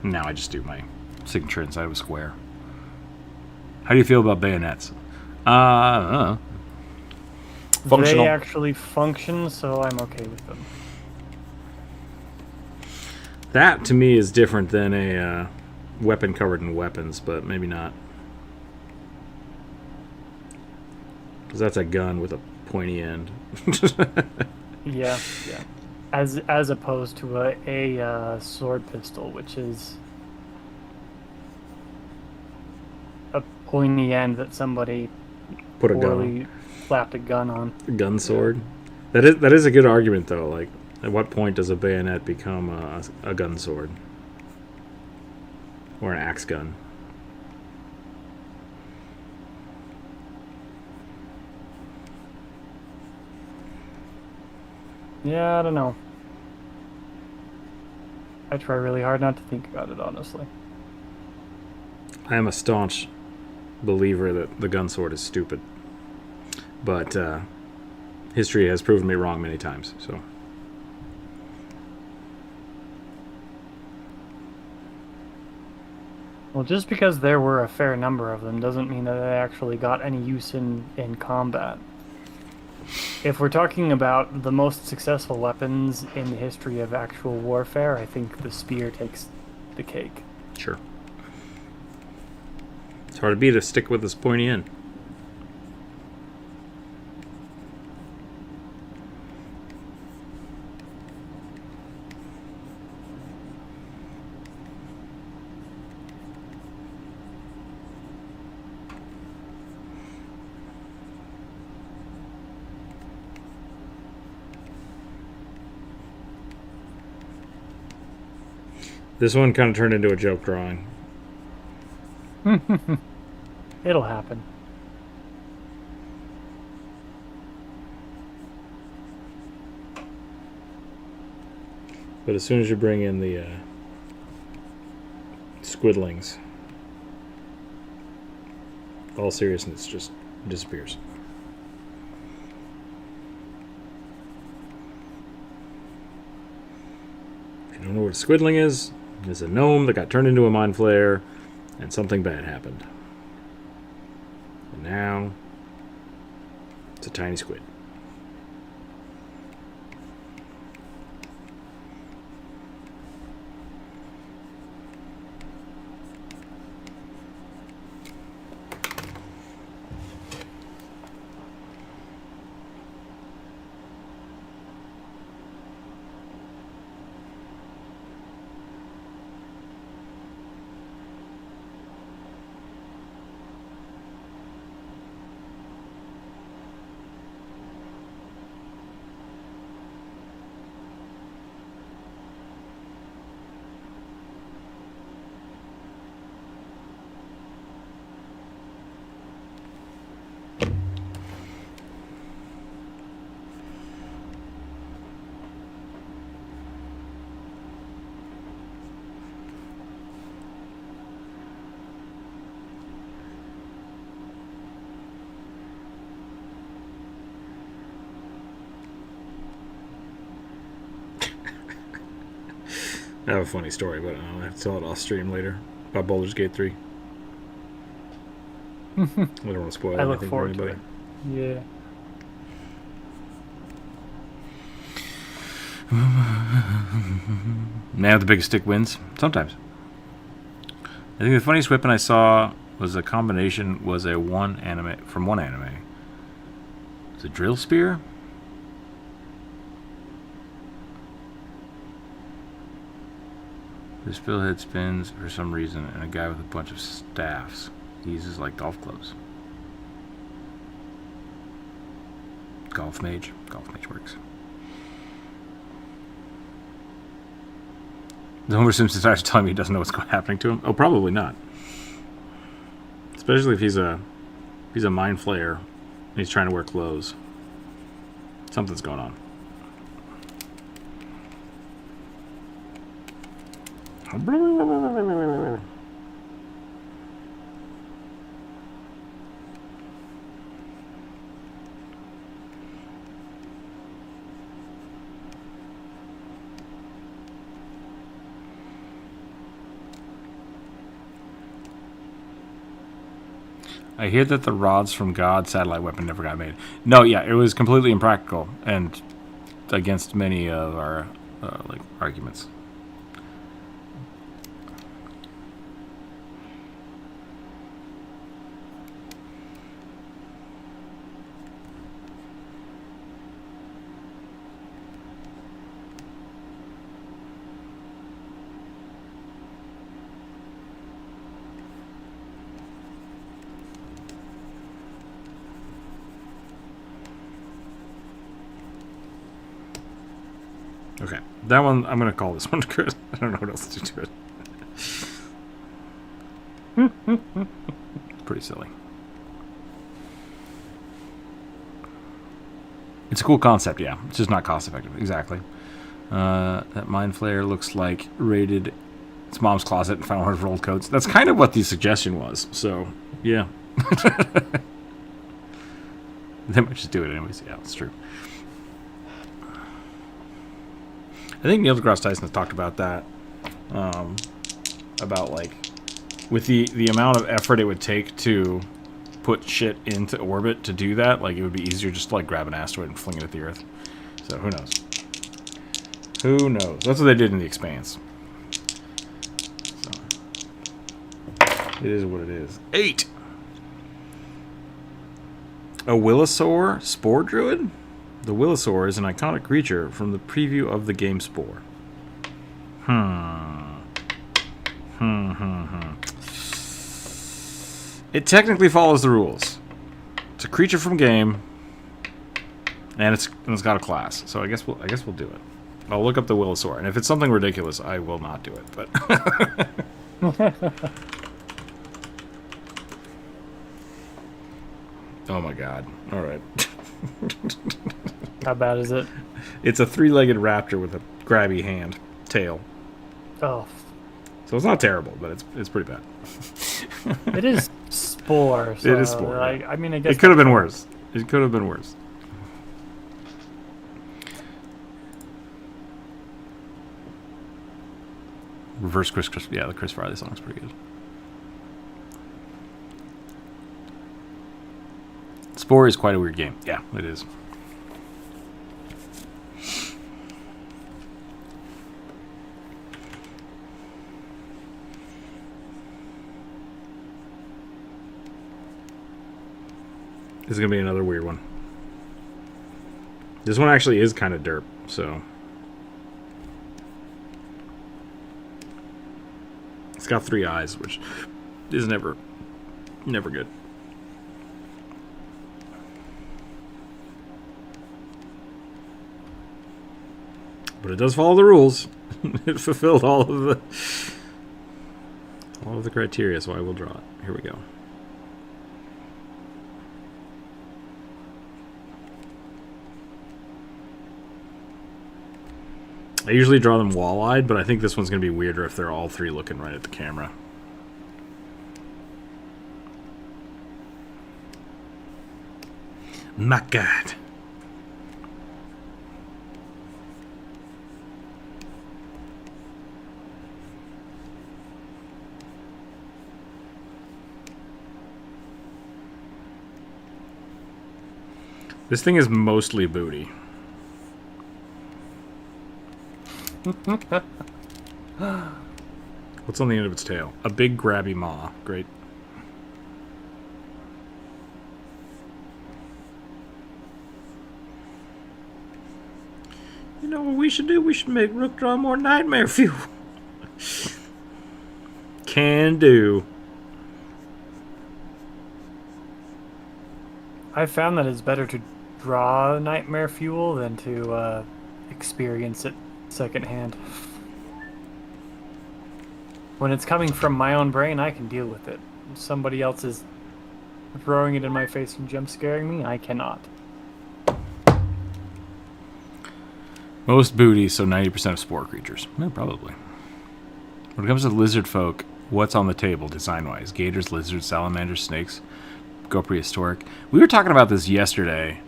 now I just do my signature inside of a square. How do you feel about bayonets? Functional. They actually function, so I'm okay with them. That, to me, is different than a weapon covered in weapons, but maybe not. Because that's a gun with a pointy end. Yeah. As opposed to a sword pistol, which is a pointy end that somebody Put a poorly gun. slapped a gun on. A gun sword. That is a good argument, though. Like, at what point does a bayonet become a gun sword? Or an axe gun? Yeah, I don't know. I try really hard not to think about it, honestly. I am a staunch believer that the gun sword is stupid. But history has proven me wrong many times, so... Well, just because there were a fair number of them doesn't mean that they actually got any use in combat. If we're talking about the most successful weapons in the history of actual warfare, I think the spear takes the cake. Sure. It's hard to beat a stick with this pointy end. This one kind of turned into a joke drawing. It'll happen. But as soon as you bring in the squidlings, all seriousness just disappears. If you don't know what a squidling is, it's a gnome that got turned into a mind flayer, and something bad happened. And now, it's a tiny squid. I have a funny story, but I'll have to tell it off stream later about Baldur's Gate 3. I don't want to spoil I look anything for forward to anybody. it. Yeah. Man with the biggest stick wins. Sometimes. I think the funniest weapon I saw was a combination, was a one anime. It's a drill spear? This billhead spins for some reason, and a guy with a bunch of staffs. He uses like golf clubs. Golf mage. Golf mage works. The Homer Simpson starts telling me he doesn't know what's happening to him. Oh, probably not. Especially if he's a mind flayer and he's trying to wear clothes. Something's going on. I hear that the rods from God satellite weapon never got made. No, yeah, it was completely impractical and against many of our arguments. Okay, that one, I'm going to call this one good. I don't know what else to do to it. Pretty silly. It's a cool concept, yeah. It's just not cost effective. Exactly. That mind flayer looks like raided its mom's closet and found one of her old coats. That's kind of what the suggestion was. So, yeah. They might just do it anyways. Yeah, it's true. I think Neil deGrasse Tyson has talked about that. About, like, with the amount of effort it would take to put shit into orbit to do that, like, it would be easier just to, like, grab an asteroid and fling it at the Earth. So, who knows? Who knows? That's what they did in The Expanse. So, it is what it is. 8! A Willosaur Spore Druid? The Willosaur is an iconic creature from the preview of the game Spore. It technically follows the rules. It's a creature from game, and it's got a class. So I guess we'll do it. I'll look up the Willosaur, and if it's something ridiculous, I will not do it. But oh my god! All right. How bad is it? It's a 3-legged raptor with a grabby hand, tail. Oh, So it's not terrible, but it's pretty bad. it is Spore. So It is Spore. I mean, I guess It could have been worse. It could have been worse. Reverse Chris. Yeah, the Chris Farley song's pretty good. Spore is quite a weird game. Yeah, it is. This is going to be another weird one. This one actually is kind of derp, so... It's got 3 eyes, which is never good. But it does follow the rules. It fulfilled all of the criteria, so I will draw it. Here we go. I usually draw them wall-eyed, but I think this one's going to be weirder if they're all 3 looking right at the camera. My God. This thing is mostly booty. What's on the end of its tail? A big grabby maw. Great. You know what we should do? We should make Rookzer more nightmare fuel. Can do. I found that it's better to draw nightmare fuel than to experience it secondhand. When it's coming from my own brain, I can deal with it. If somebody else is throwing it in my face and jump scaring me, I cannot. Most booty, so 90% of spore creatures. Yeah, probably. When it comes to lizard folk, what's on the table design-wise? Gators, lizards, salamanders, snakes, go prehistoric. We were talking about this yesterday.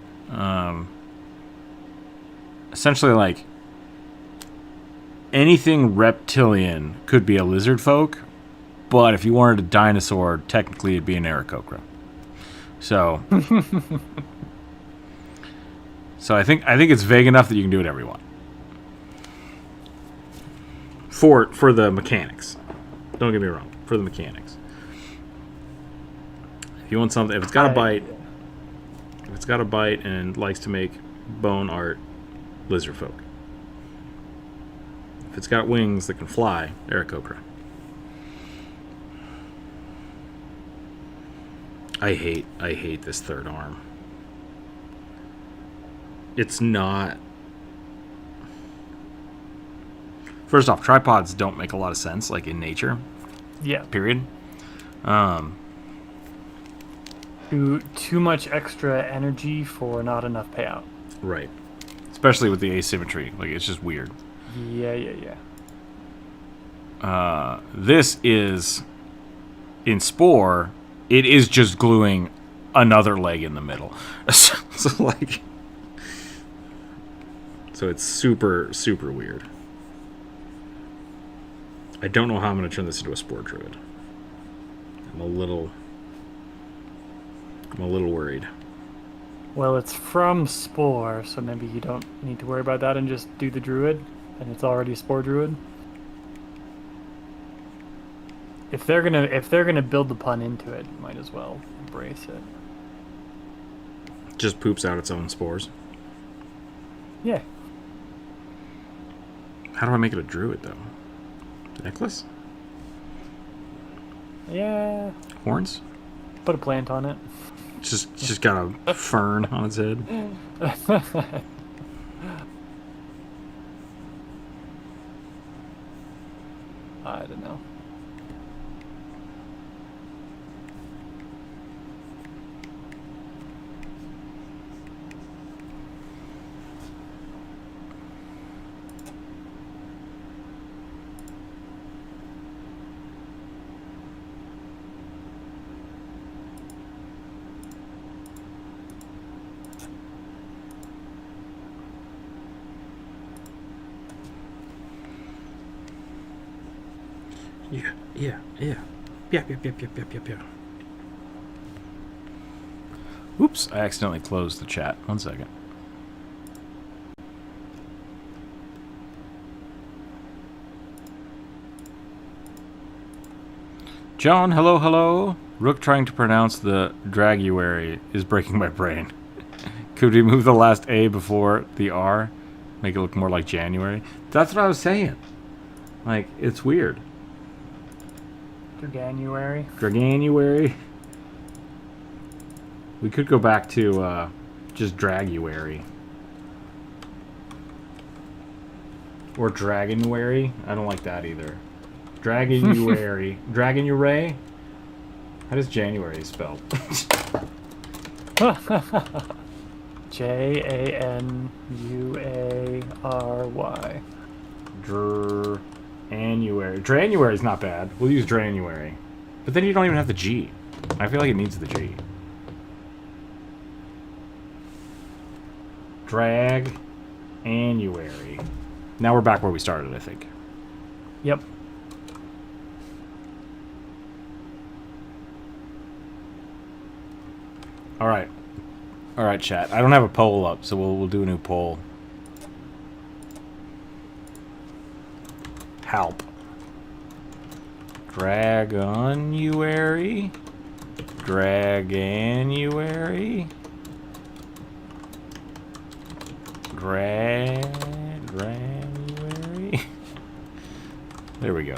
Essentially, like, anything reptilian could be a lizard folk, but if you wanted a dinosaur, technically it'd be an Aarakocra. So, I think it's vague enough that you can do whatever you want. For the mechanics. Don't get me wrong. For the mechanics. If you want something, if it's got a bite and likes to make bone art, lizard folk. If it's got wings that can fly, Aarakocra. I hate this third arm. It's not... First off, tripods don't make a lot of sense, like, in nature. Yeah. Period. Too much extra energy for not enough payout. Right. Especially with the asymmetry. Like, it's just weird. Yeah. This is... In Spore, it is just gluing another leg in the middle. So it's super, super weird. I don't know how I'm going to turn this into a Spore Druid. I'm a little worried. Well, it's from Spore, so maybe you don't need to worry about that and just do the Druid, and it's already a Spore Druid. If they're gonna build the pun into it, might as well embrace it. Just poops out its own spores. Yeah. How do I make it a druid though? Necklace? Yeah. Horns? Put a plant on it. Just got a fern on its head. I don't know. Yeah. Oops, I accidentally closed the chat. 1 second. John, hello. Rook trying to pronounce the Draguary is breaking my brain. Could we move the last A before the R? Make it look more like January? That's what I was saying. Like, it's weird. Draguary. We could go back to just Draguary. Or Dragonuary. I don't like that either. Dragonuary. Dragonuary? How does January spell? January. Dranuary. Dranuary is not bad. We'll use Dranuary. But then you don't even have the G. I feel like it needs the G. Draguary. Now we're back where we started, I think. Yep. All right, chat. I don't have a poll up, so we'll do a new poll. Help. Dragonuary. Dragonuary. Dranuary. There we go.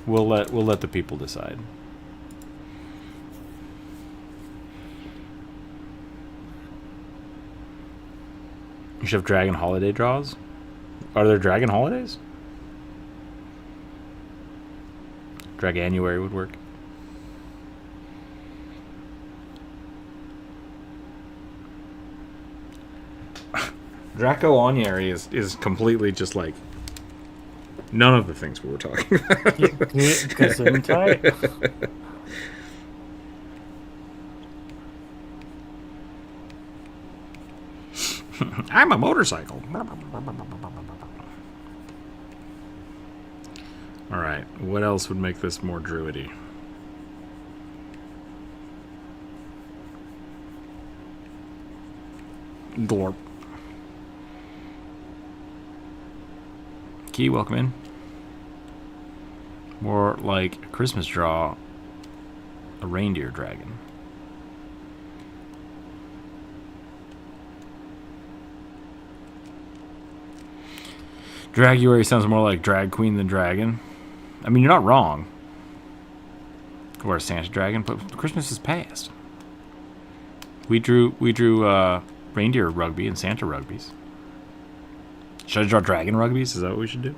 We'll let the people decide. You should have dragon holiday draws. Are there dragon holidays? Draganuary would work. Dracoaniary is completely just like none of the things we were talking about. I'm a motorcycle. Alright, what else would make this more druidy? Glorp. Key, welcome in. More like a Christmas draw, a reindeer dragon. Draguary sounds more like drag queen than dragon. I mean, you're not wrong. Or a Santa dragon, but Christmas is past. We drew reindeer rugby and Santa rugbies. Should I draw dragon rugbies? Is that what we should do?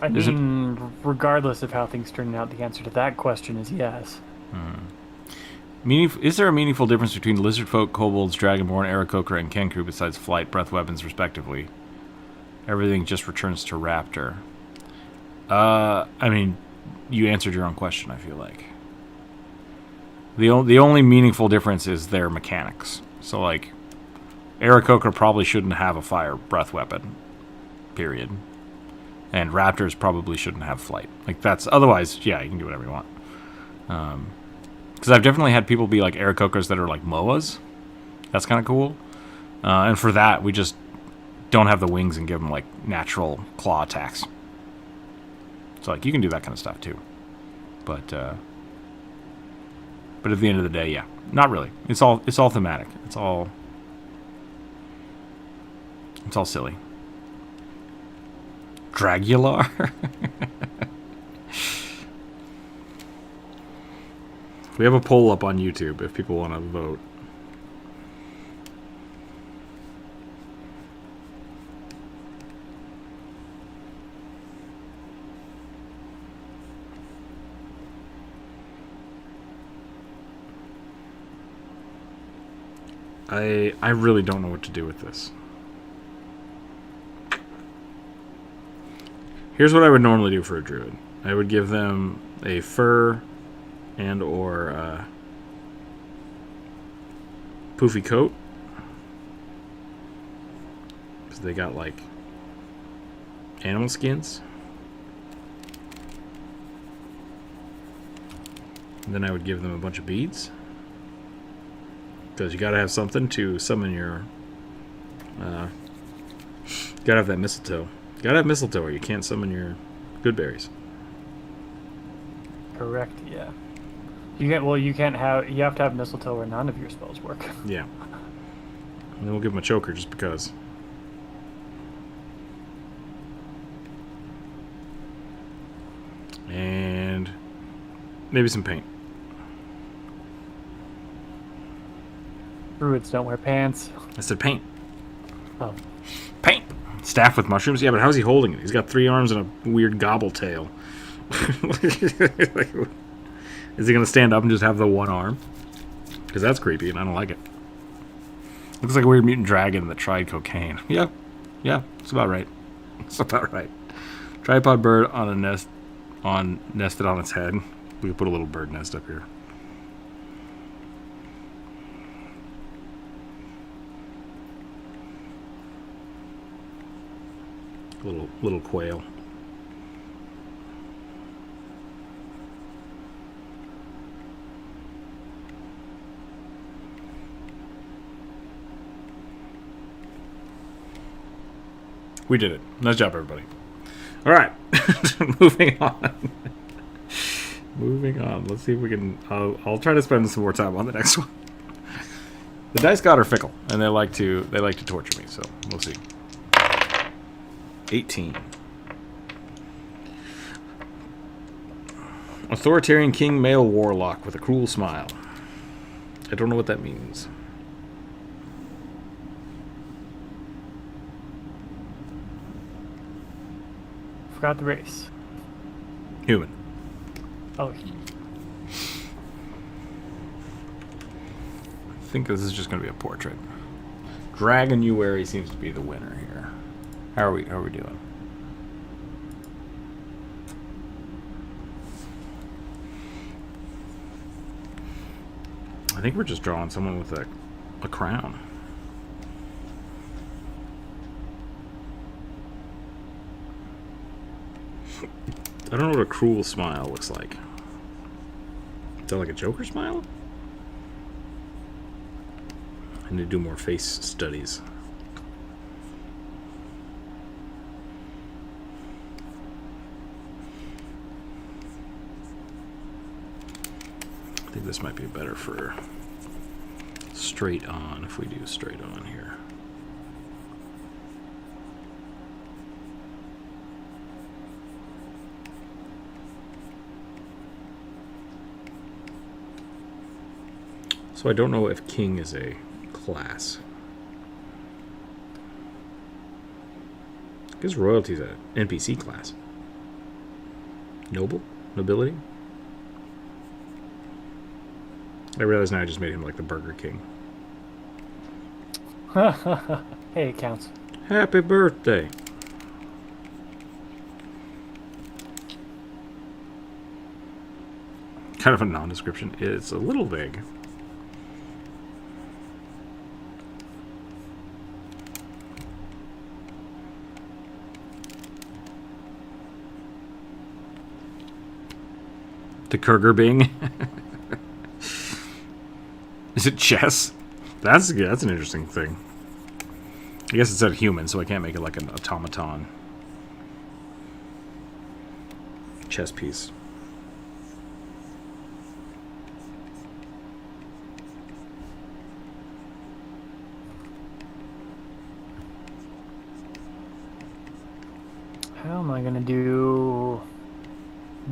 I mean, regardless of how things turn out, the answer to that question is yes. Is there a meaningful difference between lizardfolk, kobolds, dragonborn, Aarakocra, and Kenku besides flight, breath weapons, respectively? Everything just returns to raptor. I mean, you answered your own question, I feel like. The only meaningful difference is their mechanics. So, like, Aarakocra probably shouldn't have a fire breath weapon. Period. And raptors probably shouldn't have flight. Like, that's... Otherwise, yeah, you can do whatever you want. Because I've definitely had people be like Aarakocras that are like MOAs. That's kind of cool. And for that, we just don't have the wings and give them like natural claw attacks. So like you can do that kind of stuff too. But at the end of the day, yeah, not really. It's all thematic. It's all silly. Dragular. We have a poll up on YouTube if people want to vote. I really don't know what to do with this. Here's what I would normally do for a druid. I would give them a fur and or poofy coat, because they got like animal skins. And then I would give them a bunch of beads, because you gotta have something to summon your gotta have that mistletoe. You gotta have mistletoe or you can't summon your good berries. Correct, yeah. You can't have... You have to have mistletoe or none of your spells work. Yeah. And then we'll give them a choker just because. And maybe some paint. Druids don't wear pants. I said paint. Oh. Paint! Staff with mushrooms? Yeah, but how's he holding it? He's got 3 arms and a weird gobble tail. Is he going to stand up and just have the 1 arm? Because that's creepy and I don't like it. Looks like a weird mutant dragon that tried cocaine. Yeah, it's about right. It's about right. Tripod bird on a nest, nested on its head. We could put a little bird nest up here. Little quail. We did it. Nice job, everybody. All right. Moving on. Moving on. Let's see if we can... I'll try to spend some more time on the next one. The dice god are fickle, and they like to torture me, so we'll see. 18. Authoritarian king male warlock with a cruel smile. I don't know what that means. Forgot the race. Human. Oh. I think this is just going to be a portrait. Dragon Uwari seems to be the winner here. How are we doing? I think we're just drawing someone with a crown. I don't know what a cruel smile looks like. Is that like a Joker smile? I need to do more face studies. I think this might be better for straight on, if we do straight on here. So I don't know if king is a class. I guess royalty is an NPC class. Noble? Nobility? I realize now I just made him like the Burger King. Hey, it counts. Happy birthday! Kind of a non-description. It's a little vague. The Kurger Bing. Is it chess? That's good. That's an interesting thing. I guess it said human, so I can't make it like an automaton. Chess piece. How am I gonna do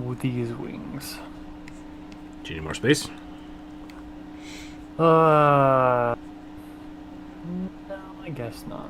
with these wings? Do you need more space? No, I guess not.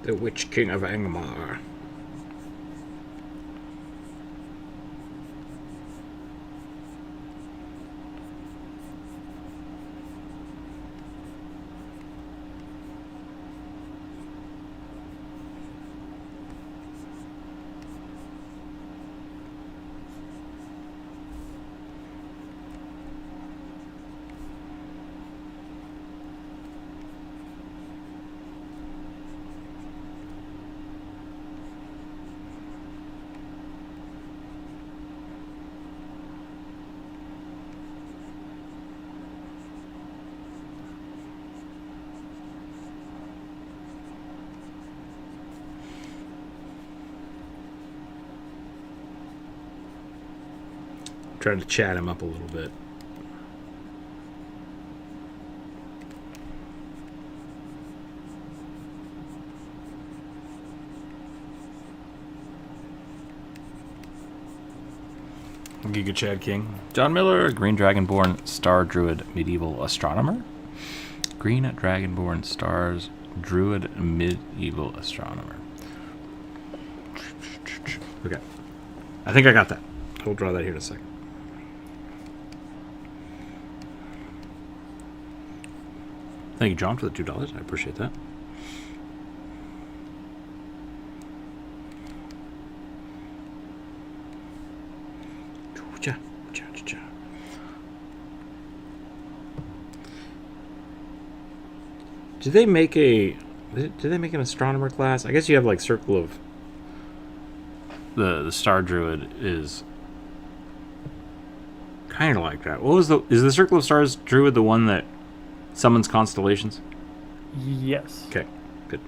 The Witch King of Angmar. Trying to chat him up a little bit. Giga Chad King. John Miller, Green Dragonborn Star Druid Medieval Astronomer. Green Dragonborn Stars Druid Medieval Astronomer. Okay. I think I got that. We'll draw that here in a second. Thank you, John, for the $2. I appreciate that. Did they make an astronomer class? I guess you have like Circle of The Star Druid is kind of like that. Is the Circle of Stars Druid the one that summons constellations? Yes. Okay, good.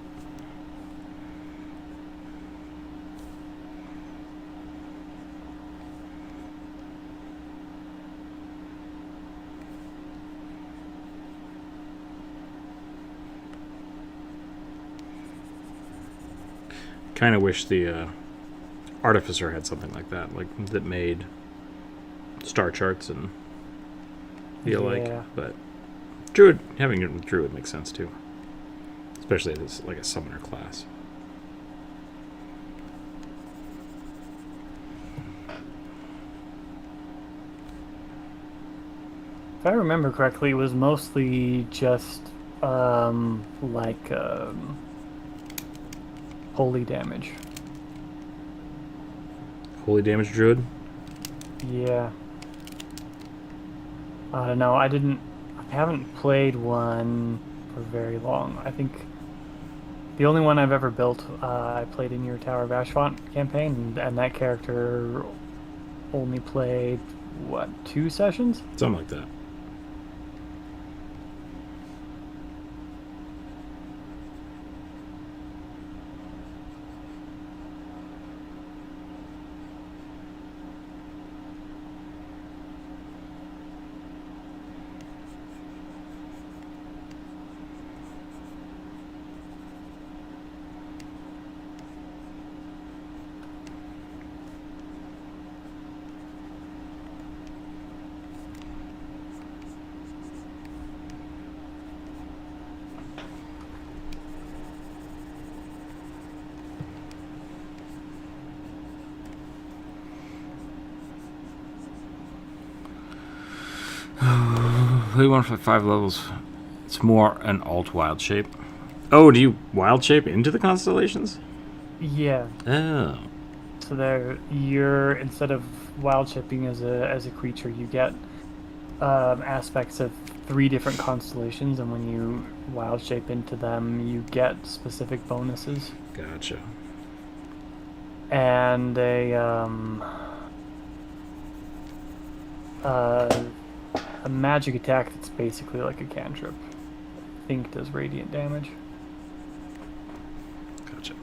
Kind of wish the Artificer had something like that, that made star charts and the alike. But Druid, having it with Druid makes sense too, especially as like a summoner class. If I remember correctly, it was mostly just holy damage. Holy damage Druid? Yeah. I don't know. I haven't played one for very long. I think the only one I've ever built, I played in your Tower of Ashfont campaign, and that character only played, 2 sessions? Something like that. Play one for 5 levels. It's more an alt wild shape. Oh, do you wild shape into the constellations? Yeah. Oh. So there, you're instead of wild shaping as a creature, you get aspects of 3 different constellations, and when you wild shape into them, you get specific bonuses. Gotcha. And a magic attack that's basically like a cantrip. I think does radiant damage. Gotcha.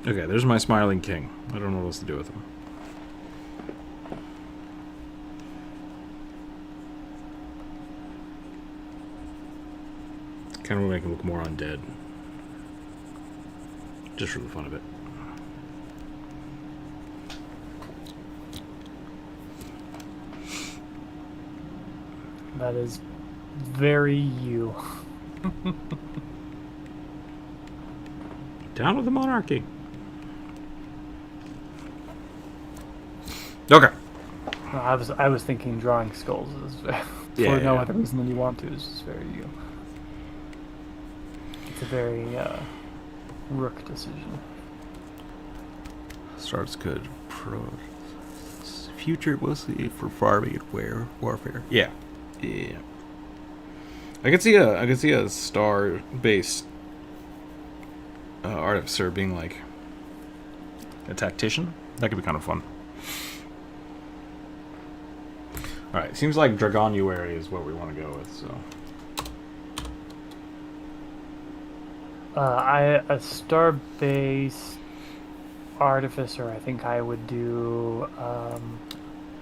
Okay, there's my smiling king. I don't know what else to do with him. Kind of make him look more undead. Just for the fun of it. That is very you. Down with the monarchy. Okay. No, I was thinking drawing skulls is for no other reason than you want to. It's just very you. It's a very Rook decision. Starts good. Pro. Future mostly for farming and warfare. Yeah. Yeah. I could see a star-based artificer being like a tactician. That could be kind of fun. All right, seems like Dragonuary is what we want to go with. So, a star-based artificer. I think I would do.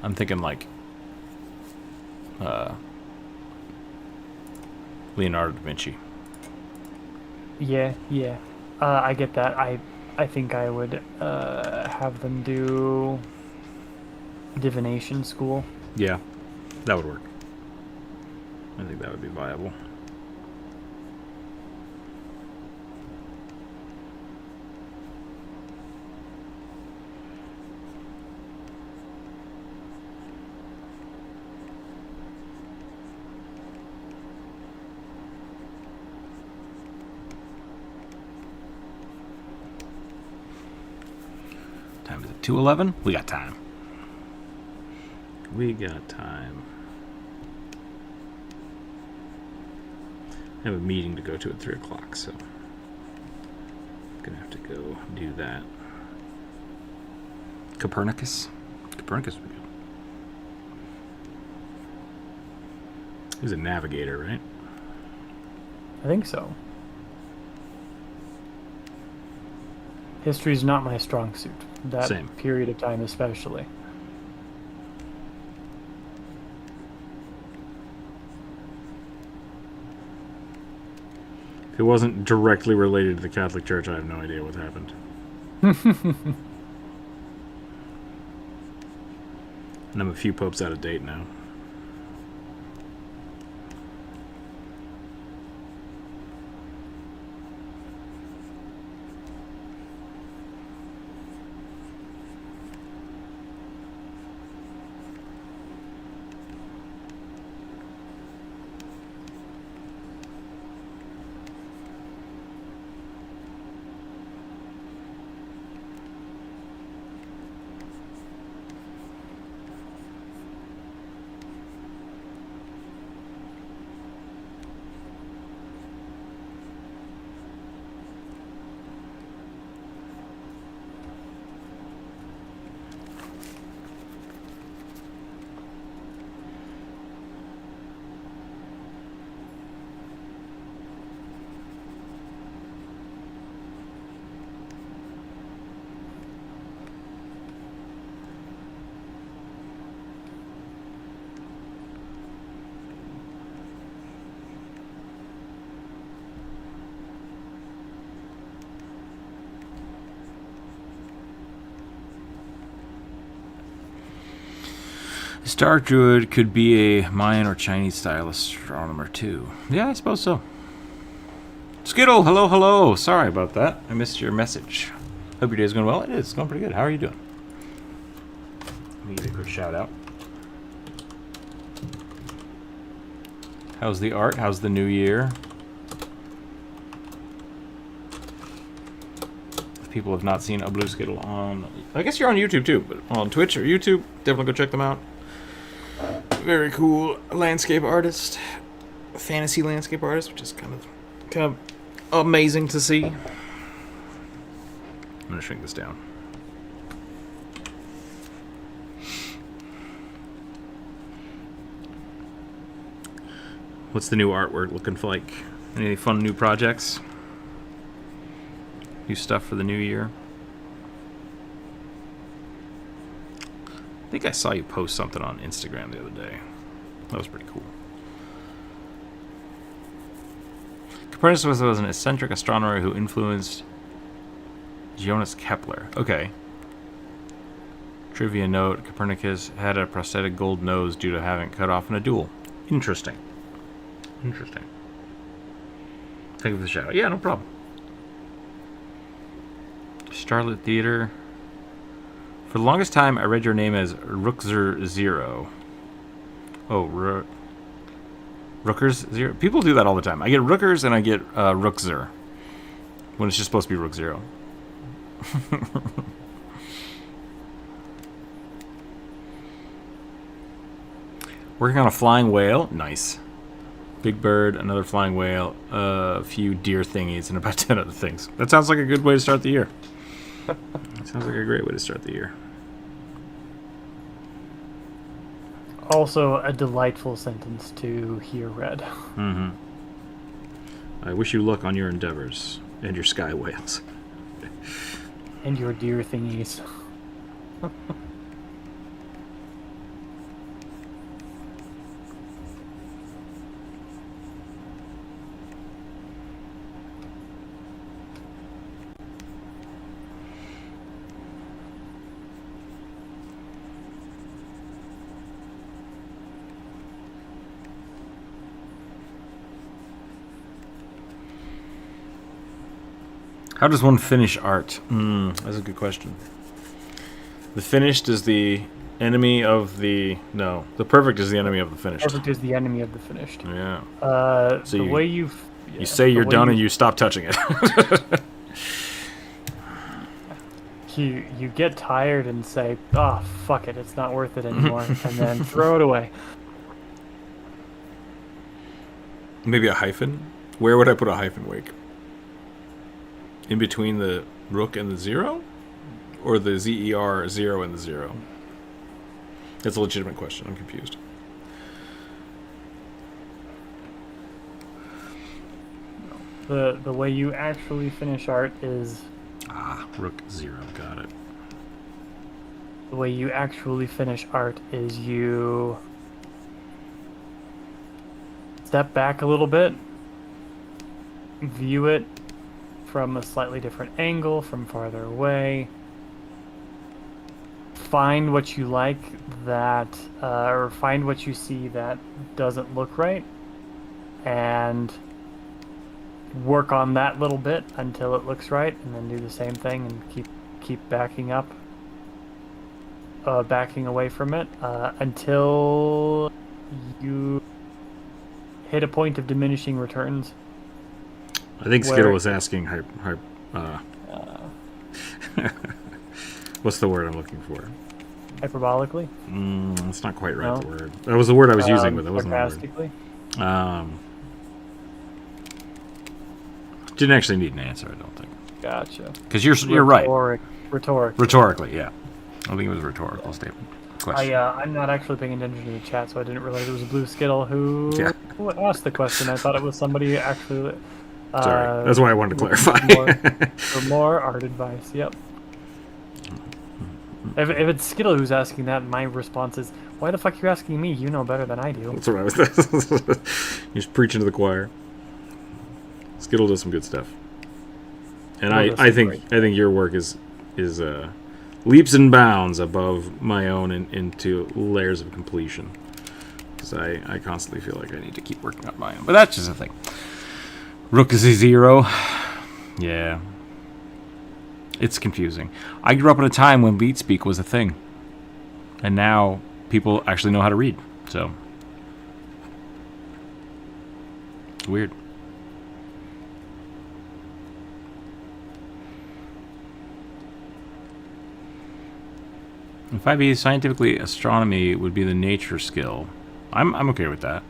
I'm thinking like Leonardo da Vinci. Yeah. I get that. I think I would have them do divination school. yeah, that would work. I think that would be viable. Time is it 2:11? We got time. We got time. I have a meeting to go to at 3 o'clock, so I'm gonna have to go do that. Copernicus would be good. He's a navigator, right? I think so. History is not my strong suit. That Same. period of time especially. If it wasn't directly related to the Catholic Church, I have no idea what happened. And I'm a few popes out of date now. Star Druid could be a Mayan or Chinese style astronomer too. Yeah, I suppose so. Skittle, hello. Sorry about that. I missed your message. Hope your day's going well. It is. It's going pretty good. How are you doing? Let me give you a quick shout out. How's the art? How's the new year? If people have not seen a blue skittle on... I guess you're on YouTube too, but on Twitch or YouTube, definitely go check them out. Very cool landscape artist. Fantasy landscape artist, which is kind of amazing to see. I'm gonna shrink this down. What's the new artwork looking like? Any fun new projects? New stuff for the new year? I think I saw you post something on Instagram the other day. That was pretty cool. Copernicus was an eccentric astronomer who influenced Johannes Kepler. Okay. Trivia note, Copernicus had a prosthetic gold nose due to having it cut off in a duel. Interesting. Interesting. Thank you for the shout out. Yeah, no problem. Starlit Theater. For the longest time, I read your name as Rookzer0. Oh, Rookers0? People do that all the time. I get Rookers and I get Rookzer. When it's just supposed to be Rook0. Working on a flying whale. Nice. Big bird, another flying whale, a few deer thingies, and about 10 other things. That sounds like a good way to start the year. Sounds like a great way to start the year. Also, a delightful sentence to hear read. Mm-hmm. I wish you luck on your endeavors and your sky whales. And your deer thingies. How does one finish art? That's a good question. The finished is the enemy of the... No, the perfect is the enemy of the finished. Perfect is the enemy of the finished. Yeah. So the way you say you're done and you stop touching it. you get tired and say, "Oh, fuck it, it's not worth it anymore," and then throw it away. Maybe a hyphen? Where would I put a hyphen, Wake? In between the rook and the 0? Or the ZER 0 and the 0? That's a legitimate question. I'm confused. The way you actually finish art is... Rook 0. Got it. The way you actually finish art is you step back a little bit, view it from a slightly different angle, from farther away, find what you like that, or find what you see that doesn't look right, and work on that little bit until it looks right, and then do the same thing and keep backing up, backing away from it, until you hit a point of diminishing returns. I think Skittle was asking what's the word I'm looking for? Hyperbolically? That's not quite right, No? the word. That was the word I was using, but that wasn't the word. Sarcastically? Didn't actually need an answer, I don't think. Gotcha. Because you're right. Rhetorically, yeah. I think it was a rhetorical statement. Question. I'm not actually paying attention to the chat, so I didn't realize it was a Blue Skittle who asked the question. I thought it was somebody actually... Sorry, that's why I wanted to clarify. For more art advice, yep. If it's Skittle who's asking that, my response is, why the fuck are you asking me? You know better than I do. That's what I was... You're just preaching to the choir. Skittle does some good stuff. And I think your work is leaps and bounds above my own into layers of completion. Because I constantly feel like I need to keep working on my own. But that's just a thing. Rookzer0. Yeah. It's confusing. I grew up at a time when leet speak was a thing. And now people actually know how to read. So It's weird. In 5e, scientifically, astronomy would be the nature skill. I'm okay with that.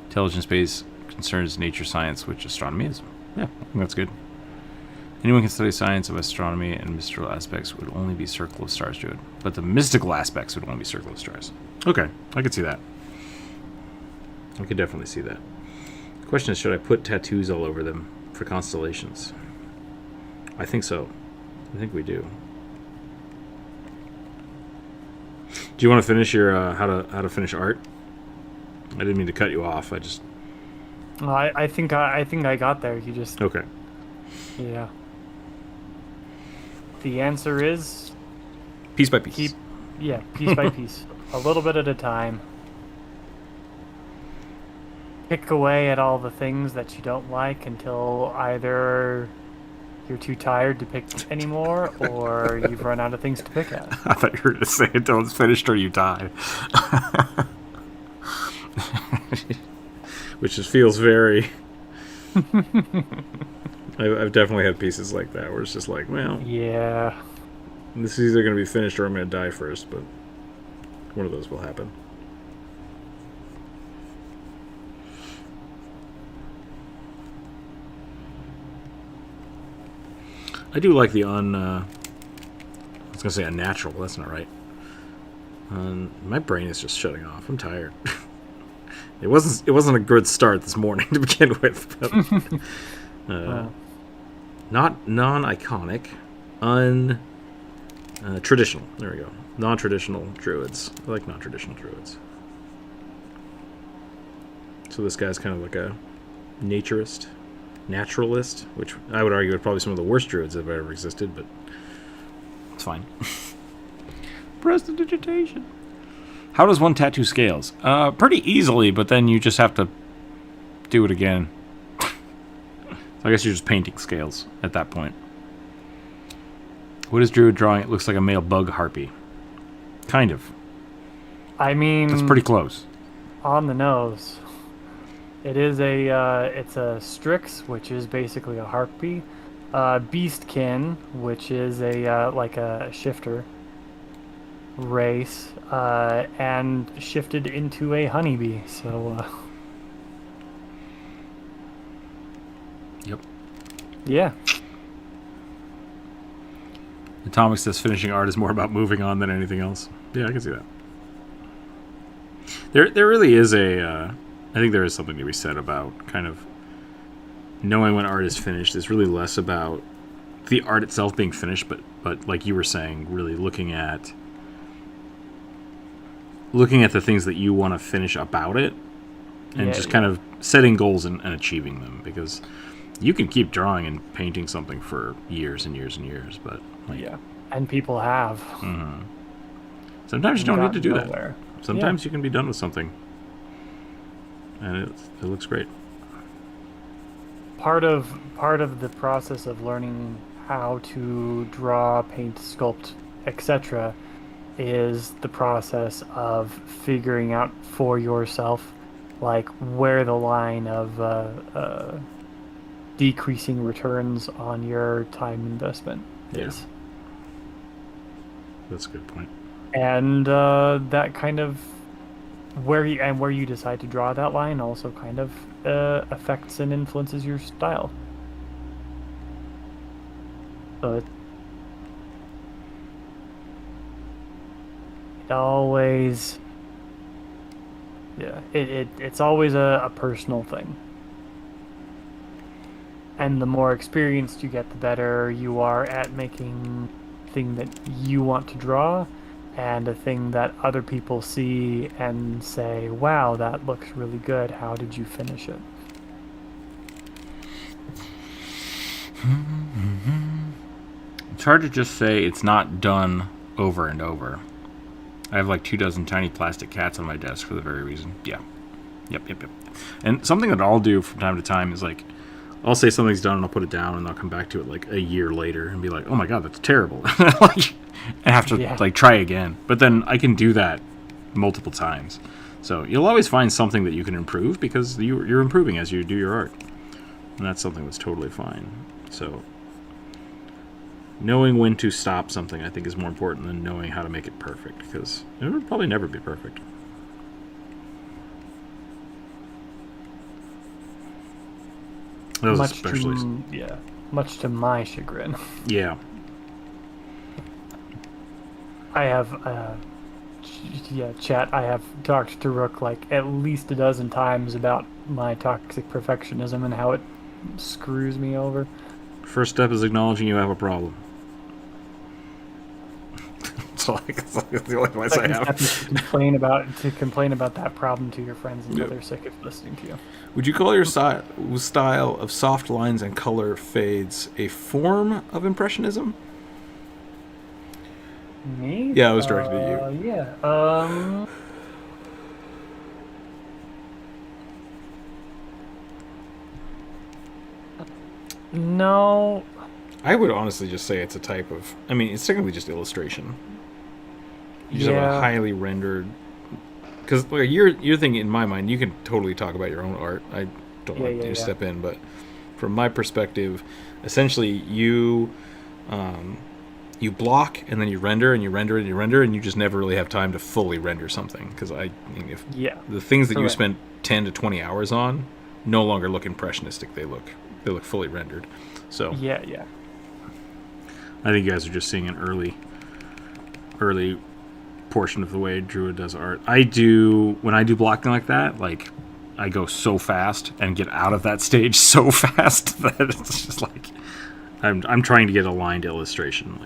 Intelligence-based concerns nature science, which astronomy is. Yeah, I think that's good. Anyone can study science of astronomy, and mystical aspects would only be Circle of Stars druid. But the mystical aspects would only be Circle of Stars. Okay, I could see that. I could definitely see that. The question is, should I put tattoos all over them for constellations? I think so. I think we do. Do you want to finish your how to finish art? I didn't mean to cut you off. I just. I think I got there. You just. Okay. Yeah. The answer is Piece by piece. piece by piece, a little bit at a time. Pick away at all the things that you don't like until either you're too tired to pick anymore, or you've run out of things to pick at. I thought you were going to say until it's finished or you die. Which just feels very... I've definitely had pieces like that where it's just like, well, Yeah. this is either going to be finished or I'm going to die first, but one of those will happen. I do like the I was going to say unnatural, but that's not right. My brain is just shutting off. I'm tired. It wasn't a good start this morning to begin with. But, not non-iconic, traditional. There we go. Non-traditional druids. I like non-traditional druids. So this guy's kind of like a naturalist, which I would argue are probably some of the worst druids that have ever existed, but it's fine. Prestidigitation. How does one tattoo scales? Pretty easily, but then you just have to do it again. I guess you're just painting scales at that point. What is Druid drawing? It looks like a male bug harpy. Kind of. I mean, That's pretty close. on the nose. It is it's a Strix, which is basically a harpy. Beastkin, which is like a shifter race, and shifted into a honeybee. So, Yep. yeah. Atomic says finishing art is more about moving on than anything else. Yeah, I can see that. There really is I think there is something to be said about kind of knowing when art is finished. It's really less about the art itself being finished, but like you were saying, really looking at the things that you want to finish about it, and just kind of setting goals and achieving them, because you can keep drawing and painting something for years and years and years, but like, Yeah. And people have. sometimes you don't need to do nowhere. that. Sometimes you can be done with something, and it looks great. Part of the process of learning how to draw, paint, sculpt, etc., is the process of figuring out for yourself, like, where the line of decreasing returns on your time investment is. That's a good point. And that kind of where you decide to draw that line also kind of affects and influences your style. So it always, it's always a personal thing. And the more experienced you get, the better you are at making a thing that you want to draw, and a thing that other people see and say, wow, that looks really good. How did you finish it? It's hard to just say it's not done over and over. I have like 24 tiny plastic cats on my desk for the very reason. Yeah. Yep. And something that I'll do from time to time is like, I'll say something's done and I'll put it down and I'll come back to it like a year later and be like, oh my god, that's terrible. Like, I have to like try again. But then I can do that multiple times. So you'll always find something that you can improve because you're improving as you do your art. And that's something that's totally fine. So knowing when to stop something, I think, is more important than knowing how to make it perfect, because it would probably never be perfect. That was especially... much to my chagrin. Yeah. I have, chat, I have talked to Rook like at least a dozen times about my toxic perfectionism and how it screws me over. First step is acknowledging you have a problem. It's the only advice I have. To complain about that problem to your friends until they're sick of listening to you. Would you call your style of soft lines and color fades a form of impressionism? Me? Yeah, I was directed at you. Yeah. No. I would honestly just say it's a type of... I mean, it's technically just illustration. You just have a highly rendered... Because you're thinking, in my mind, you can totally talk about your own art. I don't want to step in, but from my perspective, essentially you block and then you render and you render and you render, and you just never really have time to fully render something. Because the things that you spent 10 to 20 hours on no longer look impressionistic. They look fully rendered. So yeah. I think you guys are just seeing an early portion of the way Druid does art. When I do blocking like that, like I go so fast and get out of that stage so fast that it's just like I'm trying to get aligned illustration.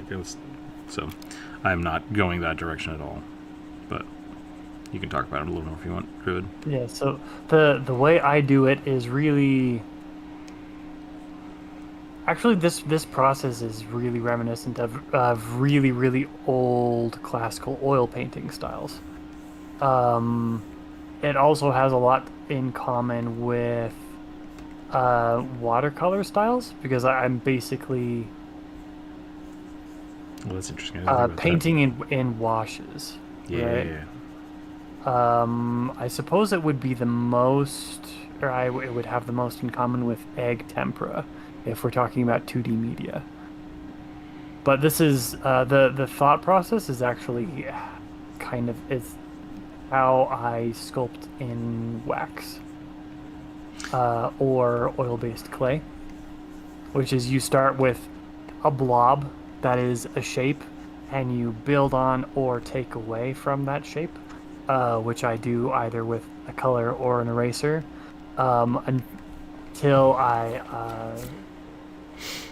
So I'm not going that direction at all. But you can talk about it a little more if you want, Druid. Yeah. So the way I do it is really. Actually, this process is really reminiscent of really, really old classical oil painting styles. It also has a lot in common with watercolor styles, because I'm basically that's interesting. painting in washes. Yeah. Right? I suppose it would be the most, or it would have the most in common with egg tempera, if we're talking about 2D media. But this is the thought process is actually kind of is how I sculpt in wax or oil-based clay, which is you start with a blob that is a shape and you build on or take away from that shape, which I do either with a color or an eraser,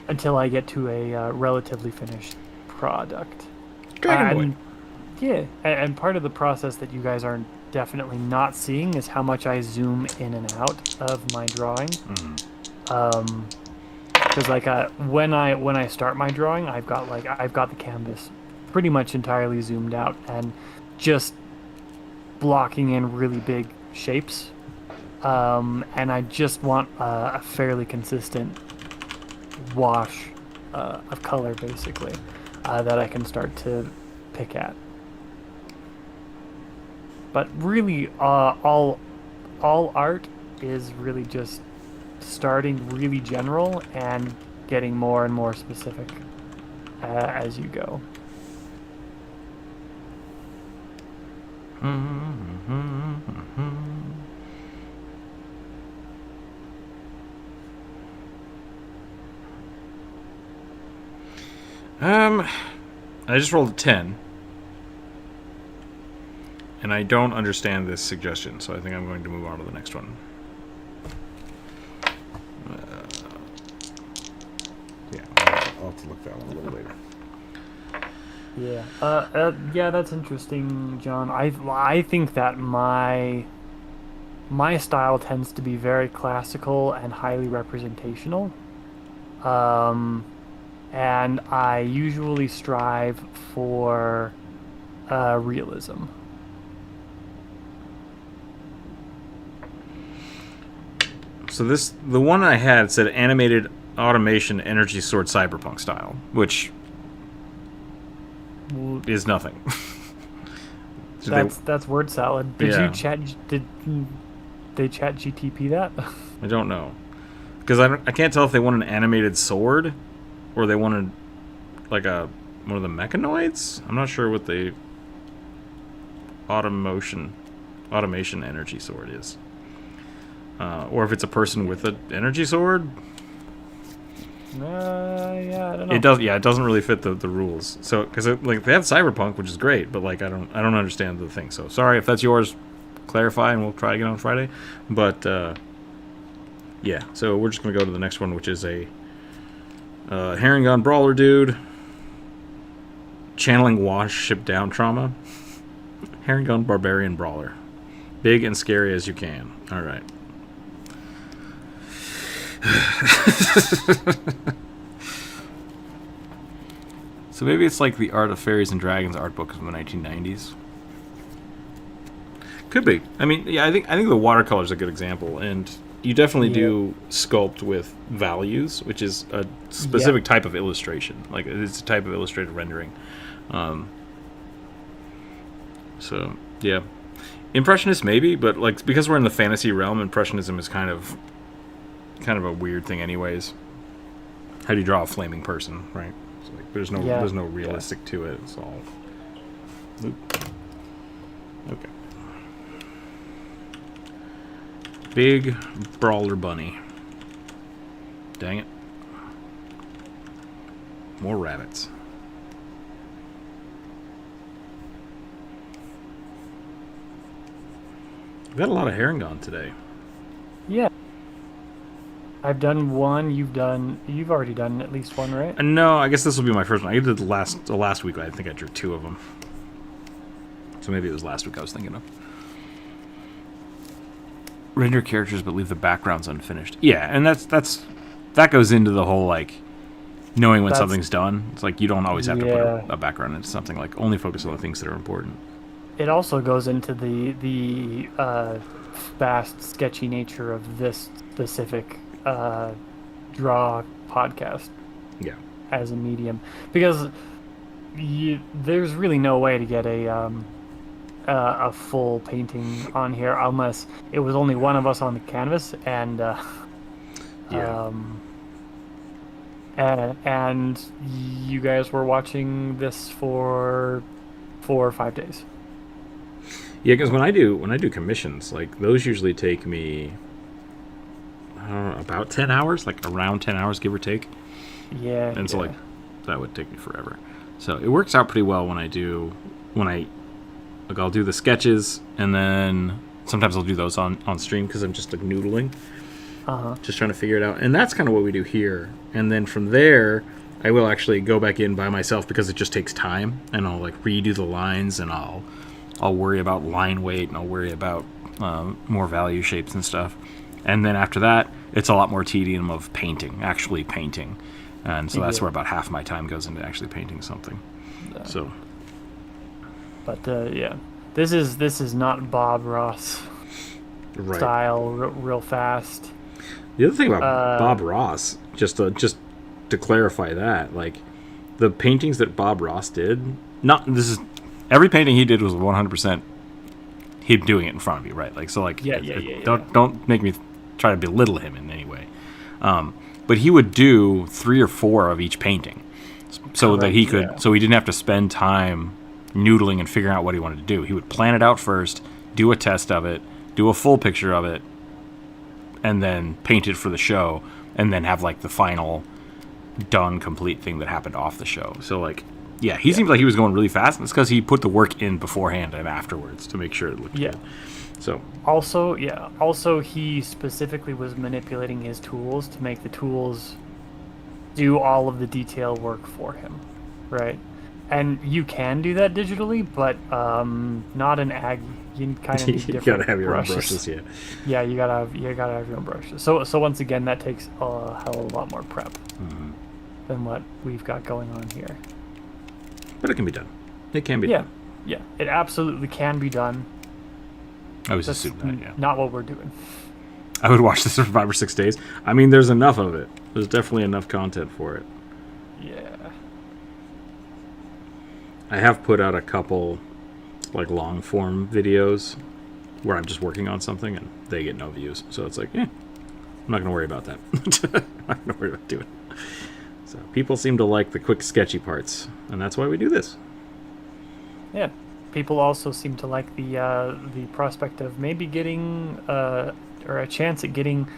until I get to a relatively finished product. And part of the process that you guys are definitely not seeing is how much I zoom in and out of my drawing. Because when I start my drawing, I've got the canvas pretty much entirely zoomed out and just blocking in really big shapes, and I just want a fairly consistent wash of color, basically, that I can start to pick at. But really, all art is really just starting really general and getting more and more specific as you go. I just rolled a 10. And I don't understand this suggestion, so I think I'm going to move on to the next one. I'll have to look that one a little later. Yeah, that's interesting, John. I think that my style tends to be very classical and highly representational. And I usually strive for realism. So the one I had said animated automation energy sword cyberpunk style, which is nothing. That's word salad. Did Yeah. you chat? Did they chat GTP that? I don't know. Because I can't tell if they want an animated sword or they wanted like one of the mechanoids. I'm not sure what the automation energy sword is. Or if it's a person with an energy sword. Yeah, I don't know. It does. Yeah, it doesn't really fit the rules. So because like they have Cyberpunk, which is great, but like I don't understand the thing. So sorry if that's yours. Clarify, and we'll try again on Friday. But yeah, so we're just gonna go to the next one, which is a Herringon Brawler dude channeling wash ship down trauma. Herringon Barbarian Brawler, big and scary as you can. All right. So maybe it's like the Art of Fairies and Dragons art book from the 1990s. Could be. I mean, yeah, I think the watercolor is a good example, and you definitely do sculpt with values, which is a specific type of illustration. Like it's a type of illustrated rendering. So yeah, Impressionist maybe, but like because we're in the fantasy realm, Impressionism is kind of a weird thing, anyways. How do you draw a flaming person, right? It's like, there's no realistic to it. It's all. Oop. Okay. Big brawler bunny. Dang it. More rabbits. We've got a lot of Herringon today. Yeah. I've done one. You've already done at least one, right? No, I guess this will be my first one. I did the last week. I think I drew 2 of them. So maybe it was last week I was thinking of. Render characters but leave the backgrounds unfinished. Yeah, and that goes into the whole like knowing when something's done. It's like you don't always have to put a background into something. Like only focus on the things that are important. It also goes into the fast, sketchy nature of this specific draw podcast. Yeah. As a medium, because there's really no way to get a full painting on here unless it was only one of us on the canvas and and you guys were watching this for 4 or 5 days. Yeah, because when I do commissions, like those usually take me about 10 hours, like around 10 hours, give or take. Yeah. And so like that would take me forever. So it works out pretty well when I'll do the sketches, and then sometimes I'll do those on stream because I'm just like noodling, just trying to figure it out. And that's kind of what we do here. And then from there, I will actually go back in by myself because it just takes time, and I'll like redo the lines, and I'll worry about line weight, and I'll worry about more value shapes and stuff. And then after that, it's a lot more tedium of actually painting. And so that's where about half my time goes into actually painting something. So. But this is not Bob Ross style, real fast. The other thing about Bob Ross, just to clarify that, like the paintings that Bob Ross did, every painting he did was 100% him doing it in front of you, right? Like so, like don't make me try to belittle him in any way. But he would do 3 or 4 of each painting, so that he could, so he didn't have to spend time noodling and figuring out what he wanted to do. He would plan it out first, do a test of it, do a full picture of it, and then paint it for the show, and then have like the final done complete thing that happened off the show. So like, he seems like he was going really fast, and it's because he put the work in beforehand and afterwards to make sure it looked good. So also he specifically was manipulating his tools to make the tools do all of the detail work for him, right? And you can do that digitally, but not in ag. You kind of need different. You gotta have your brushes. own brushes, Yeah, you gotta have your own brushes. So once again, that takes a hell of a lot more prep than what we've got going on here. But it can be done. It can be done. Yeah, it absolutely can be done. I was assuming that, Not what we're doing. I would watch this for 5 or 6 days. I mean, there's enough of it. There's definitely enough content for it. Yeah. I have put out a couple like long form videos where I'm just working on something and they get no views. So it's like, I'm not going to worry about that. I'm not going to worry about doing it. So people seem to like the quick, sketchy parts, and that's why we do this. Yeah. People also seem to like the prospect of maybe getting or a chance at getting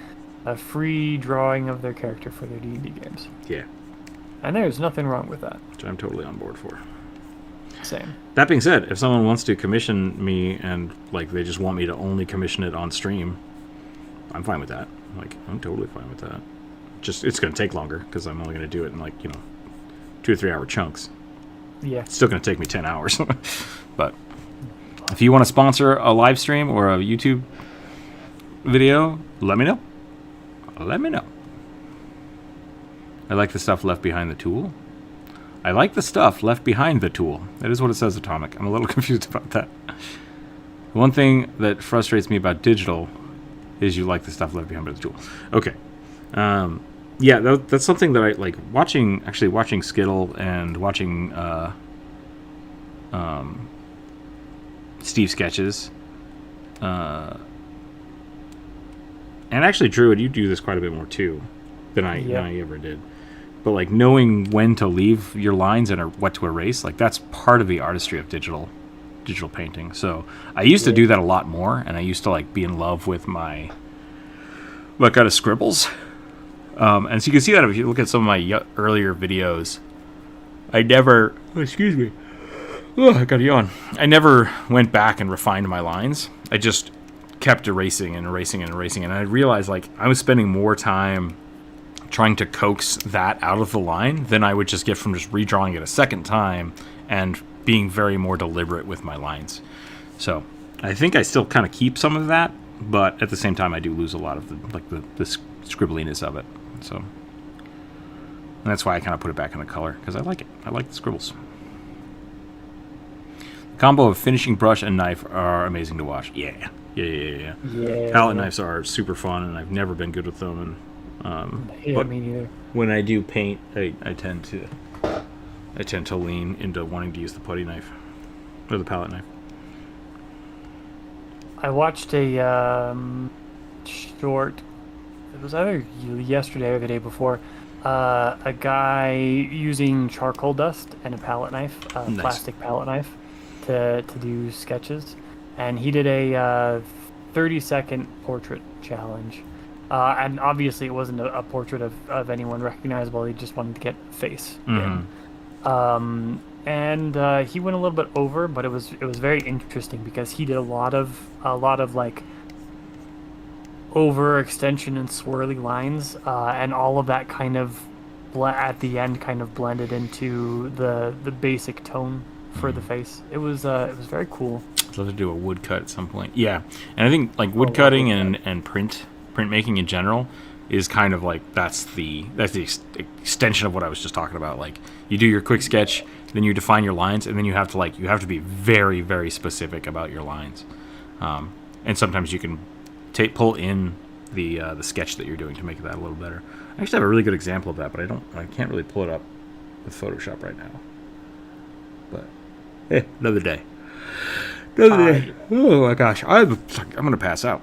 a free drawing of their character for their D&D games. Yeah. And there's nothing wrong with that. Which I'm totally on board for. Same. That being said, if someone wants to commission me and like they just want me to only commission it on stream, I'm fine with that. Like, I'm totally fine with that. Just, it's going to take longer because I'm only going to do it in like, 2 or 3 hour chunks. Yeah. It's still going to take me 10 hours. But if you want to sponsor a live stream or a YouTube video, let me know. Let me know. I like the stuff left behind the tool. I like the stuff left behind the tool. That is what it says, Atomic. I'm a little confused about that. One thing that frustrates me about digital is you like the stuff left behind by the tool. Okay. Yeah, that's something that I like watching Skittle and watching Steve sketches. And actually, Druid, you do this quite a bit more too than I ever did. But like knowing when to leave your lines and what to erase, like that's part of the artistry of digital painting. So I used to do that a lot more, and I used to like be in love with my kind of scribbles. And so you can see that if you look at some of my earlier videos. I never, excuse me, I got a yawn. I never went back and refined my lines. I just kept erasing, and I realized like I was spending more time trying to coax that out of the line than I would just get from just redrawing it a second time and being very more deliberate with my lines. So I think I still kind of keep some of that, but at the same time I do lose a lot of the scribbliness of it. So and that's why I kind of put it back in the color, because I like it. I like the scribbles. The combo of finishing brush and knife are amazing to watch. Yeah. Palette knives are super fun, and I've never been good with them. And but me neither. when I do paint, I tend to lean into wanting to use the putty knife or the palette knife. I watched a short. It was either yesterday or the day before. A guy using charcoal dust and a palette knife, Nice. plastic palette knife, to do sketches, and he did a 30-second portrait challenge. And obviously, it wasn't a portrait of anyone recognizable. He just wanted to get a face in. And he went a little bit over, but it was very interesting because he did a lot of like overextension and swirly lines, and all of that kind of at the end kind of blended into the basic tone for the face. It was very cool. I'd love to do a woodcut at some point. Yeah, and I think like woodcutting and printmaking in general is kind of like that's the extension of what I was just talking about. Like you do your quick sketch, then you define your lines, and then you have to be very, very specific about your lines. And sometimes you can pull in the sketch that you're doing to make that a little better. I actually have a really good example of that, but I can't really pull it up with Photoshop right now. But another day. Oh my gosh, I'm gonna pass out.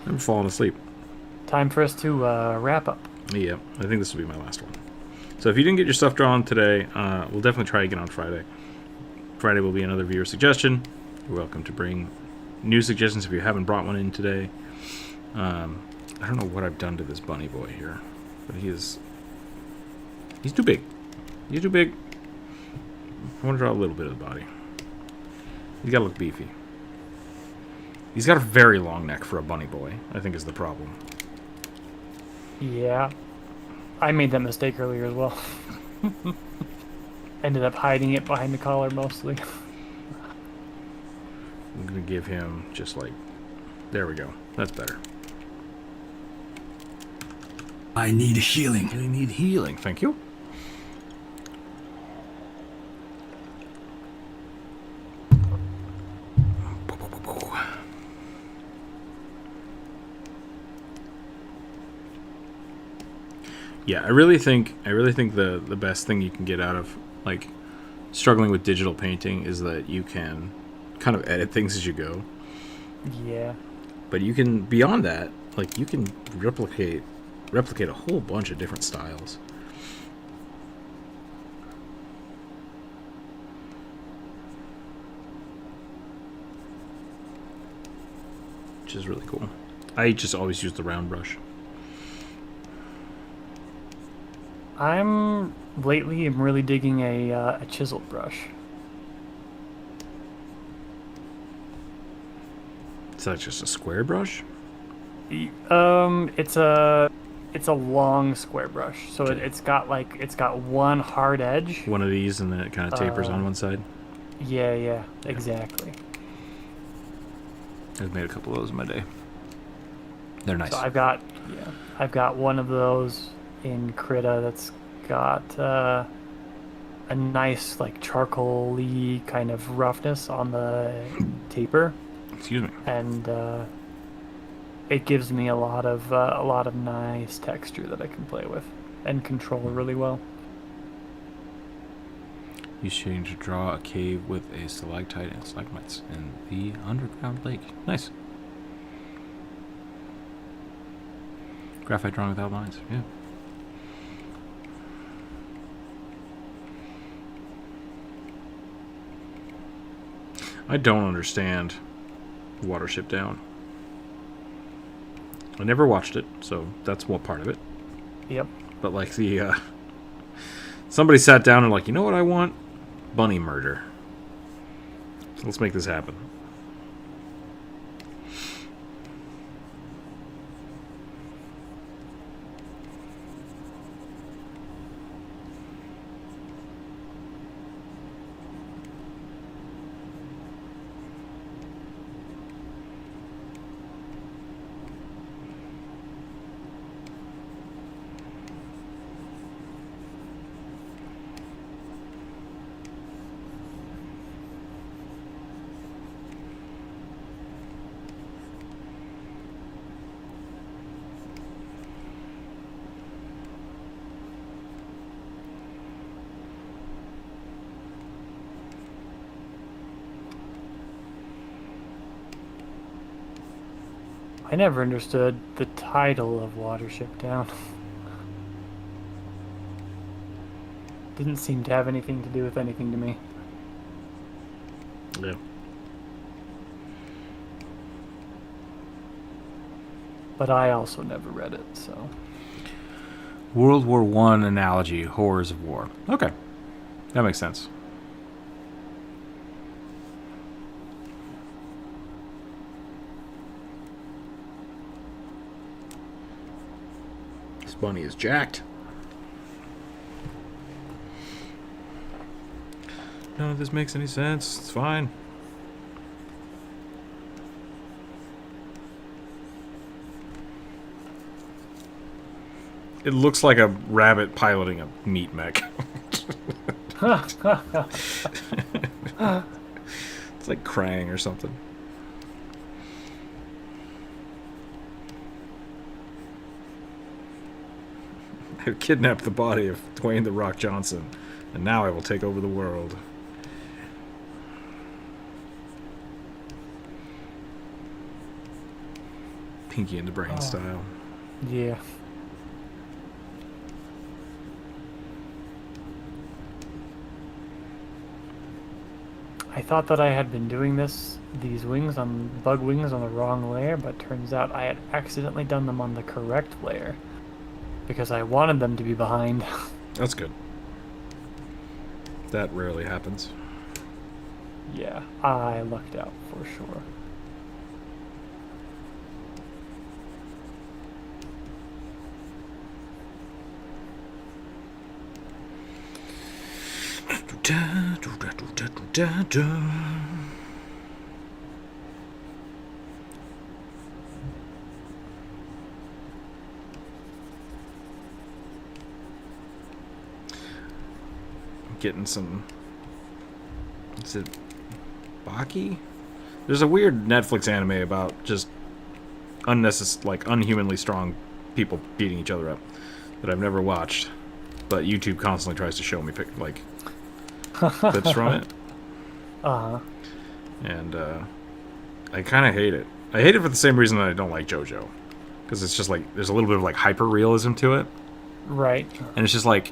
I'm falling asleep. Time for us to wrap up. Yeah, I think this will be my last one. So if you didn't get your stuff drawn today, we'll definitely try again on Friday. Friday will be another viewer suggestion. You're welcome to bring new suggestions if you haven't brought one in today. I don't know what I've done to this bunny boy here, but he's too big. He's too big. I want to draw a little bit of the body. He's got to look beefy. He's got a very long neck for a bunny boy, I think is the problem. Yeah. I made that mistake earlier as well. Ended up hiding it behind the collar mostly. I'm going to give him just like... There we go. That's better. I need healing. I need healing. Thank you. Yeah, I really think the best thing you can get out of like struggling with digital painting is that you can kind of edit things as you go. Yeah. But you can, beyond that, like, you can replicate a whole bunch of different styles. Which is really cool. I just always use the round brush. I'm really digging a chiseled brush. Is that just a square brush? It's a long square brush, so Okay. it's got one hard edge. One of these, and then it kind of tapers on one side. Yeah, exactly. I've made a couple of those in my day. They're nice. So I've got one of those in Krita that's got a nice like charcoal-y kind of roughness on the taper. Excuse me. And it gives me a lot of nice texture that I can play with and control really well. Use shading to draw a cave with a stalactite and stalagmites in the underground lake. Nice. Graphite drawing without lines. Yeah. I don't understand Watership Down. I never watched it, so that's one part of it. Yep. But like somebody sat down and like, you know what I want? Bunny murder. Let's make this happen. I never understood the title of Watership Down. Didn't seem to have anything to do with anything to me. Yeah. But I also never read it, so. World War I analogy, horrors of war. Okay. That makes sense. This bunny is jacked. None of this makes any sense. It's fine. It looks like a rabbit piloting a meat mech. It's like Krang or something. I've kidnapped the body of Dwayne "The Rock" Johnson, and now I will take over the world. Pinky in the Brain style. Yeah. I thought that I had been doing these bug wings on the wrong layer, but turns out I had accidentally done them on the correct layer because I wanted them to be behind. That's good. That rarely happens. Yeah, I lucked out for sure. Getting some. Is it Baki? There's a weird Netflix anime about just unhumanly strong people beating each other up that I've never watched, but YouTube constantly tries to show me clips from it. Uh-huh. And I kind of hate it. I hate it for the same reason that I don't like JoJo. Because it's just like, there's a little bit of like hyper-realism to it. Right. And it's just like,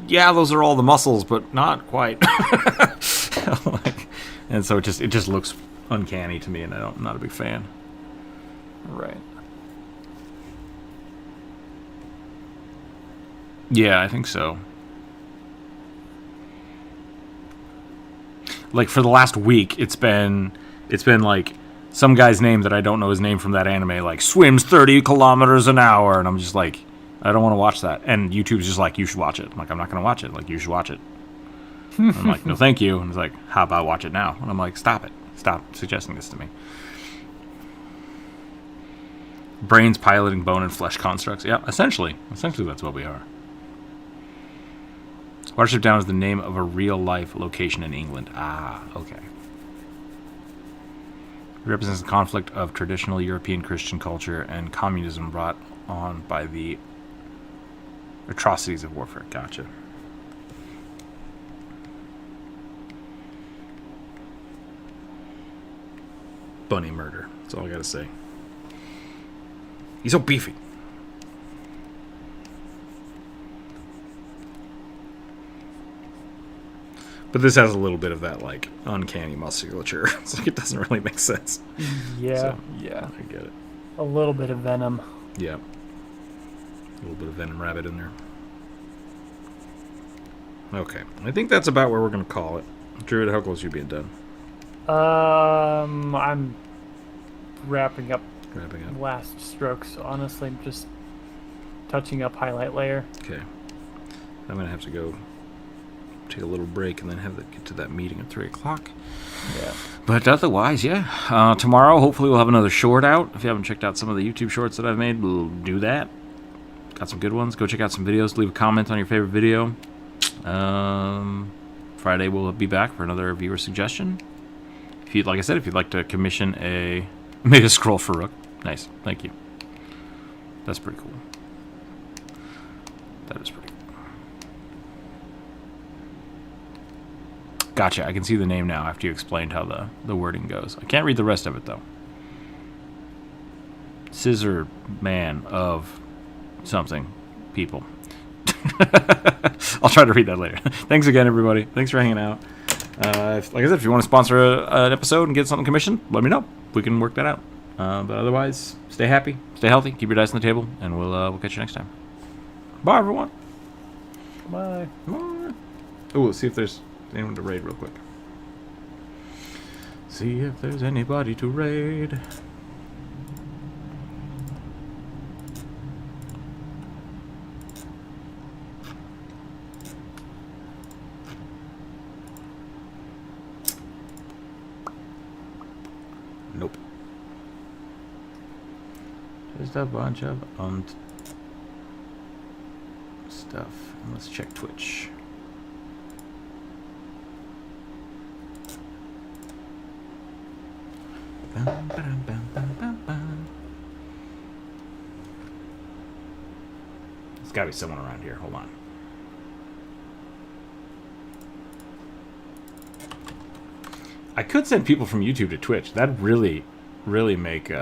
yeah, those are all the muscles, but not quite. And so it just looks uncanny to me, and I'm not a big fan. Right. Yeah, I think so. Like for the last week, it's been like some guy's name that I don't know his name from that anime, like swims 30 kilometers an hour, and I'm just like, I don't want to watch that. And YouTube's just like, you should watch it. I'm like, I'm not going to watch it. Like, you should watch it. And I'm like, no, thank you. And it's like, how about watch it now? And I'm like, stop it. Stop suggesting this to me. Brains piloting bone and flesh constructs. Yeah, essentially that's what we are. Watership Down is the name of a real-life location in England. Ah, okay. It represents the conflict of traditional European Christian culture and communism brought on by the atrocities of warfare. Gotcha. Bunny murder. That's all I gotta say. He's so beefy. But this has a little bit of that, like, uncanny musculature. It's like it doesn't really make sense. Yeah, So, yeah. I get it. A little bit of venom. Yeah. A little bit of Venom Rabbit in there. Okay. I think that's about where we're going to call it. Druid, how close are you being done? I'm wrapping up Wrapping up. last strokes, honestly. Just touching up highlight layer. Okay. I'm going to have to go take a little break and then get to that meeting at 3 o'clock. Yeah. But otherwise, yeah. Tomorrow, hopefully, we'll have another short out. If you haven't checked out some of the YouTube shorts that I've made, we'll do that. Got some good ones. Go check out some videos. Leave a comment on your favorite video. Friday, we'll be back for another viewer suggestion. If you'd, like I said, if you'd like to commission a made a scroll for Rook, nice. Thank you. That's pretty cool. That is pretty cool. Gotcha. I can see the name now after you explained how the wording goes. I can't read the rest of it, though. Scissor Man of something. People. I'll try to read that later. Thanks again, everybody. Thanks for hanging out. Like I said, if you want to sponsor an episode and get something commissioned, let me know. We can work that out. But otherwise, stay happy, stay healthy, keep your dice on the table, and we'll catch you next time. Bye, everyone. Bye. Oh, let's see if there's anyone to raid real quick. See if there's anybody to raid. Nope. Just a bunch of stuff. Let's check Twitch. There's gotta be someone around here. Hold on. I could send people from YouTube to Twitch. That'd really make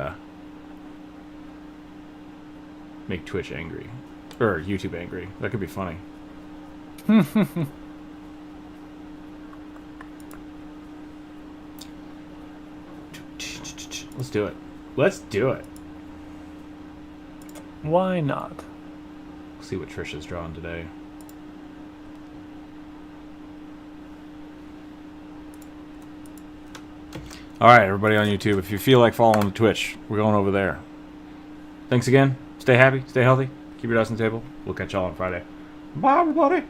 Twitch angry. Or YouTube angry. That could be funny. Let's do it. Let's do it. Why not? See what Trisha's drawn today. Alright, everybody on YouTube, if you feel like following the Twitch, we're going over there. Thanks again. Stay happy, stay healthy, keep your dice on the table. We'll catch y'all on Friday. Bye, everybody.